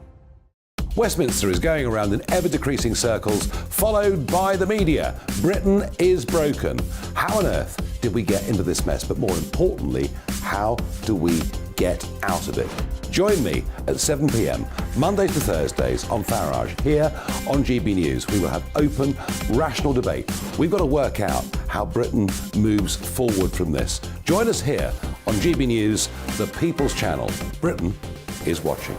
Westminster is going around in ever-decreasing circles, followed by the media. Britain is broken. How on earth did we get into this mess? But more importantly, how do we get out of it? Join me at 7 p.m, Mondays to Thursdays on Farage, here on GB News. We will have open, rational debate. We've got to work out how Britain moves forward from this. Join us here on GB News, the People's Channel. Britain is watching.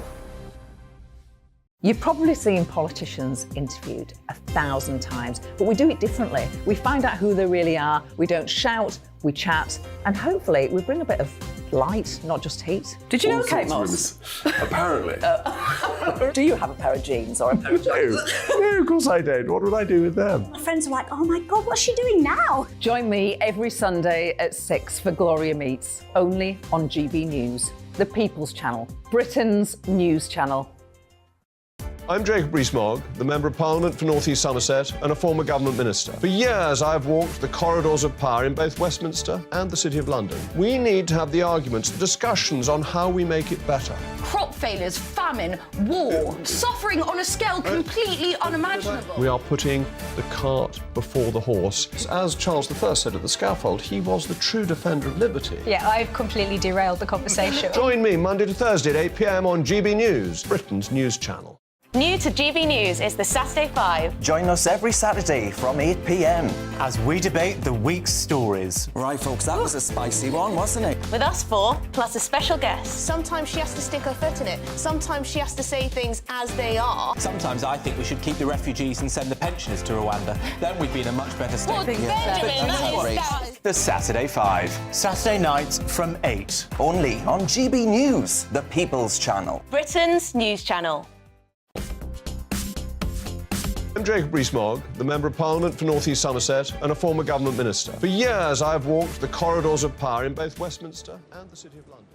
You've probably seen politicians interviewed 1,000 times, but we do it differently. We find out who they really are, we don't shout, we chat, and hopefully we bring a bit of light, not just heat. Did you know Kate Moss? Apparently. Do you have a pair of jeans or a pair of jeans? No, of course I don't. What would I do with them? My friends are like, oh my God, what's she doing now? Join me every Sunday at 6 for Gloria Meets, only on GB News, the People's Channel, Britain's news channel. I'm Jacob Rees-Mogg, the Member of Parliament for North East Somerset and a former government minister. For years, I've walked the corridors of power in both Westminster and the City of London. We need to have the arguments, the discussions on how we make it better. Crop failures, famine, war, suffering on a scale completely unimaginable. We are putting the cart before the horse. As Charles I said at the scaffold, he was the true defender of liberty. Yeah, I've completely derailed the conversation. Join me Monday to Thursday at 8 p.m. on GB News, Britain's news channel. New to GB News is the Saturday 5. Join us every Saturday from 8 p.m. as we debate the week's stories. Right, folks, that was a spicy one, wasn't it? With us four, plus a special guest. Sometimes she has to stick her foot in it. Sometimes she has to say things as they are. Sometimes I think we should keep the refugees and send the pensioners to Rwanda. Then we'd be in a much better state. Well, Benjamin, The Saturday 5. Saturday nights from 8. Only on GB News, the People's Channel. Britain's news channel. I'm Jacob Rees-Mogg, the Member of Parliament for North East Somerset and a former government minister. For years, I've walked the corridors of power in both Westminster and the City of London.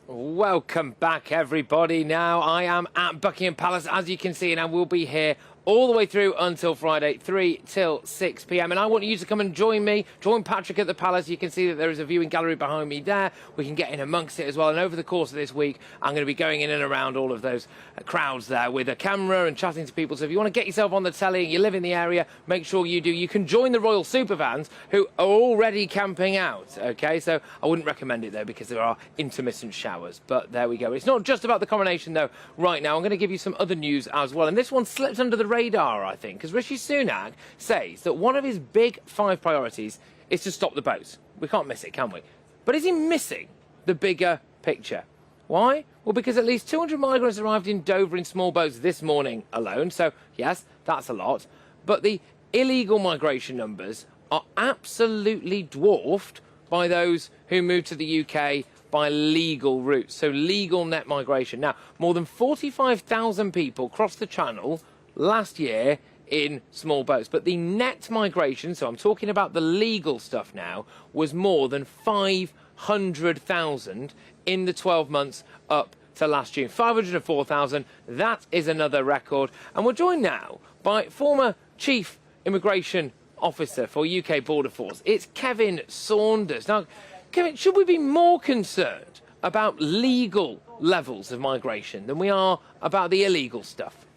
Welcome back, everybody. Now, I am at Buckingham Palace, as you can see, and I will be here all the way through until Friday, 3 till 6 p.m. And I want you to come and join me, join Patrick at the Palace. You can see that there is a viewing gallery behind me there. We can get in amongst it as well. And over the course of this week, I'm going to be going in and around all of those crowds there with a camera and chatting to people. So if you want to get yourself on the telly and you live in the area, make sure you do. You can join the Royal Superfans who are already camping out, OK? So I wouldn't recommend it, though, because there are intermittent showers. But there we go. It's not just about the coronation, though, right now. I'm going to give you some other news as well. And this one slipped under the radar, I think, because Rishi Sunak says that one of his big 5 priorities is to stop the boats. We can't miss it, can we? But is he missing the bigger picture? Why? Well, because at least 200 migrants arrived in Dover in small boats this morning alone. So, yes, that's a lot. But the illegal migration numbers are absolutely dwarfed by those who moved to the UK by legal routes. So, legal net migration. Now, more than 45,000 people crossed the Channel last year in small boats, but the net migration, so I'm talking about the legal stuff now, was more than 500,000 in the 12 months up to last June. 504,000, that is another record. And we're joined now by former Chief Immigration Officer for UK Border Force. It's Kevin Saunders. Now, Kevin, should we be more concerned about legal levels of migration than we are about the illegal stuff?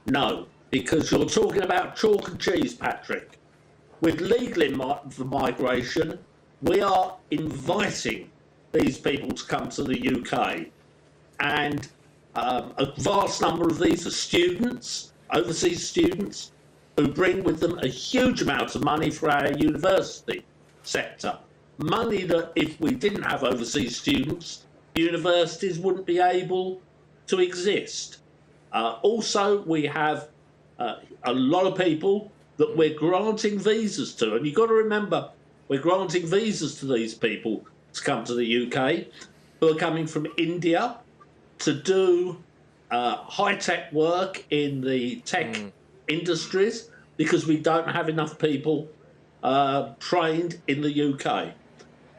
No, because you're talking about chalk and cheese, Patrick. With legal migration, we are inviting these people to come to the UK. And a vast number of these are students, overseas students, who bring with them a huge amount of money for our university sector. Money that, if we didn't have overseas students, universities wouldn't be able to exist. Also, we have a lot of people that we're granting visas to. And you've got to remember, we're granting visas to these people to come to the UK, who are coming from India to do high-tech work in the tech industries, because we don't have enough people trained in the UK.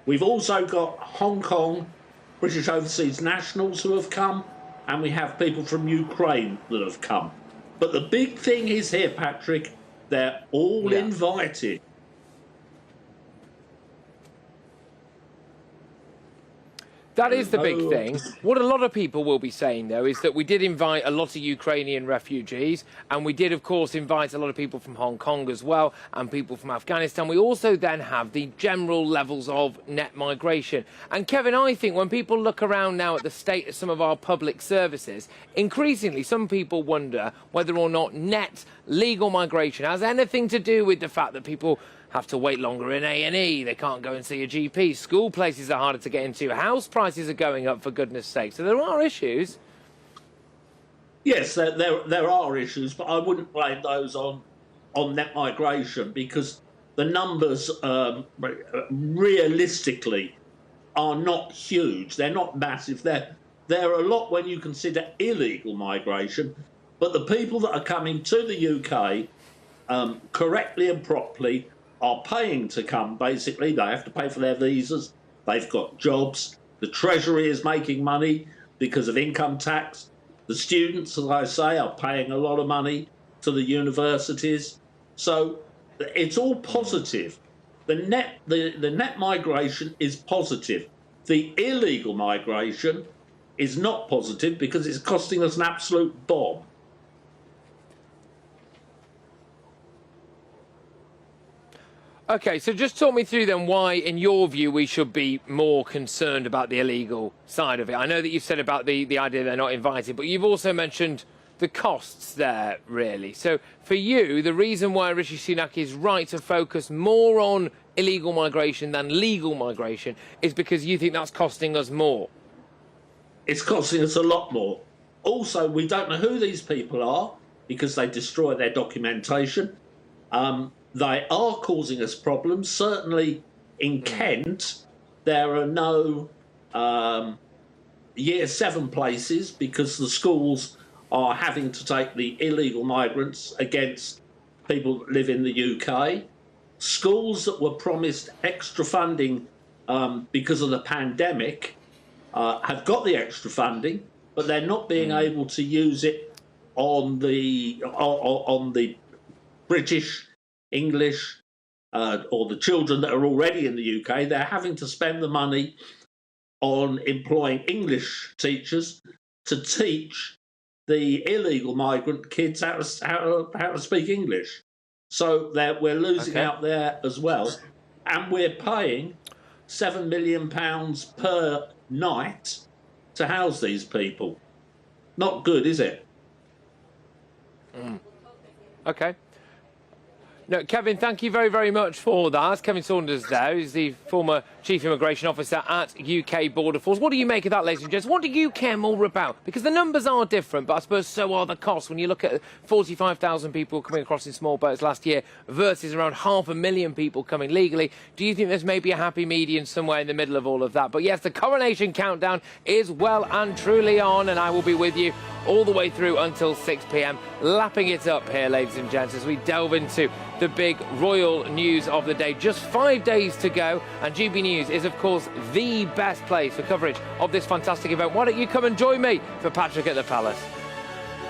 We've also got Hong Kong, British overseas nationals who have come, and we have people from Ukraine that have come. But the big thing is here, Patrick, they're all invited. That is the big thing. What a lot of people will be saying, though, is that we did invite a lot of Ukrainian refugees, and we did, of course, invite a lot of people from Hong Kong as well, and people from Afghanistan. We also then have the general levels of net migration. And, Kevin, I think when people look around now at the state of some of our public services, increasingly some people wonder whether or not net legal migration has anything to do with the fact that people have to wait longer in A&E, they can't go and see a GP, school places are harder to get into, house prices are going up, for goodness sake. So there are issues. Yes, there are issues, but I wouldn't blame those on net migration, because the numbers realistically are not huge. They're not massive. They're a lot when you consider illegal migration, but the people that are coming to the UK correctly and properly are paying to come, basically. They have to pay for their visas. They've got jobs. The Treasury is making money. because of income tax. The students, as I say, are paying a lot of money to the universities. So it's all positive. The net migration is positive. The illegal migration is not positive because it's costing us an absolute bomb. OK, so just talk me through then why, in your view, we should be more concerned about the illegal side of it. I know that you've said about the idea they're not invited, but you've also mentioned the costs there, really. So for you, the reason why Rishi Sunak is right to focus more on illegal migration than legal migration is because you think that's costing us more. It's costing us a lot more. Also, we don't know who these people are because they destroy their documentation. They are causing us problems. Certainly in Kent, there are no Year 7 places because the schools are having to take the illegal migrants against people that live in the UK. Schools that were promised extra funding because of the pandemic have got the extra funding, but they're not being able to use it on the British, English, or the children that are already in the UK. They're having to spend the money on employing English teachers to teach the illegal migrant kids how to speak English. So we're losing out there as well. And we're paying £7 million per night to house these people. Not good, is it? OK. No, Kevin, thank you very, very much for that. That's Kevin Saunders there, who's the former Chief Immigration Officer at UK Border Force. What do you make of that, ladies and gents? What do you care more about? Because the numbers are different, but I suppose so are the costs. When you look at 45,000 people coming across in small boats last year versus around 500,000 people coming legally, do you think there's maybe a happy median somewhere in the middle of all of that? But yes, the Coronation countdown is well and truly on, and I will be with you all the way through until 6 p.m, lapping it up here, ladies and gents, as we delve into the big royal news of the day. Just 5 days to go, and GB News is, of course, the best place for coverage of this fantastic event. Why don't you come and join me for Patrick at the Palace?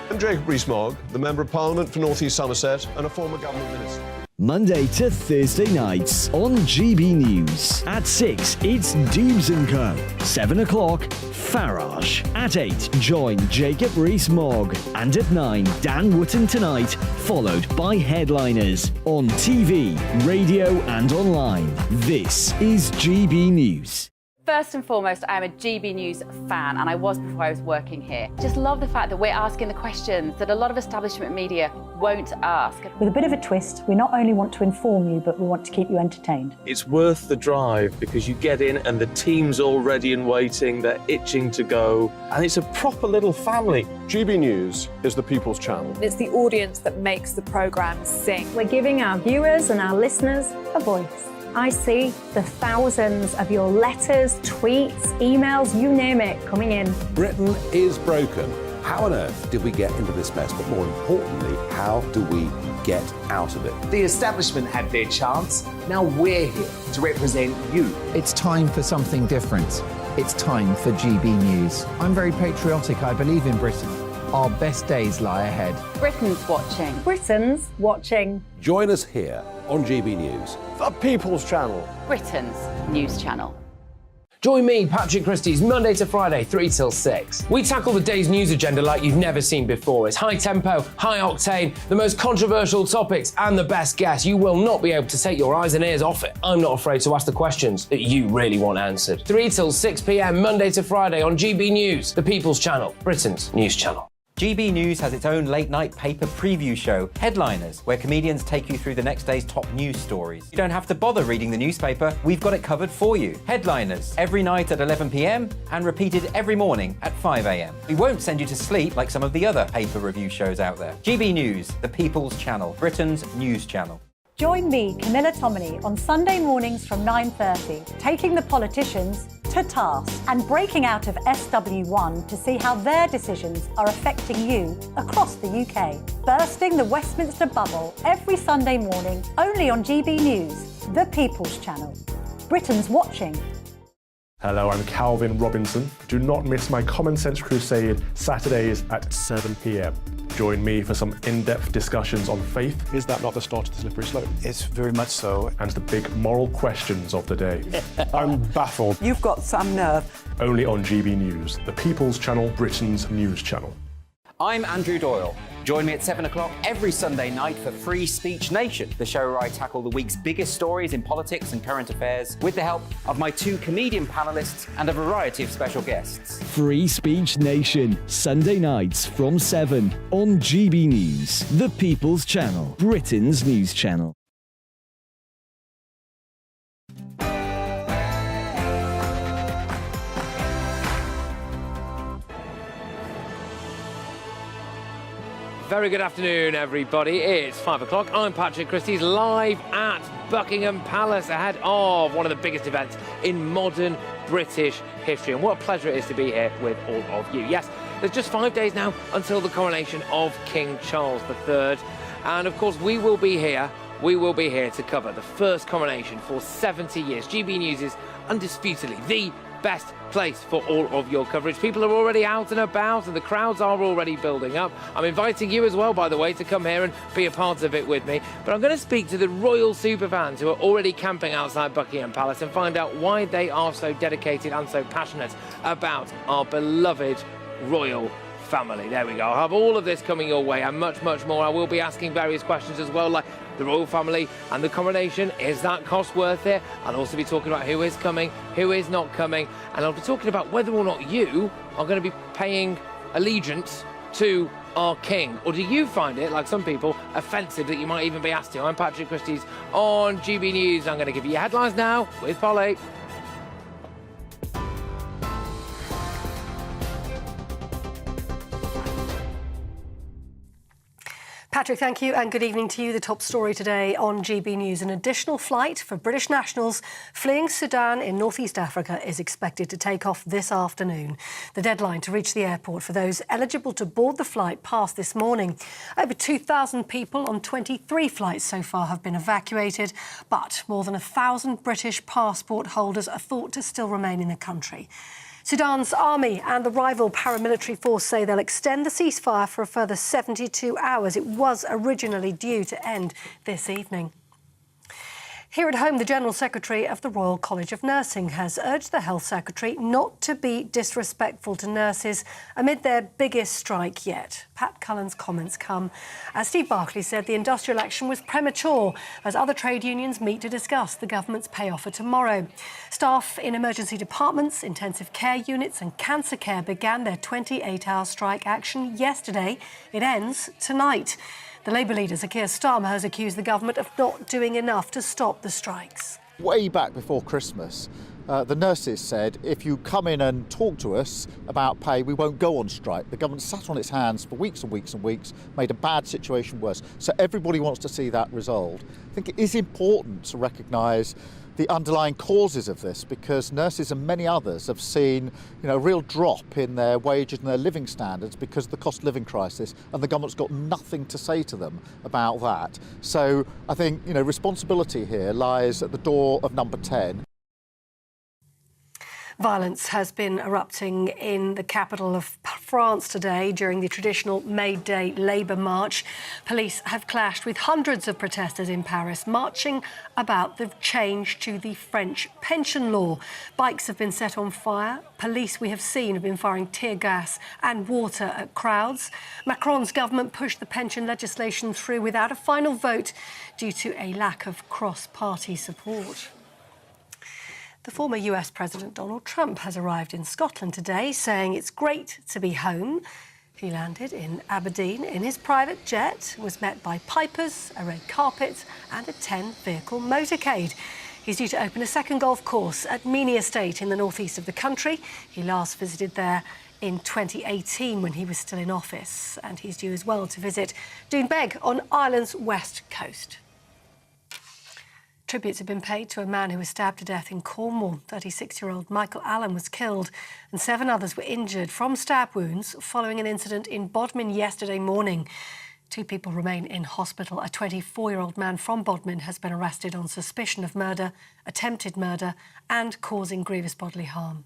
I'm Jacob Rees-Mogg, the Member of Parliament for North East Somerset and a former government minister. Monday to Thursday nights on GB News. At 6, it's Dubes & Co. 7 o'clock, Farage. At 8, join Jacob Rees-Mogg. And at 9, Dan Wootton Tonight, followed by Headliners. On TV, radio and online. This is GB News. First and foremost, I'm a GB News fan, and I was before I was working here. Just love the fact that we're asking the questions that a lot of establishment media won't ask. With a bit of a twist, we not only want to inform you, but we want to keep you entertained. It's worth the drive because you get in and the team's all ready and waiting, they're itching to go, and it's a proper little family. GB News is the People's Channel. It's the audience that makes the programme sing. We're giving our viewers and our listeners a voice. I see the thousands of your letters, tweets, emails, you name it, coming in. Britain is broken. How on earth did we get into this mess? But more importantly, how do we get out of it? The establishment had their chance. Now we're here to represent you. It's time for something different. It's time for GB News. I'm very patriotic. I believe in Britain. Our best days lie ahead. Britain's watching. Britain's watching. Join us here on GB News. The People's Channel. Britain's news channel. Join me, Patrick Christies, Monday to Friday, 3 till 6. We tackle the day's news agenda like you've never seen before. It's high tempo, high octane, the most controversial topics, and the best guests. You will not be able to take your eyes and ears off it. I'm not afraid to ask the questions that you really want answered. 3 till 6 p.m, Monday to Friday on GB News, the People's Channel, Britain's news channel. GB News has its own late-night paper preview show, Headliners, where comedians take you through the next day's top news stories. You don't have to bother reading the newspaper, we've got it covered for you. Headliners, every night at 11 p.m, and repeated every morning at 5 a.m. We won't send you to sleep like some of the other paper review shows out there. GB News, the People's Channel, Britain's news channel. Join me, Camilla Tominey, on Sunday mornings from 9:30, taking the politicians to task and breaking out of SW1 to see how their decisions are affecting you across the UK. Bursting the Westminster bubble every Sunday morning, only on GB News, the People's Channel. Britain's watching. Hello, I'm Calvin Robinson. Do not miss my Common Sense Crusade Saturdays at 7 p.m. Join me for some in-depth discussions on faith. Is that not the start of the slippery slope? It's very much so. And the big moral questions of the day. I'm baffled. You've got some nerve. Only on GB News, the People's Channel, Britain's news channel. I'm Andrew Doyle. Join me at 7 o'clock every Sunday night for Free Speech Nation, the show where I tackle the week's biggest stories in politics and current affairs with the help of my 2 comedian panellists and a variety of special guests. Free Speech Nation, Sunday nights from 7 on GB News, the People's Channel, Britain's news channel. Very good afternoon, everybody. It's 5 o'clock. I'm Patrick Christies, live at Buckingham Palace ahead of one of the biggest events in modern British history. And what a pleasure it is to be here with all of you. Yes, there's just 5 days now until the coronation of King Charles III. And of course, we will be here to cover the first coronation for 70 years. GB News is undisputedly the best place for all of your coverage. People are already out and about and the crowds are already building up. I'm inviting you as well, by the way, to come here and be a part of it with me. But I'm going to speak to the royal superfans who are already camping outside Buckingham Palace and find out why they are so dedicated and so passionate about our beloved royal family. There we go. I'll have all of this coming your way and much, much more. I will be asking various questions as well, like the royal family and the coronation. Is that cost worth it? I'll also be talking about who is coming, who is not coming, and I'll be talking about whether or not you are going to be paying allegiance to our king. Or do you find it, like some people, offensive that you might even be asked to? I'm Patrick Christies on GB News. I'm going to give you your headlines now with Polly. Patrick, thank you, and good evening to you. The top story today on GB News. An additional flight for British nationals fleeing Sudan in northeast Africa is expected to take off this afternoon. The deadline to reach the airport for those eligible to board the flight passed this morning. Over 2,000 people on 23 flights so far have been evacuated, but more than 1,000 British passport holders are thought to still remain in the country. Sudan's army and the rival paramilitary force say they'll extend the ceasefire for a further 72 hours. It was originally due to end this evening. Here at home, the General Secretary of the Royal College of Nursing has urged the Health Secretary not to be disrespectful to nurses amid their biggest strike yet. Pat Cullen's comments come as Steve Barclay said the industrial action was premature as other trade unions meet to discuss the government's pay offer tomorrow. Staff in emergency departments, intensive care units and cancer care began their 28-hour strike action yesterday. It ends tonight. The Labour leader, Sir Keir Starmer, has accused the government of not doing enough to stop the strikes. Way back before Christmas, the nurses said, if you come in and talk to us about pay, we won't go on strike. The government sat on its hands for weeks and weeks and weeks, made a bad situation worse. So everybody wants to see that resolved. I think it is important to recognise the underlying causes of this, because nurses and many others have seen, a real drop in their wages and their living standards because of the cost of living crisis, and the government's got nothing to say to them about that. So I think, responsibility here lies at the door of number 10. Violence has been erupting in the capital of France today during the traditional May Day Labour March. Police have clashed with hundreds of protesters in Paris, marching about the change to the French pension law. Bikes have been set on fire. Police, we have seen, have been firing tear gas and water at crowds. Macron's government pushed the pension legislation through without a final vote due to a lack of cross-party support. The former US President Donald Trump has arrived in Scotland today, saying it's great to be home. He landed in Aberdeen in his private jet, was met by pipers, a red carpet and a 10-vehicle motorcade. He's due to open a second golf course at Meany Estate in the northeast of the country. He last visited there in 2018 when he was still in office. And he's due as well to visit Doonbeg on Ireland's west coast. Tributes have been paid to a man who was stabbed to death in Cornwall. 36-year-old Michael Allen was killed and 7 others were injured from stab wounds following an incident in Bodmin yesterday morning. 2 people remain in hospital. A 24-year-old man from Bodmin has been arrested on suspicion of murder, attempted murder and causing grievous bodily harm.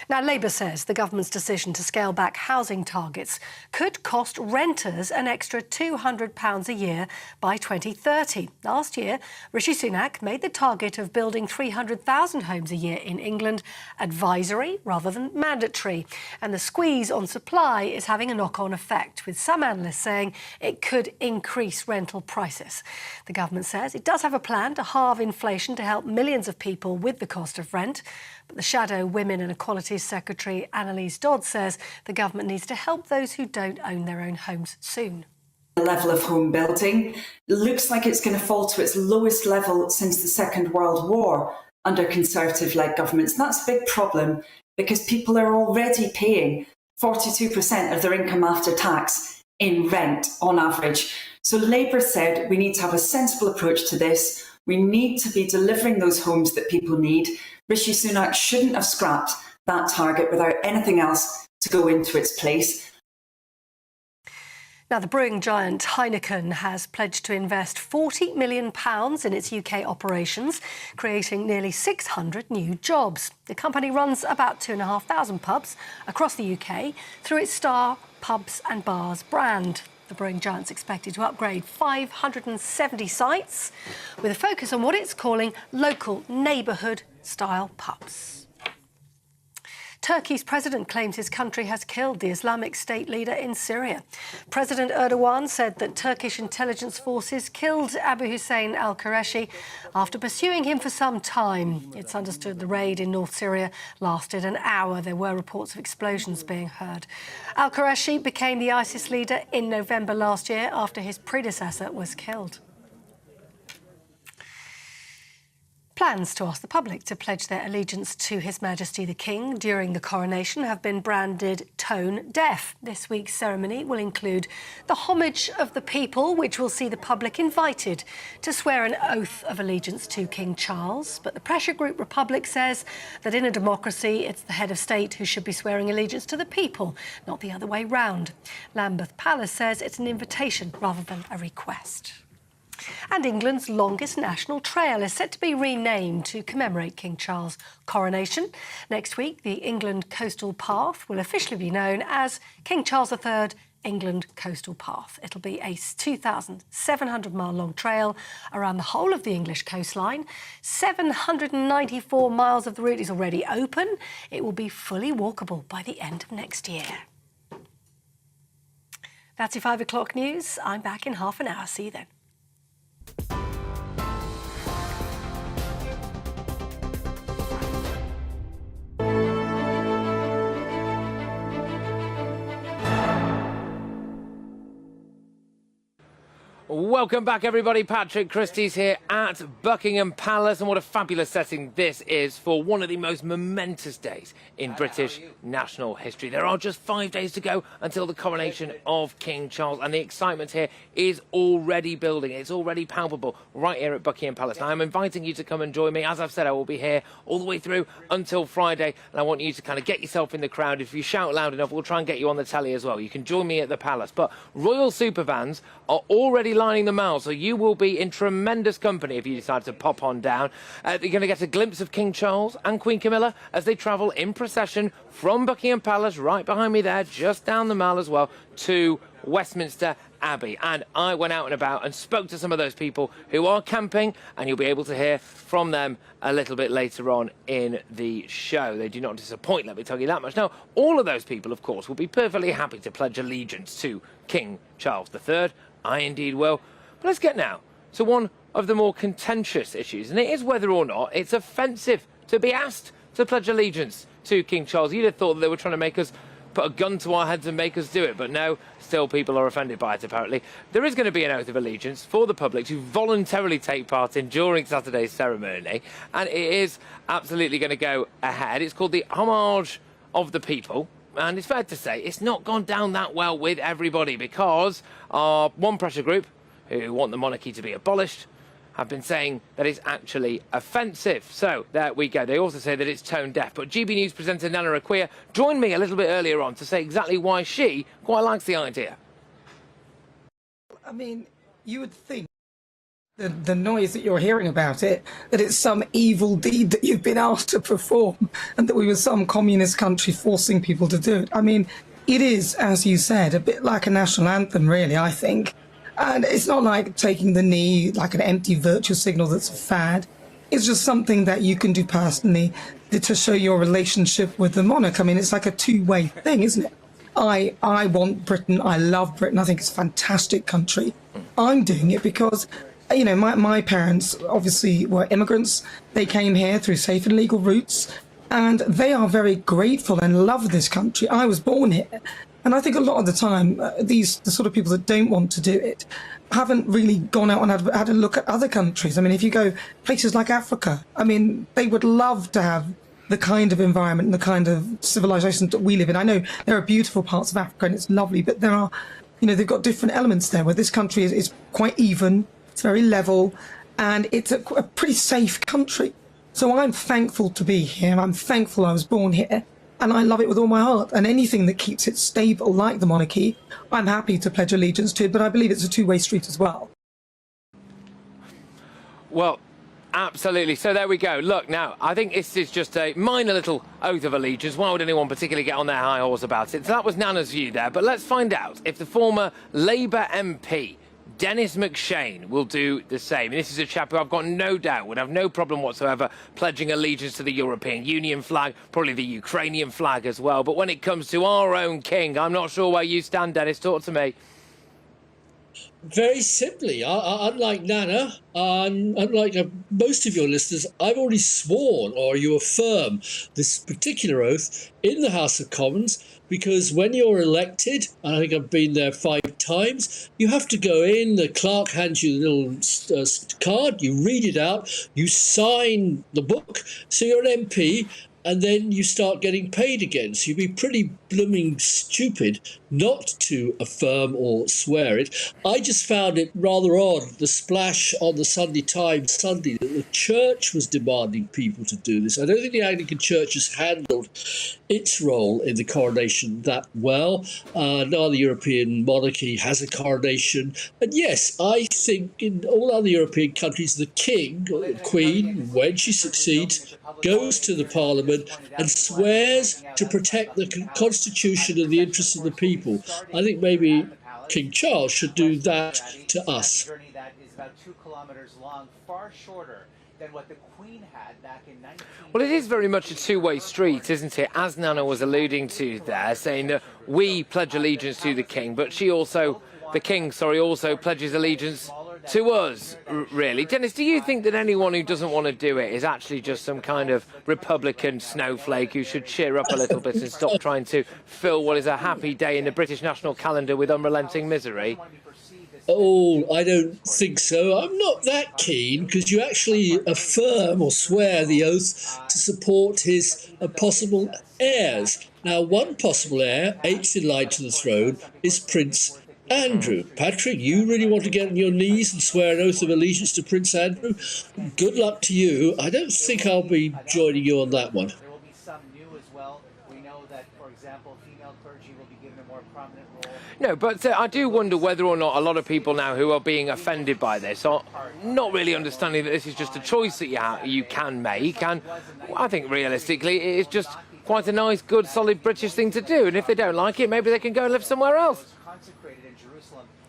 Now, Labour says the government's decision to scale back housing targets could cost renters an extra £200 a year by 2030. Last year, Rishi Sunak made the target of building 300,000 homes a year in England advisory rather than mandatory. And the squeeze on supply is having a knock-on effect, with some analysts saying it could increase rental prices. The government says it does have a plan to halve inflation to help millions of people with the cost of rent. But the Shadow Women and Equalities Secretary Annalise Dodd says the government needs to help those who don't own their own homes soon. The level of home building looks like it's going to fall to its lowest level since the Second World War under Conservative-led governments. That's a big problem because people are already paying 42% of their income after tax in rent on average. So Labour said we need to have a sensible approach to this. We need to be delivering those homes that people need. Rishi Sunak shouldn't have scrapped that target without anything else to go into its place. Now, the brewing giant Heineken has pledged to invest £40 million in its UK operations, creating nearly 600 new jobs. The company runs about 2,500 pubs across the UK through its Star Pubs and Bars brand. The brewing giant's expected to upgrade 570 sites with a focus on what it's calling local neighbourhood-style pubs. Turkey's president claims his country has killed the Islamic State leader in Syria. President Erdogan said that Turkish intelligence forces killed Abu Hussein al-Qureshi after pursuing him for some time. It's understood the raid in North Syria lasted an hour. There were reports of explosions being heard. Al-Qureshi became the ISIS leader in November last year after his predecessor was killed. Plans to ask the public to pledge their allegiance to His Majesty the King during the coronation have been branded tone deaf. This week's ceremony will include the homage of the people, which will see the public invited to swear an oath of allegiance to King Charles. But the pressure group Republic says that in a democracy, it's the head of state who should be swearing allegiance to the people, not the other way round. Lambeth Palace says it's an invitation rather than a request. And England's longest national trail is set to be renamed to commemorate King Charles' coronation. Next week, the England Coastal Path will officially be known as King Charles III England Coastal Path. It'll be a 2,700-mile-long trail around the whole of the English coastline. 794 miles of the route is already open. It will be fully walkable by the end of next year. That's your 5 o'clock news. I'm back in half an hour. See you then. Welcome back, everybody. Patrick Christies here at Buckingham Palace, and what a fabulous setting this is for one of the most momentous days in British national history. There are just 5 days to go until the coronation of King Charles, and the excitement here is already building. It's already palpable right here at Buckingham Palace. Now, I'm inviting you to come and join me. As I've said, I will be here all the way through until Friday, and I want you to kind of get yourself in the crowd. If you shout loud enough, we'll try and get you on the telly as well. You can join me at the Palace. But Royal Supervans are already lining the mile, so you will be in tremendous company if you decide to pop on down. You're going to get a glimpse of King Charles and Queen Camilla as they travel in procession from Buckingham Palace, right behind me there, just down the mile as well, to Westminster Abbey. And I went out and about and spoke to some of those people who are camping, and you'll be able to hear from them a little bit later on in the show. They do not disappoint, let me tell you that much. Now, all of those people, of course, will be perfectly happy to pledge allegiance to King Charles III. I indeed will. But let's get now to one of the more contentious issues, and it is whether or not it's offensive to be asked to pledge allegiance to King Charles. You'd have thought that they were trying to make us put a gun to our heads and make us do it, but no, still people are offended by it, apparently. There is going to be an oath of allegiance for the public to voluntarily take part in during Saturday's ceremony, and it is absolutely going to go ahead. It's called the Homage of the People. And it's fair to say it's not gone down that well with everybody, because our one pressure group, who want the monarchy to be abolished, have been saying that it's actually offensive. So there we go. They also say that it's tone deaf. But GB News presenter Nana Akua joined me a little bit earlier on to say exactly why she quite likes the idea. I mean, you would think the noise that you're hearing about it, that it's some evil deed that you've been asked to perform and that we were some communist country forcing people to do it. I mean, it is, as you said, a bit like a national anthem, really, I think. And it's not like taking the knee, like an empty virtue signal that's a fad. It's just something that you can do personally to show your relationship with the monarch. I mean, it's like a two-way thing, isn't it? I want Britain. I love Britain. I think it's a fantastic country. I'm doing it because, you know, my parents obviously were immigrants. They came here through safe and legal routes, and they are very grateful and love this country. I was born here. And I think a lot of the time, the sort of people that don't want to do it haven't really gone out and had a look at other countries. I mean, if you go places like Africa, I mean, they would love to have the kind of environment and the kind of civilization that we live in. I know there are beautiful parts of Africa and it's lovely, but there are, you know, they've got different elements there where this country is quite even, it's very level, and it's a pretty safe country. So I'm thankful to be here. I'm thankful I was born here. And I love it with all my heart. And anything that keeps it stable, like the monarchy, I'm happy to pledge allegiance to. But I believe it's a two-way street as well. Well, absolutely. So there we go. Look, now, I think this is just a minor little oath of allegiance. Why would anyone particularly get on their high horse about it? So that was Nana's view there. But let's find out if the former Labour MP, Dennis McShane, will do the same. And this is a chap who I've got no doubt would have no problem whatsoever pledging allegiance to the European Union flag, probably the Ukrainian flag as well. But when it comes to our own king, I'm not sure where you stand, Dennis. Talk to me. Very simply, unlike Nana, unlike most of your listeners, I've already sworn, or you affirm, this particular oath in the House of Commons, because when you're elected, and I think I've been there 5 times, you have to go in, the clerk hands you the little card, you read it out, you sign the book, so you're an MP, and then you start getting paid again. So you'd be pretty blooming stupid not to affirm or swear it. I just found it rather odd, the splash on the Sunday Times Sunday, that the church was demanding people to do this. I don't think the Anglican Church has handled its role in the coronation that well. Now the European monarchy has a coronation. And yes, I think in all other European countries, the king or the queen, when she succeeds, goes to the parliament and swears to protect the constitution and the interests of the people. I think maybe King Charles should do that to us. A journey that is about 2 kilometers long, far shorter than what the Queen had back in 19... Well, it is very much a two-way street, isn't it? As Nana was alluding to there, saying that we pledge allegiance to the king, but the king also pledges allegiance to us, really. Dennis, do you think that anyone who doesn't want to do it is actually just some kind of Republican snowflake who should cheer up a little bit and stop trying to fill what is a happy day in the British national calendar with unrelenting misery? Oh, I don't think so. I'm not that keen, because you actually affirm or swear the oath to support his possible heirs. Now, one possible heir, 8th in line to the throne, is Prince Andrew. Patrick, you really want to get on your knees and swear an oath of allegiance to Prince Andrew? Good luck to you. I don't think I'll be joining you on that one. There will be some new as well. We know that, for example, female clergy will be given a more prominent role. No, but I do wonder whether or not a lot of people now who are being offended by this are not really understanding that this is just a choice that you can make. And I think realistically it is just quite a nice, good, solid British thing to do. And if they don't like it, maybe they can go and live somewhere else.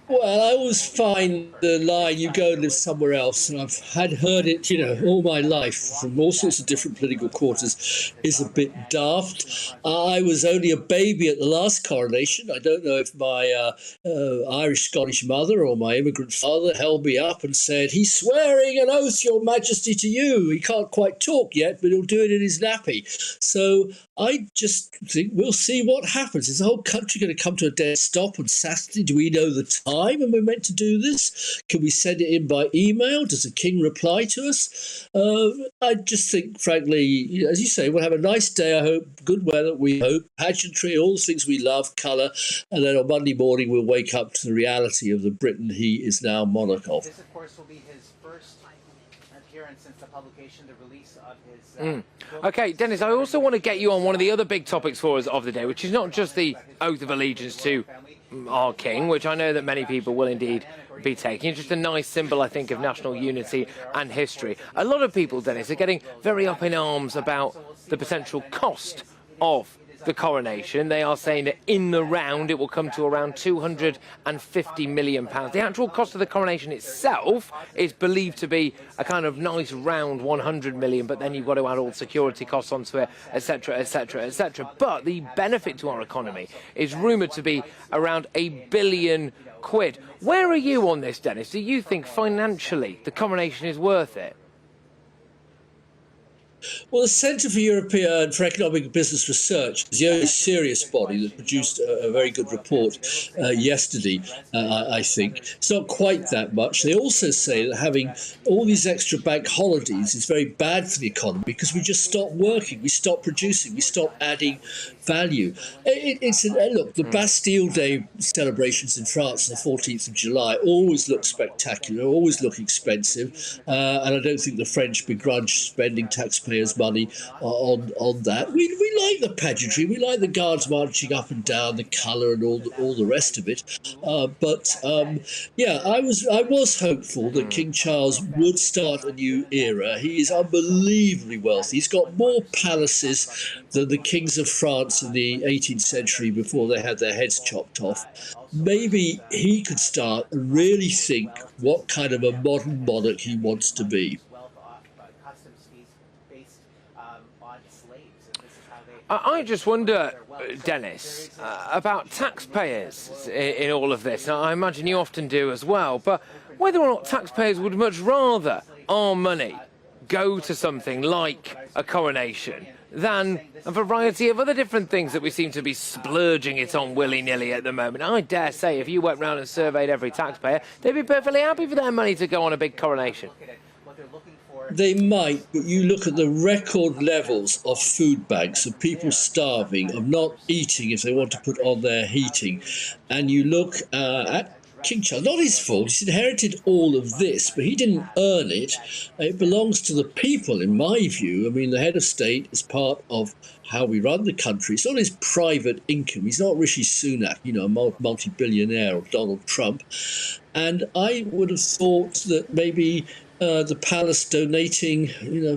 Well, I always find the line, you go and live somewhere else, and I've heard it, all my life from all sorts of different political quarters, is a bit daft. I was only a baby at the last coronation. I don't know if my Irish-Scottish mother or my immigrant father held me up and said, "He's swearing an oath, Your Majesty, to you. He can't quite talk yet, but he'll do it in his nappy." So I just think we'll see what happens. Is the whole country going to come to a dead stop on Saturday? Do we know the time when we're meant to do this? Can we send it in by email? Does the king reply to us? I just think, frankly, as you say, we'll have a nice day, I hope, good weather, we hope, pageantry, all the things we love, colour, and then on Monday morning we'll wake up to the reality of the Britain he is now monarch of. This, of course, will be his first Okay, Dennis, I also want to get you on one of the other big topics for us of the day, which is not just the oath of allegiance to our king, which I know that many people will indeed be taking. It's just a nice symbol, I think, of national unity and history. A lot of people, Dennis, are getting very up in arms about the potential cost of the coronation. They are saying that in the round it will come to around £250 million. The actual cost of the coronation itself is believed to be a kind of nice round 100 million, but then you've got to add all security costs onto it, etc, etc, etc. But the benefit to our economy is rumoured to be around £1 billion. Where are you on this, Dennis? Do you think financially the coronation is worth it? Well, the Centre for European for Economic and Business Research is the only serious body that produced a very good report yesterday, I think. It's not quite that much. They also say that having all these extra bank holidays is very bad for the economy because we just stop working, we stop producing, we stop adding value. Look, the Bastille Day celebrations in France on the 14th of July always look spectacular, always look expensive, and I don't think the French begrudge spending taxpayers' money on that. We like the pageantry, we like the guards marching up and down, the colour and all the rest of it. Yeah, I was hopeful that King Charles would start a new era. He is unbelievably wealthy. He's got more palaces than the kings of France in the 18th century before they had their heads chopped off. Maybe he could start and really think what kind of a modern monarch he wants to be. I just wonder, Dennis, about taxpayers in all of this. I imagine you often do as well, but whether or not taxpayers would much rather our money go to something like a coronation than a variety of other different things that we seem to be splurging it on willy-nilly at the moment. I dare say if you went round and surveyed every taxpayer, they'd be perfectly happy for their money to go on a big coronation. They might, but you look at the record levels of food banks, of people starving, of not eating if they want to put on their heating, and you look at King Charles, not his fault, he's inherited all of this, but he didn't earn it. It belongs to the people, in my view. I mean, the head of state is part of how we run the country. It's not his private income. He's not Rishi Sunak, a multi-billionaire, or Donald Trump. And I would have thought that maybe the palace donating,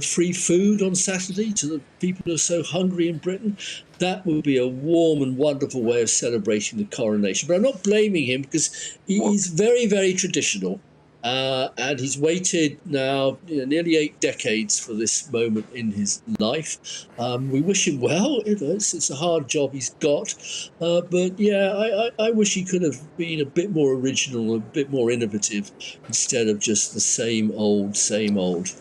free food on Saturday to the people who are so hungry in Britain, that would be a warm and wonderful way of celebrating the coronation. But I'm not blaming him because he's very, very traditional. And he's waited now nearly 8 decades for this moment in his life. We wish him well. It's a hard job he's got. But yeah, I wish he could have been a bit more original, a bit more innovative, instead of just the same old, same old.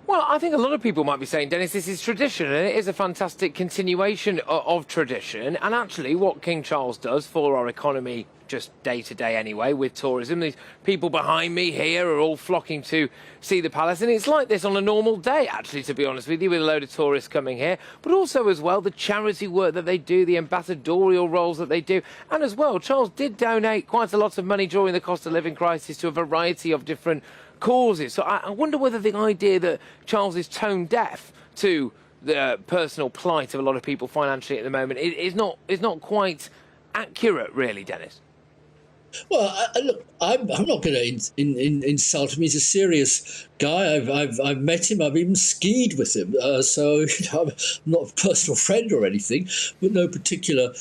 Well, I think a lot of people might be saying, Dennis, this is tradition, and it is a fantastic continuation of tradition. And actually, what King Charles does for our economy, just day to day anyway, with tourism, these people behind me here are all flocking to see the palace. And it's like this on a normal day, actually, to be honest with you, with a load of tourists coming here. But also, as well, the charity work that they do, the ambassadorial roles that they do. And as well, Charles did donate quite a lot of money during the cost of living crisis to a variety of different causes. So I wonder whether the idea that Charles is tone deaf to the personal plight of a lot of people financially at the moment is not quite accurate, really, Dennis. Well, look, I'm not going to insult him. He's a serious guy. I've met him. I've even skied with him. So I'm not a personal friend or anything, but no particular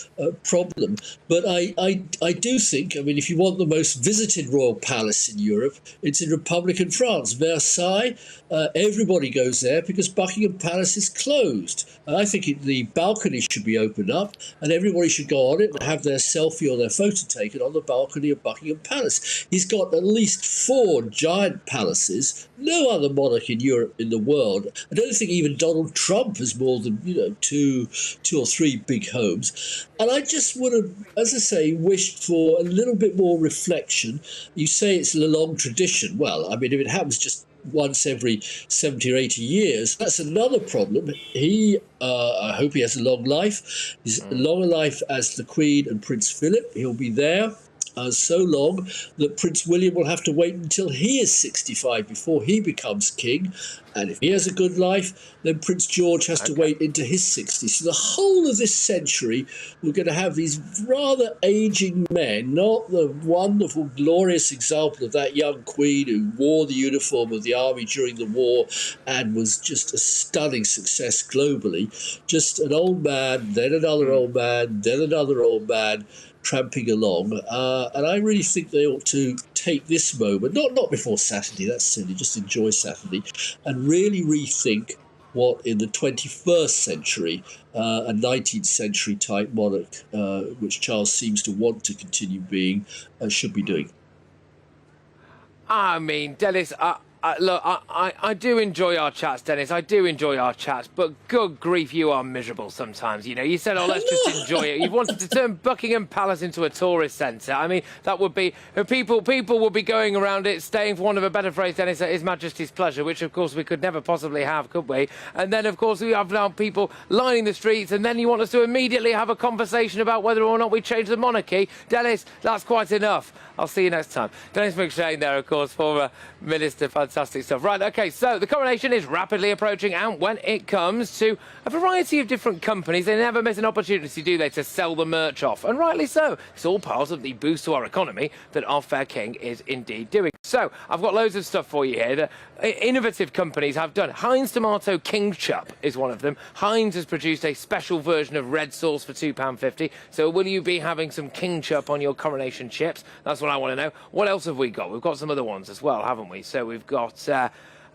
problem. But I do think, if you want the most visited royal palace in Europe, it's in Republican France, Versailles. Everybody goes there because Buckingham Palace is closed. And I think the balcony should be opened up and everybody should go on it and have their selfie or their photo taken on the balcony of Buckingham Palace. He's got at least 4 giant palaces. No other monarch in Europe, in the world. I don't think even Donald Trump has more than 2 or 3 big homes. And I just would have, as I say, wished for a little bit more reflection. You say it's a long tradition. Well, if it happens just once every 70 or 80 years, that's another problem. I hope he has a long life. He's a longer life as the Queen and Prince Philip. He'll be there. so long that Prince William will have to wait until he is 65 before he becomes king. And if he has a good life, then Prince George has to wait into his 60s. So the whole of this century, we're going to have these rather aging men, not the wonderful, glorious example of that young queen who wore the uniform of the army during the war and was just a stunning success globally. Just an old man, then another old man, then another old man, tramping along, and I really think they ought to take this moment, not before Saturday, that's silly, just enjoy Saturday, and really rethink what in the 21st century, a 19th century type monarch, which Charles seems to want to continue being, should be doing. I mean, Dennis, look, I do enjoy our chats, Dennis. I do enjoy our chats, but good grief, you are miserable sometimes. You know, you said, oh, let's just enjoy it. You wanted to turn Buckingham Palace into a tourist centre. I mean, that would be people would be going around it, staying, for want of a better phrase, Dennis, at His Majesty's pleasure, which of course we could never possibly have, could we? And then of course we have now people lining the streets, and then you want us to immediately have a conversation about whether or not we change the monarchy. Dennis, that's quite enough. I'll see you next time. Dennis McShane there, of course, former Minister. Fantastic stuff. Right, OK, so the coronation is rapidly approaching, and when it comes to a variety of different companies, they never miss an opportunity, do they, to sell the merch off. And rightly so. It's all part of the boost to our economy that our fair king is indeed doing. So I've got loads of stuff for you here that innovative companies have done. Heinz Tomato King Chup is one of them. Heinz has produced a special version of red sauce for £2.50. So will you be having some King Chup on your coronation chips? That's what I want to know. What else have we got? We've got some other ones as well, haven't we? So we've got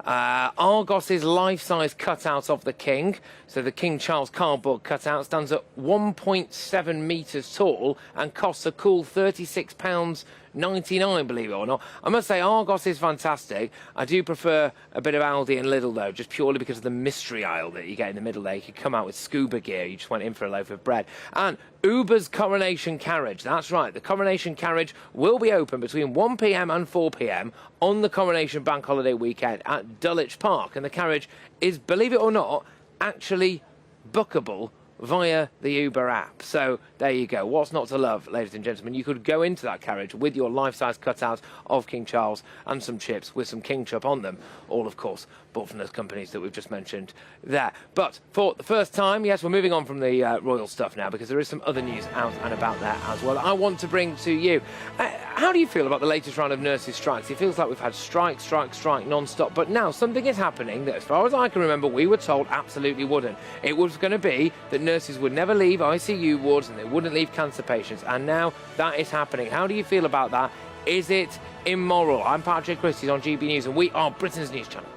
Argos's life-size cutout of the king. So the King Charles cardboard cutout stands at 1.7 metres tall and costs a cool £36.99, believe it or not. I must say, Argos is fantastic. I do prefer a bit of Aldi and Lidl, though, just purely because of the mystery aisle that you get in the middle there. You could come out with scuba gear. You just went in for a loaf of bread. And Uber's Coronation Carriage. That's right. The Coronation Carriage will be open between 1 p.m. and 4 p.m. on the Coronation Bank Holiday weekend at Dulwich Park. And the carriage is, believe it or not, actually bookable via the Uber app. So there you go. What's not to love, ladies and gentlemen? You could go into that carriage with your life-size cutout of King Charles and some chips with some King Chup on them. All, of course, bought from those companies that we've just mentioned there. But for the first time, yes, we're moving on from the royal stuff now, because there is some other news out and about there as well. I want to bring to you. How do you feel about the latest round of nurses' strikes? It feels like we've had strike non-stop, but now something is happening that, as far as I can remember, we were told absolutely wouldn't. It was going to be that nurses would never leave ICU wards and they wouldn't leave cancer patients, and now that is happening. How do you feel about that? Is it immoral? I'm Patrick Christies on GB News, and we are Britain's news channel.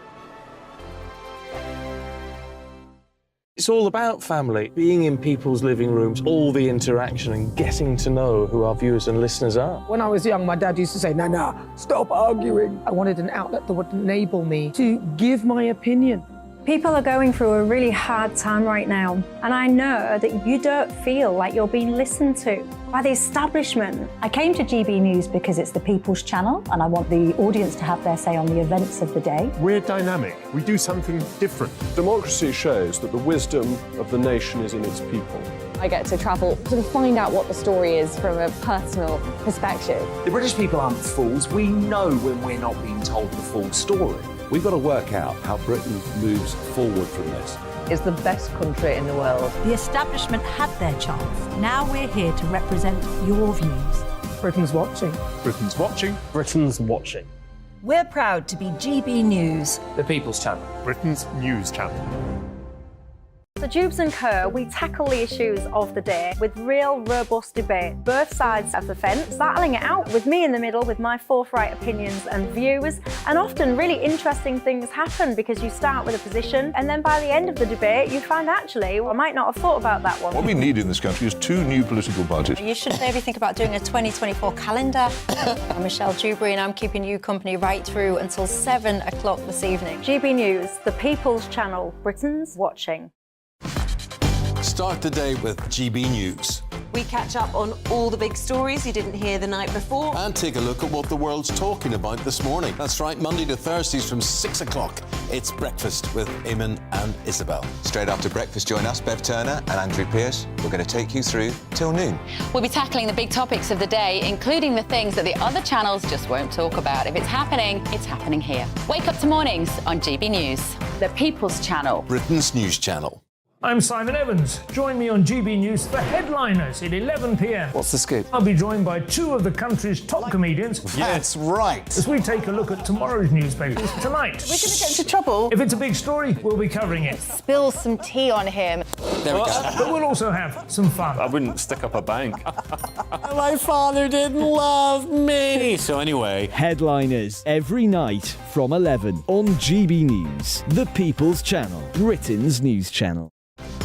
It's all about family, being in people's living rooms, all the interaction and getting to know who our viewers and listeners are. When I was young, my dad used to say, Nana, stop arguing. I wanted an outlet that would enable me to give my opinion. People are going through a really hard time right now, and I know that you don't feel like you're being listened to by the establishment. I came to GB News because it's the People's Channel, and I want the audience to have their say on the events of the day. We're dynamic. We do something different. Democracy shows that the wisdom of the nation is in its people. I get to travel to find out what the story is from a personal perspective. The British people aren't fools. We know when we're not being told the full story. We've got to work out how Britain moves forward from this. It's the best country in the world. The establishment had their chance. Now we're here to represent your views. Britain's watching. Britain's watching. Britain's watching. We're proud to be GB News. The People's Channel. Britain's news channel. So Jubes and Co, we tackle the issues of the day with real robust debate, both sides of the fence, battling it out with me in the middle with my forthright opinions and views. And often really interesting things happen because you start with a position and then by the end of the debate you find actually, well, I might not have thought about that one. What we need in this country is 2 new political parties. You should maybe think about doing a 2024 calendar. I'm Michelle Dewberry and I'm keeping you company right through until 7 o'clock this evening. GB News, the People's Channel, Britain's watching. Start the day with GB News. We catch up on all the big stories you didn't hear the night before. And take a look at what the world's talking about this morning. That's right, Monday to Thursdays from 6 o'clock. It's Breakfast with Eamon and and Isabel. Straight after breakfast, join us, Bev Turner and Andrew Pearce. We're going to take you through till noon. We'll be tackling the big topics of the day, including the things that the other channels just won't talk about. If it's happening here. Wake up to mornings on GB News, the People's Channel. Britain's news channel. I'm Simon Evans. Join me on GB News for Headliners at 11 p.m. What's the scoop? I'll be joined by two of the country's top comedians. That's right. As we take a look at tomorrow's newspapers tonight. We're going to get into trouble. If it's a big story, we'll be covering it. Spill some tea on him. There we go. But we'll also have some fun. I wouldn't stick up a bank. My father didn't love me. So anyway. Headliners every night from 11 on GB News, the People's Channel, Britain's news channel.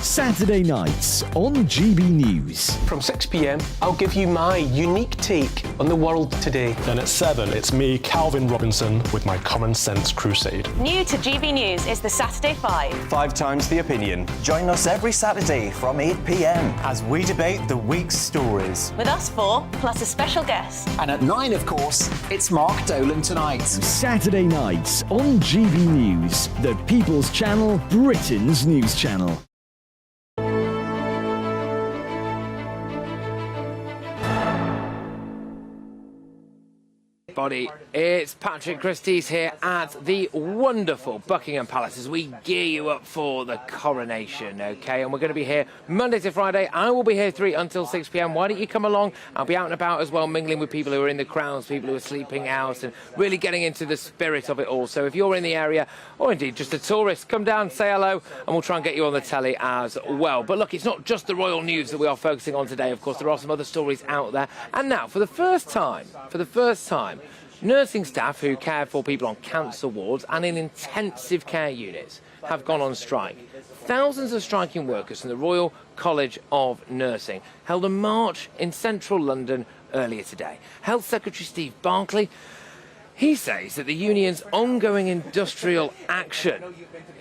Saturday nights on GB News. From 6 p.m, I'll give you my unique take on the world today. Then at 7, it's me, Calvin Robinson, with my Common Sense Crusade. New to GB News is the Saturday 5. 5 times the opinion. Join us every Saturday from 8 p.m. as we debate the week's stories. With us 4, plus a special guest. And at 9, of course, it's Mark Dolan Tonight. Saturday nights on GB News, the People's Channel, Britain's news channel. It's Patrick Christies here at the wonderful Buckingham Palace as we gear you up for the coronation, okay? And we're going to be here Monday to Friday. I will be here 3 until 6 p.m. Why don't you come along? I'll be out and about as well, mingling with people who are in the crowds, people who are sleeping out, and really getting into the spirit of it all. So if you're in the area, or indeed just a tourist, come down, say hello, and we'll try and get you on the telly as well. But look, it's not just the royal news that we are focusing on today. Of course, there are some other stories out there. And now, for the first time, nursing staff who care for people on cancer wards and in intensive care units have gone on strike. Thousands of striking workers from the Royal College of Nursing held a march in central London earlier today. Health Secretary Steve Barclay, he says that the union's ongoing industrial action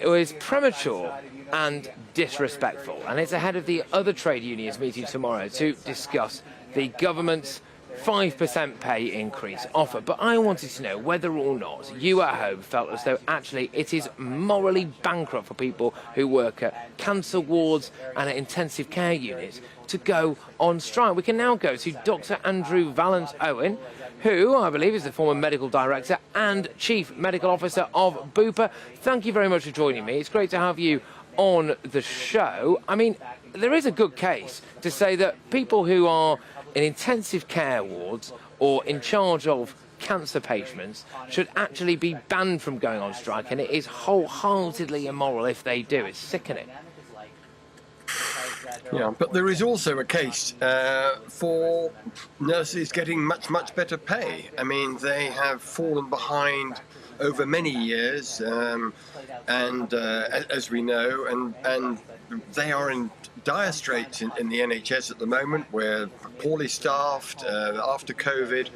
is premature and disrespectful, and it's ahead of the other trade unions meeting tomorrow to discuss the government's 5% pay increase offer. But I wanted to know whether or not you at home felt as though actually it is morally bankrupt for people who work at cancer wards and at intensive care units to go on strike. We can now go to Dr. Andrew Valence-Owen, who I believe is the former medical director and chief medical officer of Bupa. Thank you very much for joining me. It's great to have you on the show. I mean, there is a good case to say that people who are in intensive care wards or in charge of cancer patients should actually be banned from going on strike, and it is wholeheartedly immoral if they do. It's sickening. Yeah, but there is also a case for nurses getting much better pay. I mean, they have fallen behind over many years, as we know, and they are in dire straits in the NHS at the moment. We're poorly staffed after COVID.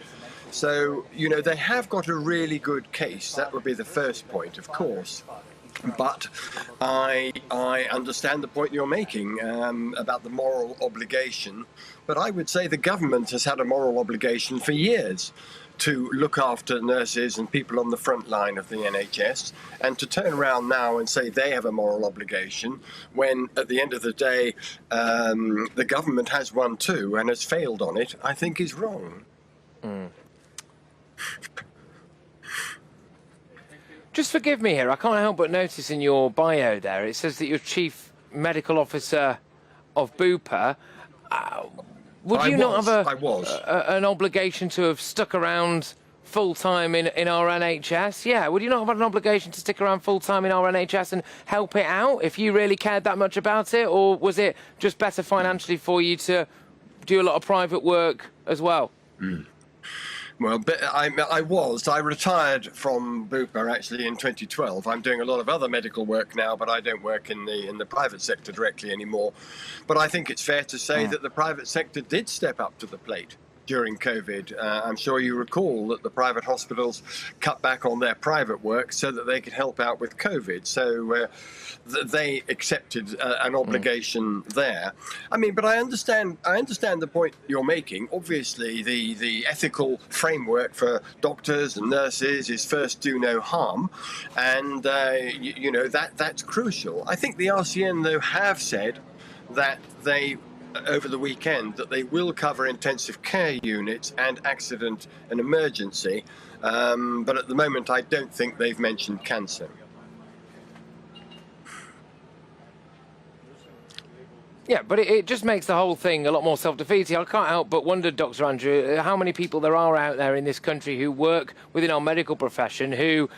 So, you know, they have got a really good case. That would be the first point, of course. But I understand the point you're making about the moral obligation. But I would say the government has had a moral obligation for years to look after nurses and people on the front line of the NHS, and to turn around now and say they have a moral obligation when at the end of the day the government has one too and has failed on it, I think is wrong. Just forgive me here, I can't help but notice in your bio there it says that you're chief medical officer of Bupa. Would you not have an obligation to have stuck around full-time in our NHS? Yeah, would you not have had an obligation to stick around full-time in our NHS and help it out if you really cared that much about it? Or was it just better financially for you to do a lot of private work as well? Well, I retired from Bupa actually in 2012. I'm doing a lot of other medical work now, but I don't work in the private sector directly anymore. But I think it's fair to say that the private sector did step up to the plate. during COVID. I'm sure you recall that the private hospitals cut back on their private work so that they could help out with COVID. So they accepted an obligation there. I mean, but I understand the point you're making. Obviously, the ethical framework for doctors and nurses is first do no harm, and you know that's crucial. I think the RCN though have said that they, over the weekend, that they will cover intensive care units and accident and emergency, but at the moment I don't think they've mentioned cancer. Yeah, but it just makes the whole thing a lot more self-defeating. I can't help but wonder, Dr. Andrew, how many people there are out there in this country who work within our medical profession who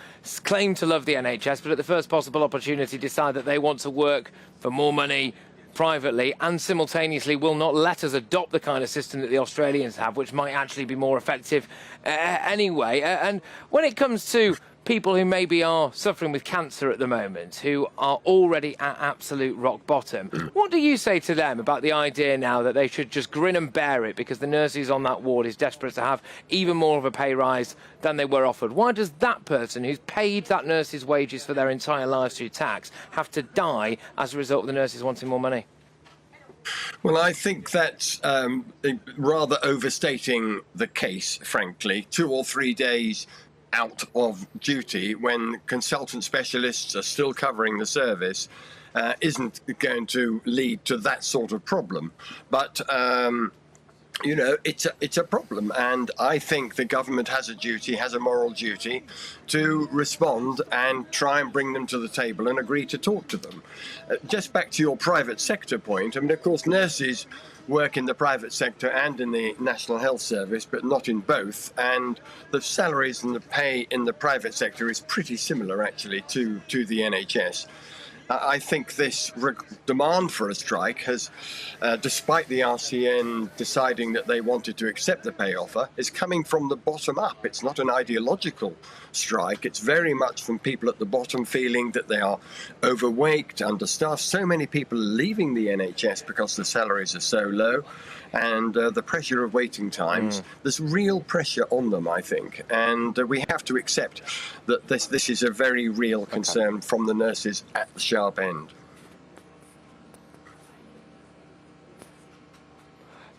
claim to love the NHS, but at the first possible opportunity decide that they want to work for more money privately and simultaneously will not let us adopt the kind of system that the Australians have, which might actually be more effective anyway. And when it comes to people who maybe are suffering with cancer at the moment, who are already at absolute rock bottom, what do you say to them about the idea now that they should just grin and bear it because the nurses on that ward is desperate to have even more of a pay rise than they were offered? Why does that person who's paid that nurse's wages for their entire lives through tax have to die as a result of the nurses wanting more money? Well, I think that's rather overstating the case, frankly. 2 or 3 days out of duty when consultant specialists are still covering the service isn't going to lead to that sort of problem. But you know, it's a problem, and I think the government has a moral duty to respond and try and bring them to the table and agree to talk to them. Just back to your private sector point, I mean, of course, nurses work in the private sector and in the National Health Service, but not in both, and the salaries and the pay in the private sector is pretty similar, actually, to the NHS. I think this demand for a strike has, despite the RCN deciding that they wanted to accept the pay offer, is coming from the bottom up. It's not an ideological strike. It's very much from people at the bottom feeling that they are overworked, understaffed. So many people are leaving the NHS because the salaries are so low, and the pressure of waiting times. There's real pressure on them, I think, and we have to accept that this is a very real concern from the nurses at the sharp end.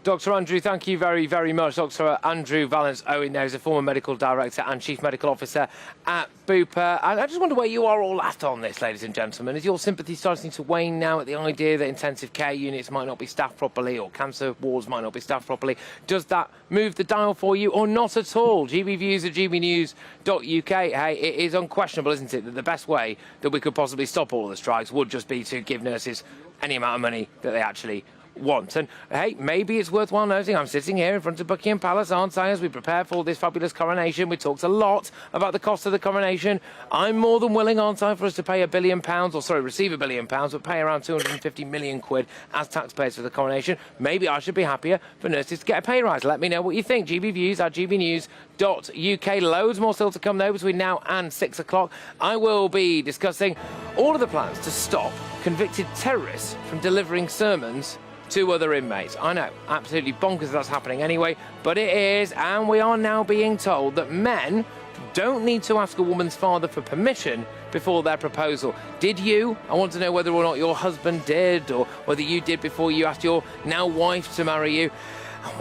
Dr. Andrew, thank you very, very much. Dr. Andrew Vallance-Owen there is a former medical director and chief medical officer at Bupa. I just wonder where you are all at on this, ladies and gentlemen. Is your sympathy starting to wane now at the idea that intensive care units might not be staffed properly or cancer wards might not be staffed properly? Does that move the dial for you or not at all? GBviews at gbnews.uk. Hey, it is unquestionable, isn't it, that the best way that we could possibly stop all the strikes would just be to give nurses any amount of money that they actually want. And hey, maybe it's worthwhile noting I'm sitting here in front of Buckingham Palace, aren't I, as we prepare for this fabulous coronation. We talked a lot about the cost of the coronation. I'm more than willing, aren't I, for us to pay £1 billion, or sorry, receive £1 billion, but pay around 250 million quid as taxpayers for the coronation. Maybe I should be happier for nurses to get a pay rise. Let me know what you think. GBviews at gbnews.uk. Loads more still to come though between now and 6 o'clock. I will be discussing all of the plans to stop convicted terrorists from delivering sermons to other inmates. I know, absolutely bonkers that's happening anyway, but it is, and we are now being told that men don't need to ask a woman's father for permission before their proposal. Did you? I want to know whether or not your husband did, or whether you did before you asked your now wife to marry you.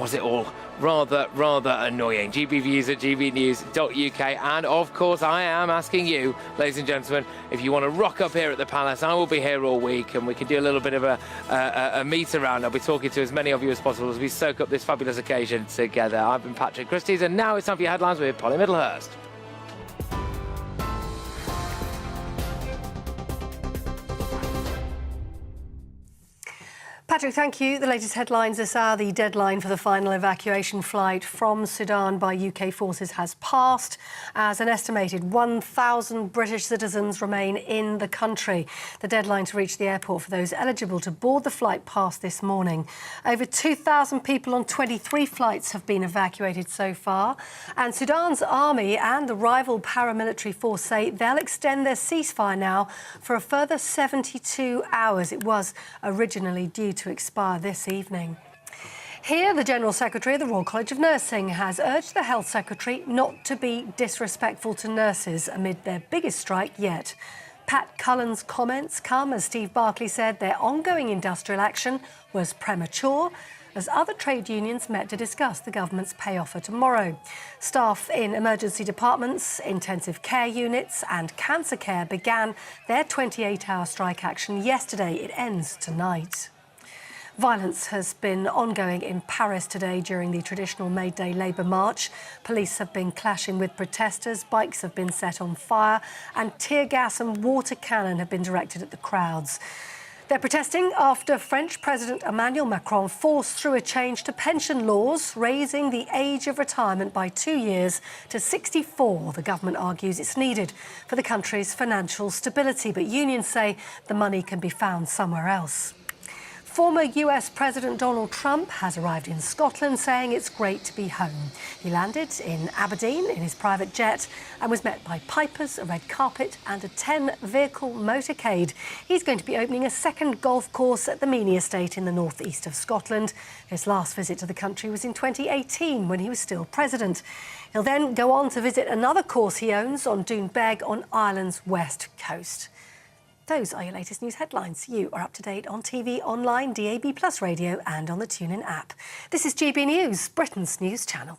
Was it all rather annoying? GBviews at gbnews.uk. And of course I am asking you, ladies and gentlemen, if you want to rock up here at the Palace. I will be here all week and we can do a little bit of a meet around. I'll be talking to as many of you as possible as we soak up this fabulous occasion together. I've been Patrick Christies, and now it's time for your headlines with Polly Middlehurst. Patrick, thank you. The latest headlines this hour: the deadline for the final evacuation flight from Sudan by UK forces has passed, as an estimated 1,000 British citizens remain in the country. The deadline to reach the airport for those eligible to board the flight passed this morning. Over 2,000 people on 23 flights have been evacuated so far, and Sudan's army and the rival paramilitary force say they'll extend their ceasefire now for a further 72 hours. It was originally due to expire this evening. Here, the General Secretary of the Royal College of Nursing has urged the Health Secretary not to be disrespectful to nurses amid their biggest strike yet. Pat Cullen's comments come as Steve Barclay said their ongoing industrial action was premature, as other trade unions met to discuss the government's pay offer tomorrow. Staff in emergency departments, intensive care units and cancer care began their 28-hour strike action yesterday. It ends tonight. Violence has been ongoing in Paris today during the traditional May Day Labour March. Police have been clashing with protesters, bikes have been set on fire, and tear gas and water cannon have been directed at the crowds. They're protesting after French President Emmanuel Macron forced through a change to pension laws, raising the age of retirement by 2 years to 64. The government argues it's needed for the country's financial stability, but unions say the money can be found somewhere else. Former US President Donald Trump has arrived in Scotland, saying it's great to be home. He landed in Aberdeen in his private jet and was met by pipers, a red carpet and a 10-vehicle motorcade. He's going to be opening a second golf course at the Meany Estate in the northeast of Scotland. His last visit to the country was in 2018 when he was still president. He'll then go on to visit another course he owns on Doonbeg on Ireland's west coast. Those are your latest news headlines. You are up to date on TV, online, DAB+ radio and on the TuneIn app. This is GB News, Britain's news channel.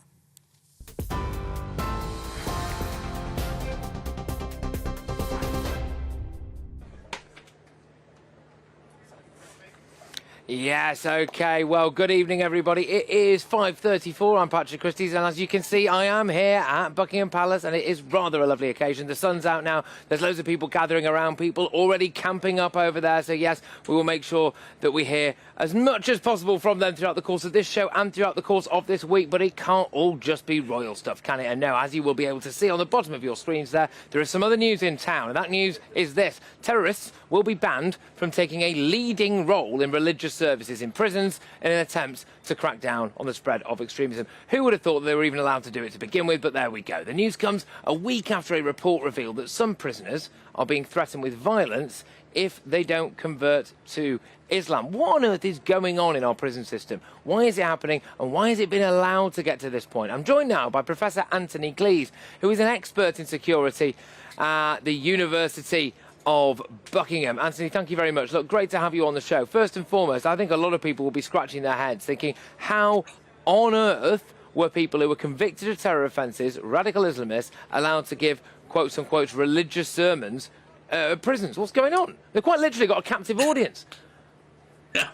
Yes, OK. Well, good evening, everybody. It is 5:34. I'm Patrick Christies, and as you can see, I am here at Buckingham Palace, and it is rather a lovely occasion. The sun's out now. There's loads of people gathering around, people already camping up over there. So, yes, we will make sure that we hear as much as possible from them throughout the course of this show and throughout the course of this week. But it can't all just be royal stuff, can it? And no, as you will be able to see on the bottom of your screens there is some other news in town, and that news is this. Terrorists will be banned from taking a leading role in religious services in prisons in an attempt to crack down on the spread of extremism. Who would have thought they were even allowed to do it to begin with? But there we go. The news comes a week after a report revealed that some prisoners are being threatened with violence if they don't convert to Islam. What on earth is going on in our prison system? Why is it happening, and why has it been allowed to get to this point? I'm joined now by Professor Anthony Cleese, who is an expert in security at the University of Buckingham. Anthony, thank you very much. Look, great to have you on the show. First and foremost, I think a lot of people will be scratching their heads thinking, how on earth were people who were convicted of terror offences, radical Islamists, allowed to give, quotes unquote, religious sermons at prisons? What's going on? They've quite literally got a captive audience.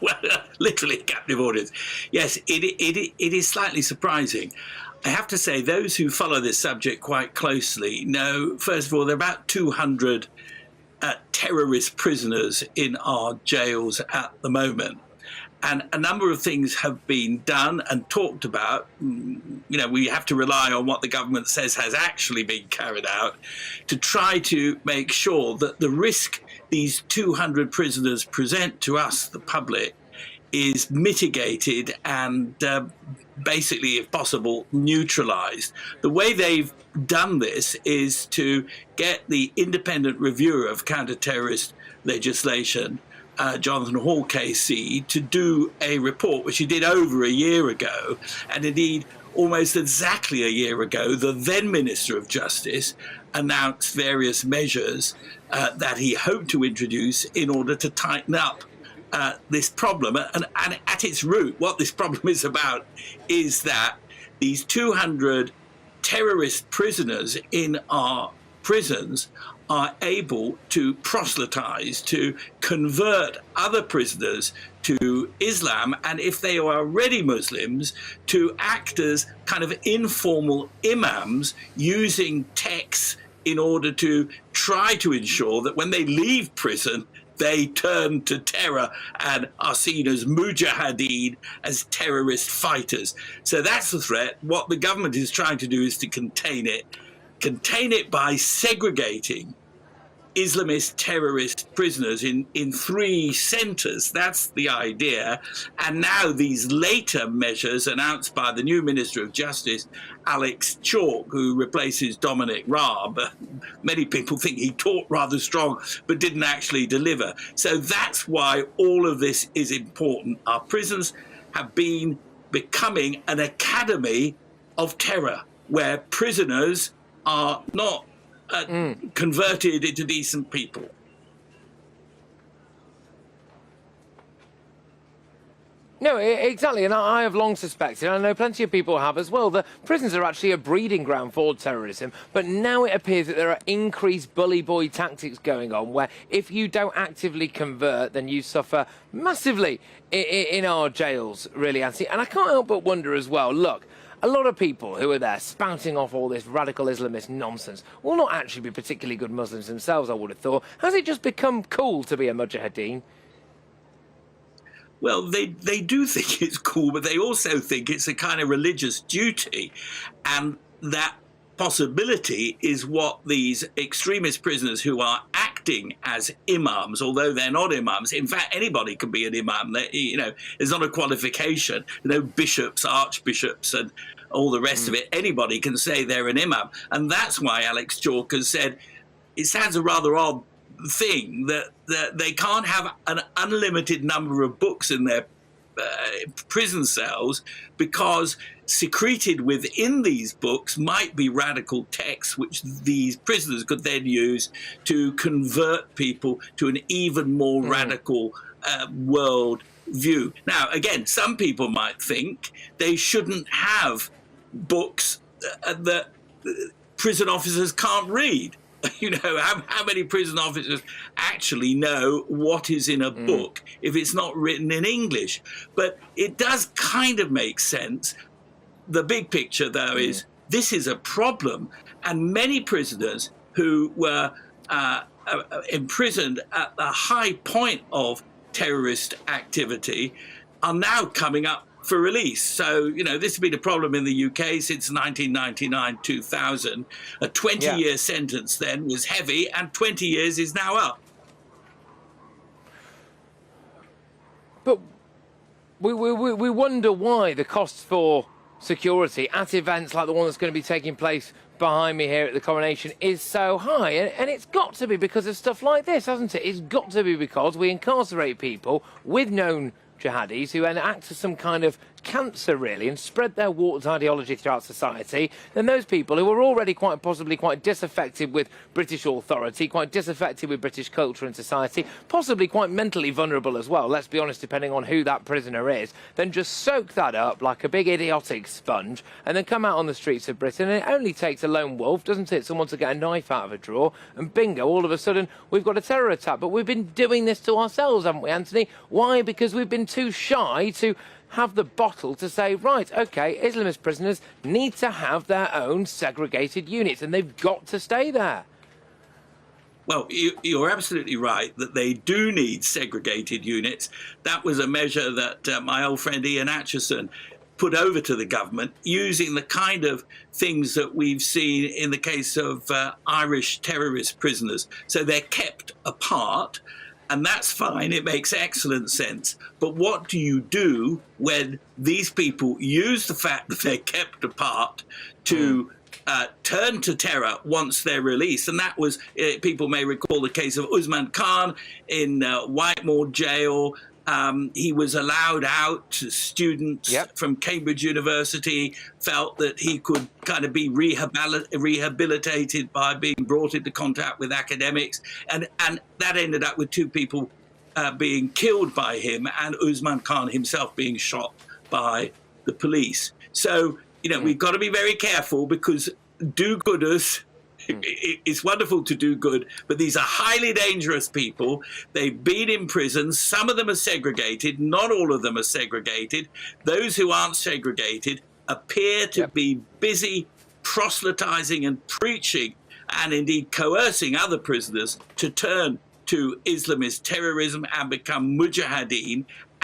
Well, literally a captive audience. Yes, it is slightly surprising. I have to say, those who follow this subject quite closely know, first of all, there are about 200 terrorist prisoners in our jails at the moment. And a number of things have been done and talked about. You know, we have to rely on what the government says has actually been carried out to try to make sure that the risk these 200 prisoners present to us, the public, is mitigated and basically, if possible, neutralised. The way they've done this is to get the independent reviewer of counter-terrorist legislation, Jonathan Hall KC, to do a report, which he did over a year ago, and indeed almost exactly a year ago, the then Minister of Justice announced various measures that he hoped to introduce in order to tighten up this problem. And at its root, what this problem is about is that these 200 terrorist prisoners in our prisons are able to proselytize, to convert other prisoners to Islam, and if they are already Muslims, to act as kind of informal imams using texts in order to try to ensure that when they leave prison, they turn to terror and are seen as mujahideen, as terrorist fighters. So that's the threat. What the government is trying to do is to contain it by segregating Islamist terrorist prisoners in 3 centres. That's the idea. And now these later measures announced by the new Minister of Justice, Alex Chalk, who replaces Dominic Raab. Many people think he taught rather strong but didn't actually deliver. So that's why all of this is important. Our prisons have been becoming an academy of terror, where prisoners are not converted into decent people. No, exactly, and I have long suspected, and I know plenty of people have as well, that prisons are actually a breeding ground for terrorism, but now it appears that there are increased bully boy tactics going on, where if you don't actively convert, then you suffer massively in our jails, really, Anthony. And I can't help but wonder as well, look, a lot of people who are there spouting off all this radical Islamist nonsense will not actually be particularly good Muslims themselves, I would have thought. Has it just become cool to be a mujahideen? Well, they do think it's cool, but they also think it's a kind of religious duty. And that possibility is what these extremist prisoners who are acting as imams, although they're not imams. In fact, anybody can be an imam. You know, there's not a qualification. You know, bishops, archbishops, and all the rest of it. Anybody can say they're an imam. And that's why Alex Chalk has said, it sounds a rather odd thing that they can't have an unlimited number of books in their prison cells, because secreted within these books might be radical texts which these prisoners could then use to convert people to an even more radical world view. Now, again, some people might think they shouldn't have books that prison officers can't read. You know, how many prison officers actually know what is in a book if it's not written in English? But it does kind of make sense. The big picture, though, is this is a problem. And many prisoners who were imprisoned at the high point of terrorist activity are now coming up for release. So, you know, this has been a problem in the UK since 1999-2000. A 20-year sentence then was heavy, and 20 years is now up. But we wonder why the costs for security at events like the one that's going to be taking place behind me here at the Coronation is so high. And it's got to be because of stuff like this, hasn't it? It's got to be because we incarcerate people with known jihadis who then act as some kind of cancer, really, and spread their warts ideology throughout society, then those people who are already quite possibly quite disaffected with British authority, quite disaffected with British culture and society, possibly quite mentally vulnerable as well, let's be honest, depending on who that prisoner is, then just soak that up like a big idiotic sponge and then come out on the streets of Britain. And it only takes a lone wolf, doesn't it, someone to get a knife out of a drawer, and bingo, all of a sudden we've got a terror attack. But we've been doing this to ourselves, haven't we, Anthony? Why? Because we've been too shy to have the bottle to say, right, OK, Islamist prisoners need to have their own segregated units, and they've got to stay there. Well, you're absolutely right that they do need segregated units. That was a measure that my old friend Ian Atchison put over to the government, using the kind of things that we've seen in the case of Irish terrorist prisoners. So they're kept apart. And that's fine, it makes excellent sense. But what do you do when these people use the fact that they're kept apart to turn to terror once they're released? And that was, people may recall the case of Usman Khan in Whitemore Jail. He was allowed out. Students from Cambridge University felt that he could kind of be rehabilitated by being brought into contact with academics. And that ended up with 2 people being killed by him, and Usman Khan himself being shot by the police. So, you know, we've got to be very careful, because do-gooders, it's wonderful to do good, but these are highly dangerous people. They've been in prison. Some of them are segregated. Not all of them are segregated. Those who aren't segregated appear to be busy proselytizing and preaching, and indeed coercing other prisoners to turn to Islamist terrorism and become mujahideen.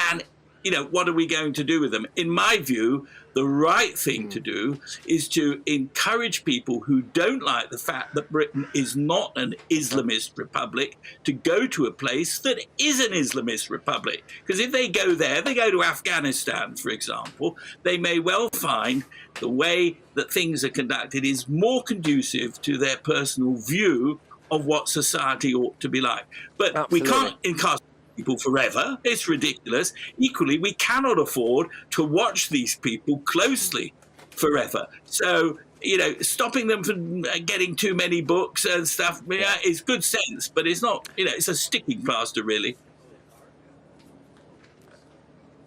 And, you know, what are we going to do with them? In my view, the right thing to do is to encourage people who don't like the fact that Britain is not an Islamist republic to go to a place that is an Islamist republic. Because if they go there, they go to Afghanistan, for example, they may well find the way that things are conducted is more conducive to their personal view of what society ought to be like. But we can't incarcerate people forever. It's ridiculous. Equally, we cannot afford to watch these people closely forever. So, you know, stopping them from getting too many books and stuff is good sense, but it's not, you know, it's a sticking plaster, really.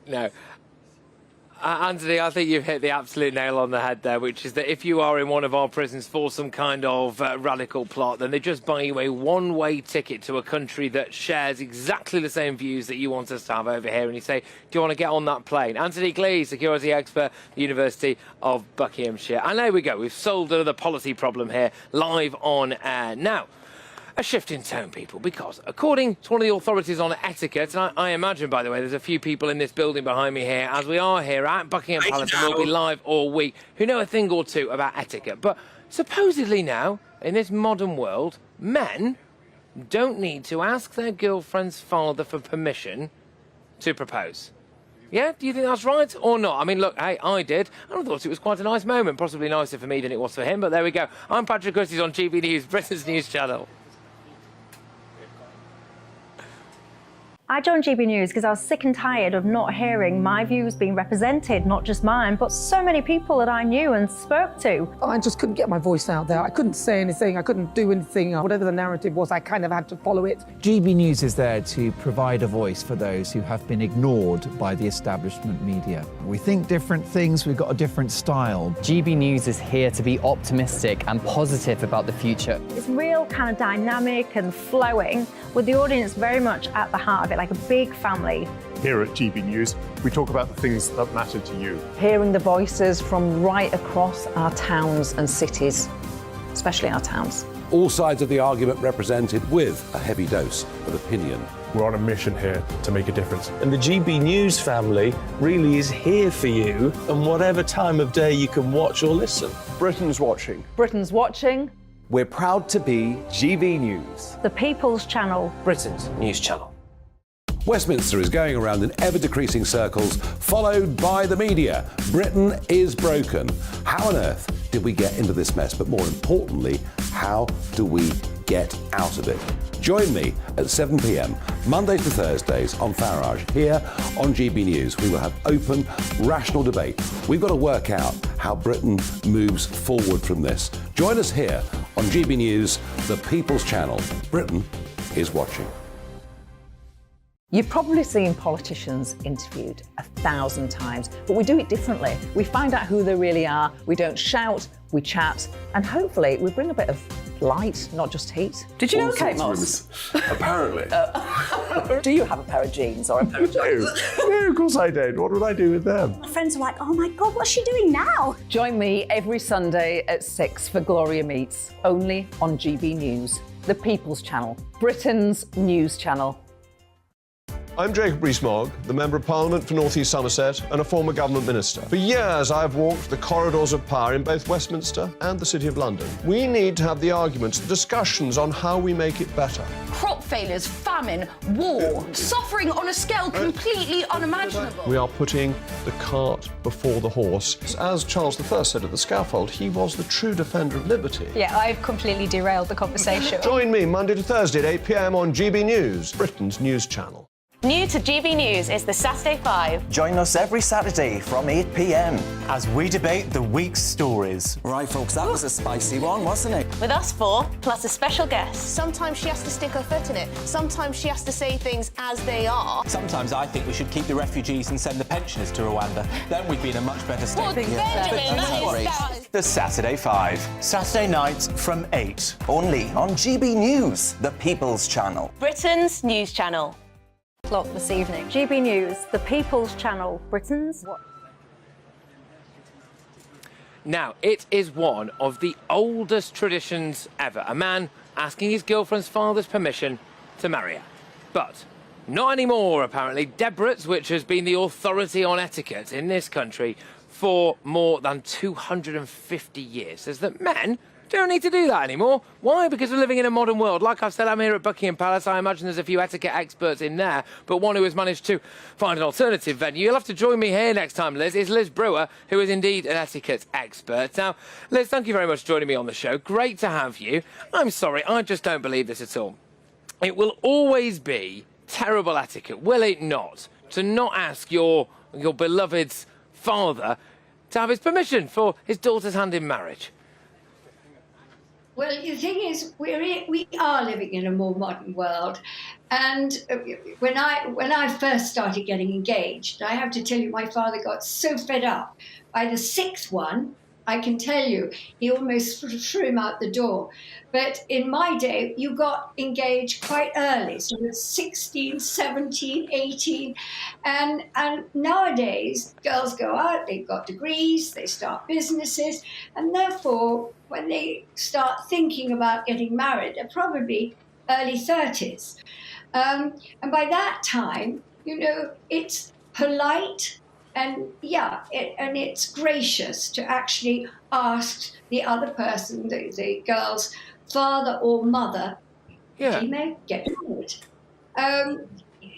No. Anthony, I think you've hit the absolute nail on the head there, which is that if you are in one of our prisons for some kind of radical plot, then they just buy you a one-way ticket to a country that shares exactly the same views that you want us to have over here, and you say, do you want to get on that plane? Anthony Glee, security expert at the University of Buckinghamshire. And there we go, we've solved another policy problem here, live on air. Now, a shift in tone, people, because according to one of the authorities on etiquette, and I imagine, by the way, there's a few people in this building behind me here, as we are here at Buckingham Palace, and we'll be live all week, who know a thing or two about etiquette. But supposedly now, in this modern world, men don't need to ask their girlfriend's father for permission to propose. Yeah, do you think that's right or not? I mean, look, hey, I did, and I thought it was quite a nice moment, possibly nicer for me than it was for him, but there we go. I'm Patrick Christies on GB News, Britain's news channel. I joined GB News because I was sick and tired of not hearing my views being represented, not just mine, but so many people that I knew and spoke to. I just couldn't get my voice out there. I couldn't say anything. I couldn't do anything. Whatever the narrative was, I kind of had to follow it. GB News is there to provide a voice for those who have been ignored by the establishment media. We think different things, we've got a different style. GB News is here to be optimistic and positive about the future. It's real kind of dynamic and flowing, with the audience very much at the heart of it, like a big family. Here at GB News, we talk about the things that matter to you. Hearing the voices from right across our towns and cities, especially our towns. All sides of the argument represented with a heavy dose of opinion. We're on a mission here to make a difference. And the GB News family really is here for you, and whatever time of day you can watch or listen. Britain's watching. Britain's watching. We're proud to be GB News. The People's Channel. Britain's news channel. Westminster is going around in ever-decreasing circles, followed by the media. Britain is broken. How on earth did we get into this mess? But more importantly, how do we get out of it? Join me at 7 p.m, Mondays to Thursdays on Farage, here on GB News. We will have open, rational debate. We've got to work out how Britain moves forward from this. Join us here on GB News, the People's Channel. Britain is watching. You've probably seen politicians interviewed 1,000 times, but we do it differently. We find out who they really are, we don't shout, we chat, and hopefully we bring a bit of light, not just heat. Did you know Kate Moss? Apparently. Do you have a pair of jeans or a pair of jeans? No, of course I don't. What would I do with them? My friends are like, oh my God, what's she doing now? Join me every Sunday at 6 for Gloria Meets, only on GB News, the People's Channel, Britain's news channel. I'm Jacob Rees-Mogg, the Member of Parliament for North East Somerset and a former government minister. For years, I've walked the corridors of power in both Westminster and the City of London. We need to have the arguments, the discussions on how we make it better. Crop failures, famine, war, suffering on a scale completely unimaginable. We are putting the cart before the horse. As Charles I said at the scaffold, he was the true defender of liberty. Yeah, I've completely derailed the conversation. Join me Monday to Thursday at 8 p.m. on GB News, Britain's news channel. New to GB News is the Saturday 5. Join us every Saturday from 8 p.m. as we debate the week's stories. Right, folks, that was a spicy one, wasn't it? With us four, plus a special guest. Sometimes she has to stick her foot in it. Sometimes she has to say things as they are. Sometimes I think we should keep the refugees and send the pensioners to Rwanda. Then we'd be in a much better state. Well, Benjamin, that is... The Saturday 5. Saturday nights from 8. Only on GB News, the People's Channel. Britain's news channel. This evening. GB News, the People's Channel, Britain's. Now, it is one of the oldest traditions ever. A man asking his girlfriend's father's permission to marry her. But not anymore, apparently. Deborah's, which has been the authority on etiquette in this country for more than 250 years, says that men don't need to do that anymore. Why? Because we're living in a modern world. Like I've said, I'm here at Buckingham Palace. I imagine there's a few etiquette experts in there, but one who has managed to find an alternative venue. You'll have to join me here next time, Liz. It's Liz Brewer, who is indeed an etiquette expert. Now, Liz, thank you very much for joining me on the show. Great to have you. I'm sorry, I just don't believe this at all. It will always be terrible etiquette, will it not, to not ask your beloved's father to have his permission for his daughter's hand in marriage? Well, the thing is, we are living in a more modern world, and when I first started getting engaged, I have to tell you, my father got so fed up. By the sixth one, I can tell you, he almost threw him out the door. But in my day, you got engaged quite early, so it was 16, 17, 18, and nowadays girls go out, they've got degrees, they start businesses, and therefore when they start thinking about getting married, they're probably early 30s. And by that time, you know, it's polite and and it's gracious to actually ask the other person, the girl's father or mother, if he may get married.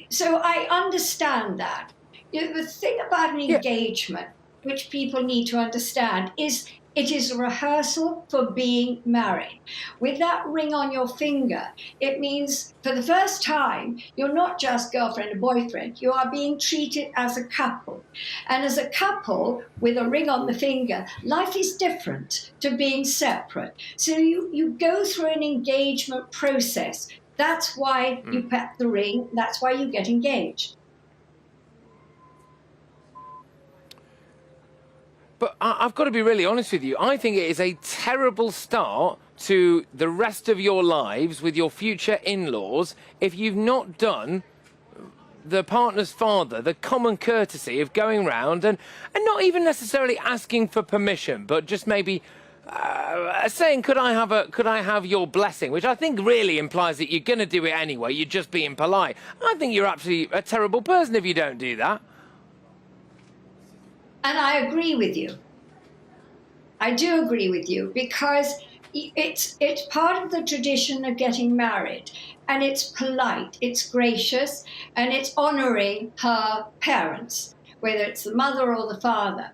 So I understand that. You know, the thing about an engagement, which people need to understand, is it is a rehearsal for being married. With that ring on your finger, it means for the first time, you're not just girlfriend and boyfriend, you are being treated as a couple. And as a couple with a ring on the finger, life is different to being separate. So you go through an engagement process. That's why you put the ring, that's why you get engaged. But I've got to be really honest with you. I think it is a terrible start to the rest of your lives with your future in-laws if you've not done the partner's father the common courtesy of going round and not even necessarily asking for permission, but just maybe saying, could I have your blessing, which I think really implies that you're going to do it anyway, you're just being polite. I think you're actually a terrible person if you don't do that. And I agree with you. I do agree with you, because it's part of the tradition of getting married, and it's polite, it's gracious, and it's honouring her parents, whether it's the mother or the father.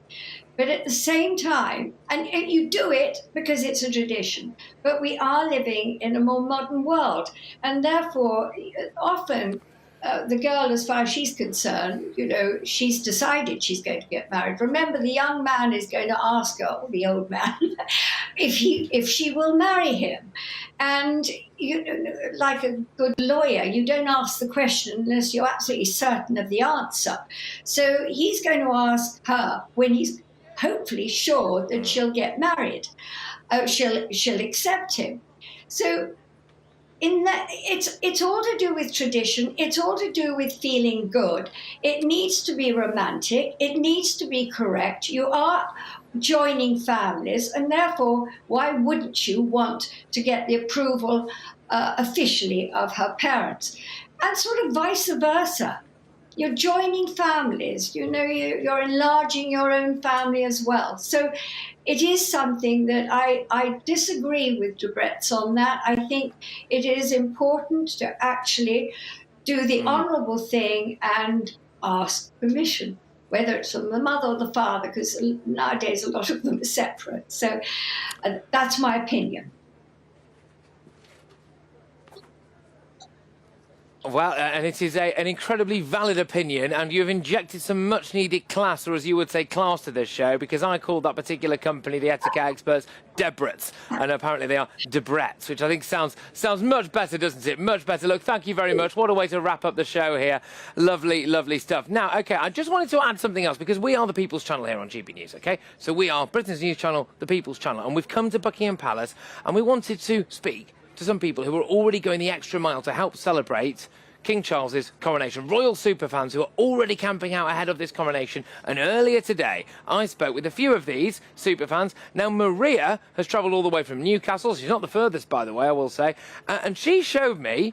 But at the same time, and you do it because it's a tradition, but we are living in a more modern world, and therefore often the girl, as far as she's concerned, you know, she's decided she's going to get married. Remember, the young man is going to ask her, or the old man, if she will marry him. And you know, like a good lawyer, you don't ask the question unless you're absolutely certain of the answer. So he's going to ask her when he's hopefully sure that she'll get married. She'll accept him. So in that, it's all to do with tradition. It's all to do with feeling good. It needs to be romantic. It needs to be correct. You are joining families, and therefore, why wouldn't you want to get the approval officially of her parents? And sort of vice versa. You're joining families, you know, you're enlarging your own family as well. So it is something that I disagree with Debrett's on that. I think it is important to actually do the honourable thing and ask permission, whether it's from the mother or the father, because nowadays a lot of them are separate. So that's my opinion. Well, and it is an incredibly valid opinion, and you've injected some much-needed class, or as you would say, class to this show, because I called that particular company, the etiquette experts, Debrets, and apparently they are Debrets, which I think sounds much better, doesn't it? Much better. Look, thank you very much. What a way to wrap up the show here. Lovely, lovely stuff. Now, OK, I just wanted to add something else, because we are the People's Channel here on GB News, OK? So we are Britain's news channel, the People's Channel, and we've come to Buckingham Palace, and we wanted to speak to some people who are already going the extra mile to help celebrate King Charles's coronation. Royal superfans who are already camping out ahead of this coronation. And earlier today, I spoke with a few of these superfans. Now, Maria has travelled all the way from Newcastle. She's not the furthest, by the way, I will say. And she showed me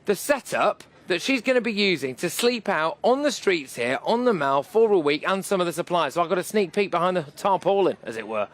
the setup that she's going to be using to sleep out on the streets here, on the Mall, for a week, and some of the supplies. So I've got a sneak peek behind the tarpaulin, as it were.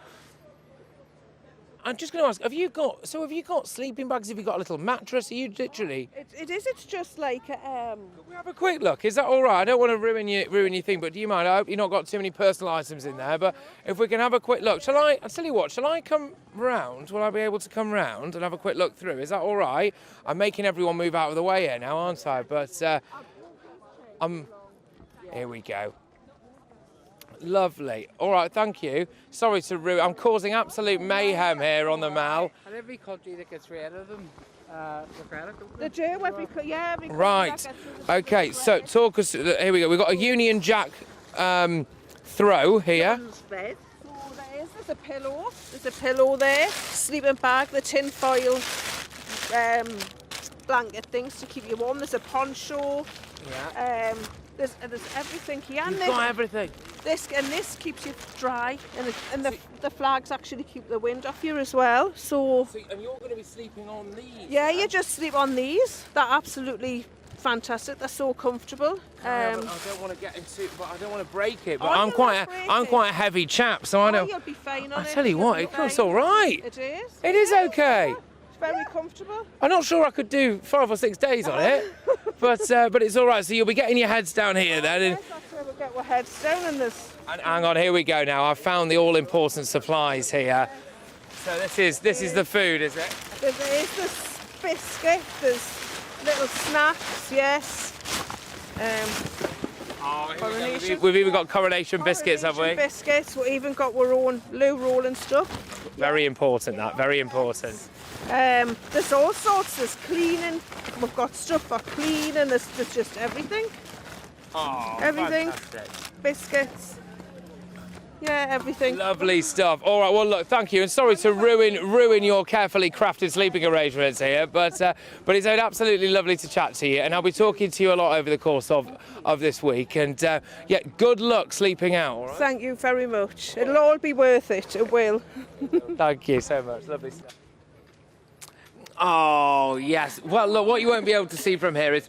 I'm just going to ask, have you got sleeping bags? Have you got a little mattress? Are you literally... It is, it's just like... Can we have a quick look? Is that all right? I don't want to ruin your thing, but do you mind? I hope you've not got too many personal items in there, but if we can have a quick look. I'll tell you what, shall I come round? Will I be able to come round and have a quick look through? Is that all right? I'm making everyone move out of the way here now, aren't I? But, here we go. Lovely. All right, thank you. Sorry to ruin. I'm causing absolute mayhem here on the Mall. And every country that gets rid of them, They do, every country Right. Okay, so talk us. Here we go. We've got a Union Jack throw here. Bed. There's a pillow. There's a pillow there. Sleeping bag, the tin foil blanket things to keep you warm. There's a poncho. Yeah. There's everything here. You've got everything. This keeps you dry, and the flags actually keep the wind off you as well. So and you're going to be sleeping on these? Yeah, you just sleep on these. They're absolutely fantastic. They're so comfortable. I don't want to get into, but I don't want to break it. But Oh, I'm quite a heavy chap, so I don't. You'll be fine on I it. tell you what, it's all right. It is. It is okay. It's very comfortable. I'm not sure I could do 5 or 6 days on it, but it's all right. So you'll be getting your heads down here then. Yes, that's where we'll get our heads down in this. And hang on, here we go now. I've found the all-important supplies here. So this is the food, is it? There is this biscuit. There's little snacks. Yes. Coronation. We've even got Coronation biscuits, have we? Biscuits. We've even got our own loo roll and stuff. Very important, that. Very important. There's all sorts. There's cleaning. We've got stuff for cleaning. There's just everything. Oh, everything. fantastic. Biscuits. Yeah, everything. Lovely stuff. All right, well, look, thank you. And sorry to ruin your carefully crafted sleeping arrangements here, but it's been absolutely lovely to chat to you. And I'll be talking to you a lot over the course of this week. And, yeah, good luck sleeping out, all right? Thank you very much. It'll all be worth it. It will. Thank you so much. Lovely stuff. Oh, yes. Well, look, what you won't be able to see from here is...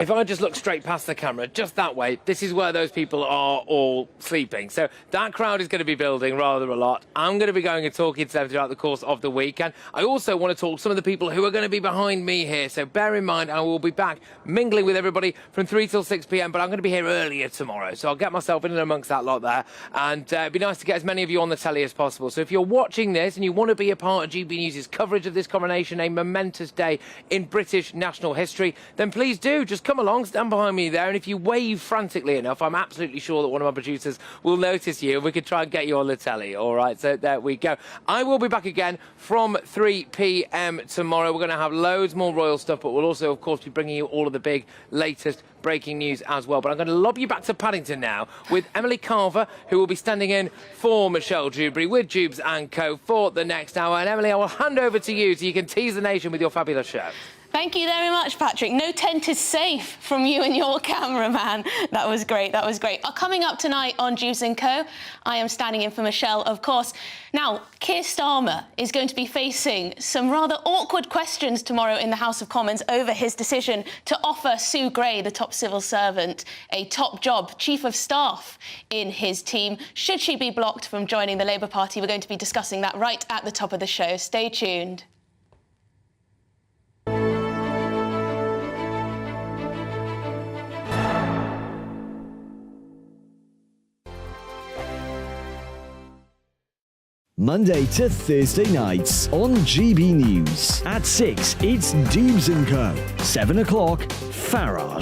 If I just look straight past the camera, just that way, this is where those people are all sleeping. So that crowd is going to be building rather a lot. I'm going to be going and talking to them throughout the course of the week. And I also want to talk to some of the people who are going to be behind me here. So bear in mind, I will be back mingling with everybody from 3 till 6 p.m. But I'm going to be here earlier tomorrow. So I'll get myself in and amongst that lot there. And it'd be nice to get as many of you on the telly as possible. So if you're watching this and you want to be a part of GB News' coverage of this coronation, a momentous day in British national history, then please do. Just come along, stand behind me there, and if you wave frantically enough, I'm absolutely sure that one of my producers will notice you and we could try and get you on the telly. All right, so there we go. I will be back again from 3 p.m. tomorrow. We're going to have loads more royal stuff, but we'll also, of course, be bringing you all of the big latest breaking news as well. But I'm going to lob you back to Paddington now with Emily Carver, who will be standing in for Michelle Dewberry with Jubes and Co. for the next hour. And Emily, I will hand over to you so you can tease the nation with your fabulous show. Thank you very much, Patrick. No tent is safe from you and your cameraman. That was great. That was great. Coming up tonight on Juice & Co, I am standing in for Michelle, of course. Now, Keir Starmer is going to be facing some rather awkward questions tomorrow in the House of Commons over his decision to offer Sue Gray, the top civil servant, a top job, Chief of Staff in his team. Should she be blocked from joining the Labour Party? We're going to be discussing that right at the top of the show. Stay tuned. Monday to Thursday nights on GB News. At 6, it's Dubes & Co. 7 o'clock, Farage.